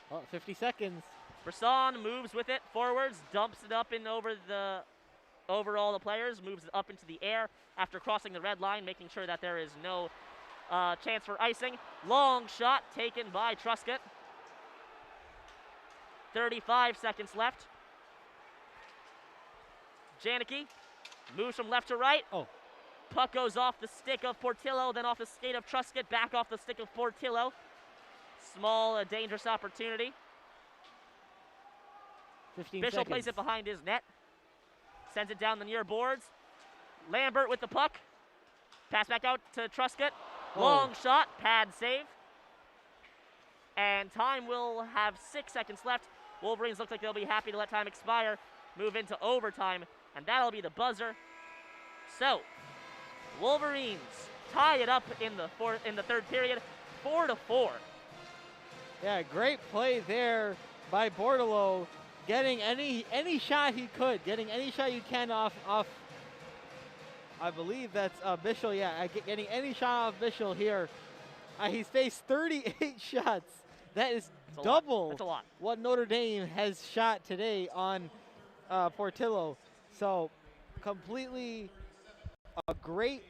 Well, 50 seconds. Brisson moves with it forwards, dumps it up and over all the players, moves it up into the air after crossing the red line, making sure that there is no chance for icing. Long shot taken by Truscott. 35 seconds left. Janicki moves from left to right. Oh. Puck goes off the stick of Portillo, then off the skate of Truscott, back off the stick of Portillo. Small, dangerous opportunity. 15 Bischel seconds. plays it behind his net. Sends it down the near boards. Lambert with the puck. Pass back out to Truscott. Long shot, pad save. And time will have 6 seconds left. Wolverines look like they'll be happy to let time expire. Move into overtime, and that'll be the buzzer. So, Wolverines tie it up in the third period, 4-4. Yeah, great play there by Bordelot, getting any shot he could, getting any shot you can off. I believe that's Bischel. Yeah, getting any shot off Bischel here. He's faced 38 shots. That is double what Notre Dame has shot today on Portillo. So completely a great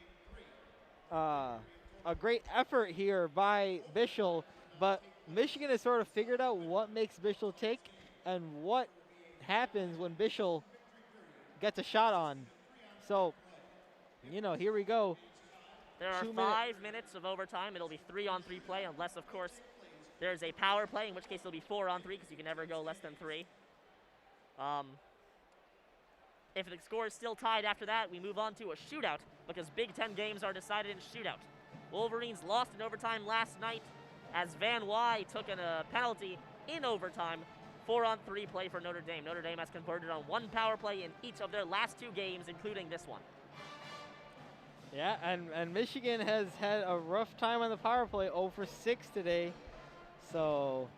effort here by Bischel, but Michigan has sort of figured out what makes Bischel tick and what happens when Bischel gets a shot on. So, you know, here we go. There are 5 minutes of overtime. It'll be 3-on-3 play, unless, of course, there's a power play, in which case it'll be 4-on-3 because you can never go less than 3. If the score is still tied after that, we move on to a shootout because Big Ten games are decided in shootout. Wolverines lost in overtime last night as Van Wy took a penalty in overtime. 4-on-3 play for Notre Dame. Notre Dame has converted on 1 power play in each of their last 2 games, including this one. Yeah, and Michigan has had a rough time on the power play, 0 for 6 today. So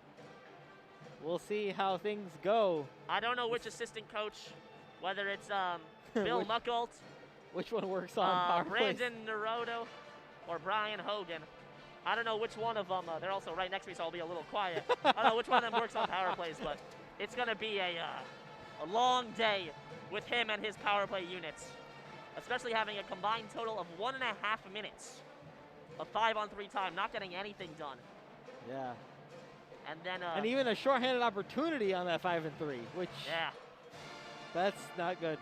we'll see how things go. I don't know which assistant coach, whether it's Bill Muckholt, which one works on power plays? Brandon Narodo, or Brian Hogan. I don't know which one of them. They're also right next to me, so I'll be a little quiet. I don't know which one of them works on power plays, but it's going to be a long day with him and his power play units, especially having a combined total of 1.5 minutes of 5-on-3 time, not getting anything done. Yeah. And then and even a shorthanded opportunity on that 5-and-3, which that's not good.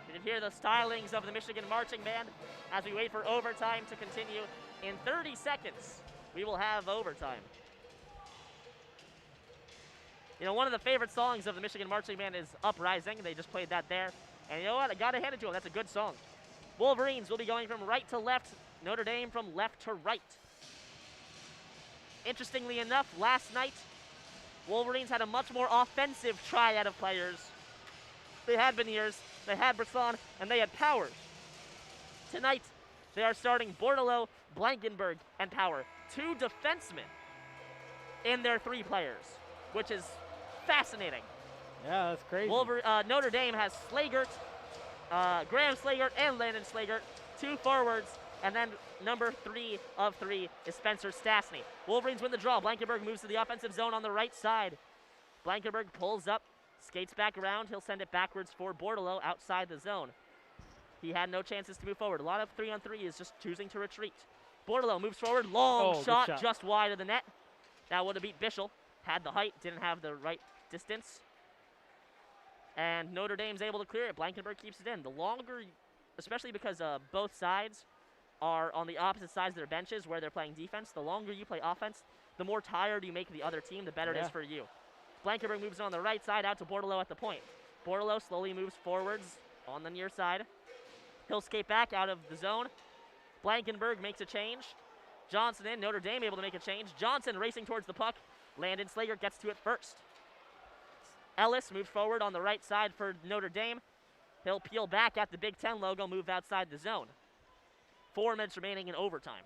You can hear the stylings of the Michigan marching band as we wait for overtime to continue. In 30 seconds, we will have overtime. You know, one of the favorite songs of the Michigan marching band is Uprising. They just played that there. And you know what? I got to hand it to them. That's a good song. Wolverines will be going from right to left. Notre Dame from left to right. Interestingly enough, last night, Wolverines had a much more offensive triad of players. They had Beniers, they had Brisson, and they had Powers. Tonight, they are starting Bordelot, Blankenberg, and Power. 2 defensemen in their 3 players, which is fascinating. Yeah, that's crazy. Notre Dame has Slagert, Graham Slagert, and Landon Slagert, 2 forwards, and then number 3 of 3 is Spencer Stastny. Wolverines win the draw. Blankenberg moves to the offensive zone on the right side. Blankenberg pulls up, skates back around. He'll send it backwards for Bordelot outside the zone. He had no chances to move forward. A lot of 3-on-3 is just choosing to retreat. Bordelot moves forward. Long shot just wide of the net. That would have beat Bischel. Had the height, didn't have the right distance. And Notre Dame's able to clear it. Blankenberg keeps it in. The longer, especially because both sides are on the opposite sides of their benches where they're playing defense, the longer you play offense, the more tired you make the other team, the better it is for you. Blankenberg moves on the right side out to Bordelot at the point. Bordelot slowly moves forwards on the near side. He'll skate back out of the zone. Blankenberg makes a change. Johnson in, Notre Dame able to make a change. Johnson racing towards the puck. Landon Slager gets to it first. Ellis moves forward on the right side for Notre Dame. He'll peel back at the Big Ten logo, move outside the zone. 4 minutes remaining in overtime.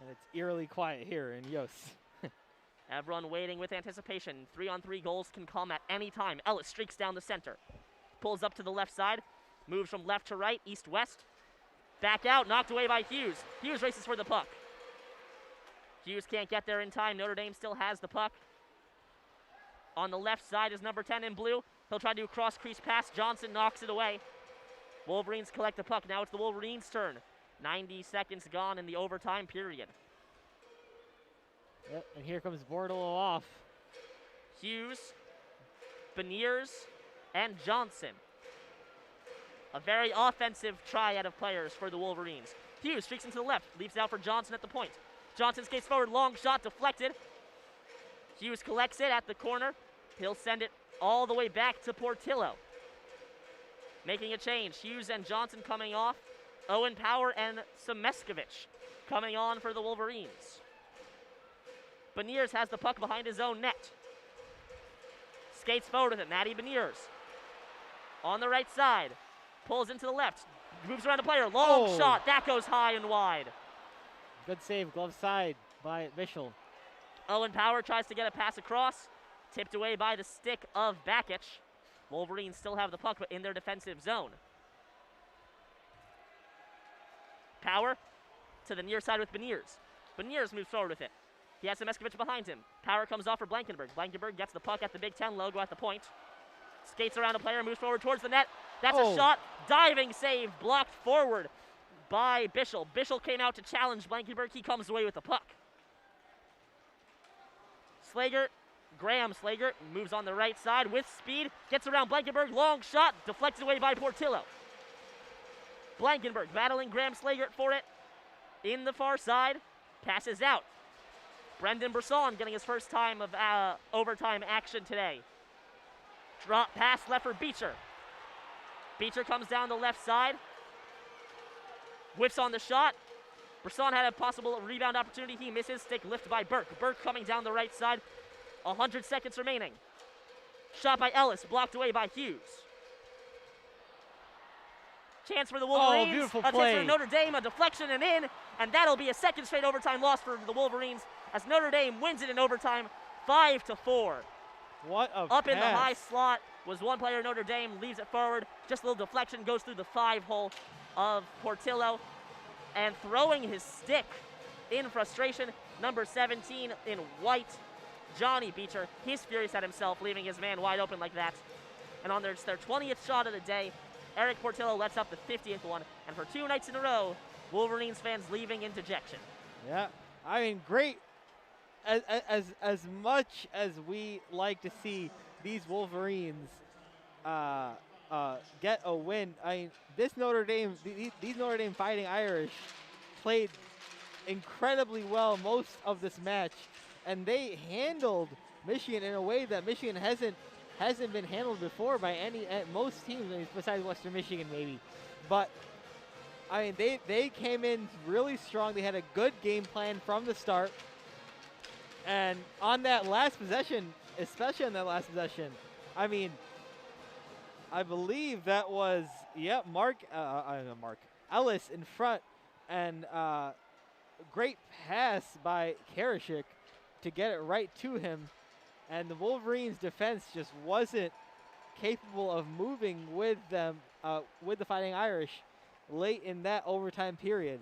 And it's eerily quiet here in Yost. Everyone waiting with anticipation. 3-on-3 goals can come at any time. Ellis streaks down the center. Pulls up to the left side. Moves from left to right, east-west. Back out, knocked away by Hughes. Hughes races for the puck. Hughes can't get there in time. Notre Dame still has the puck. On the left side is number 10 in blue. He'll try to do a cross-crease pass. Johnson knocks it away. Wolverines collect the puck. Now it's the Wolverines' turn. 90 seconds gone in the overtime period. Yep, and here comes Bordelot off. Hughes, Beniers, and Johnson. A very offensive triad of players for the Wolverines. Hughes streaks into the left, leaps out for Johnson at the point. Johnson skates forward, long shot, deflected. Hughes collects it at the corner. He'll send it all the way back to Portillo. Making a change, Hughes and Johnson coming off. Owen Power and Semeskovich coming on for the Wolverines. Beniers has the puck behind his own net. Skates forward with it, Matty Beniers. On the right side, pulls into the left, moves around the player, long shot, that goes high and wide. Good save, glove side by Bischel. Owen Power tries to get a pass across, tipped away by the stick of Bakic. Wolverines still have the puck, but in their defensive zone. Power to the near side with Beniers. Beniers moves forward with it. He has Semeskovich behind him. Power comes off for Blankenberg. Blankenberg gets the puck at the Big Ten logo at the point. Skates around a player, moves forward towards the net. That's a shot. Diving save, blocked forward by Bischel. Bischel came out to challenge Blankenberg. He comes away with the puck. Slager, Graham Slager, moves on the right side with speed. Gets around Blankenberg. Long shot, deflected away by Portillo. Blankenberg battling Graham Slager for it. In the far side, passes out. Brendan Brisson getting his first time of overtime action today. Drop pass left for Beecher. Beecher comes down the left side. Whips on the shot. Brisson had a possible rebound opportunity. He misses. Stick lift by Burke. Burke coming down the right side. 100 seconds remaining. Shot by Ellis, blocked away by Hughes. Chance for the Wolverines. Oh, beautiful A chance play. for Notre Dame, a deflection and in, and that'll be a second straight overtime loss for the Wolverines as Notre Dame wins it in overtime, 5-4. What a Up in the pass. high slot was one player. Notre Dame leaves it forward. Just a little deflection goes through the 5-hole of Portillo, and throwing his stick in frustration, number 17 in white, Johnny Beecher. He's furious at himself, leaving his man wide open like that. And on their 20th shot of the day, Eric Portillo lets up the 50th one, and for 2 nights in a row, Wolverines fans leaving in dejection. Yeah, I mean, great. As much as we like to see these Wolverines get a win, I mean, these Notre Dame Fighting Irish played incredibly well most of this match, and they handled Michigan in a way that Michigan hasn't been handled before by most teams, besides Western Michigan maybe. But I mean, they came in really strong. They had a good game plan from the start. And on that last possession, especially on that last possession, I mean, I believe that was, Mark Ellis in front, and great pass by Karashik to get it right to him. And the Wolverines' defense just wasn't capable of moving with them, with the Fighting Irish, late in that overtime period.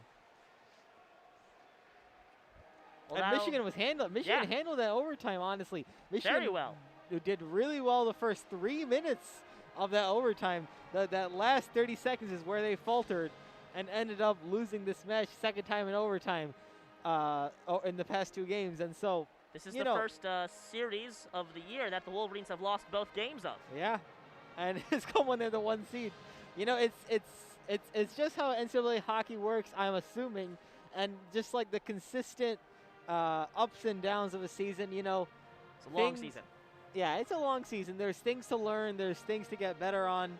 Well, and Michigan was handled that overtime, honestly. Michigan very well. Did really well the first 3 minutes of that overtime. That last 30 seconds is where they faltered and ended up losing this match second time in overtime in the past 2 games. And so, this is the first series of the year that the Wolverines have lost both games of. Yeah, and it's come when they're the 1 seed. You know, it's just how NCAA hockey works, I'm assuming, and just like the consistent ups and downs of a season, you know. It's a long season. Yeah, it's a long season. There's things to learn. There's things to get better on.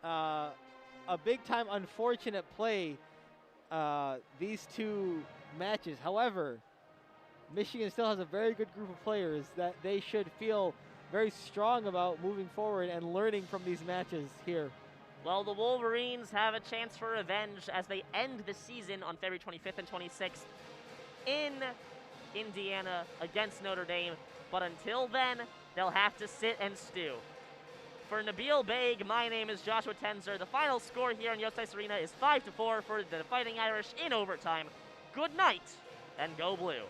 A big-time unfortunate play, these 2 matches. However, Michigan still has a very good group of players that they should feel very strong about moving forward and learning from these matches here. Well, the Wolverines have a chance for revenge as they end the season on February 25th and 26th in Indiana against Notre Dame. But until then, they'll have to sit and stew. For Nabeel, Baig, my name is Joshua Tenzer. The final score here in Yost Arena is 5-4 for the Fighting Irish in overtime. Good night, and go blue.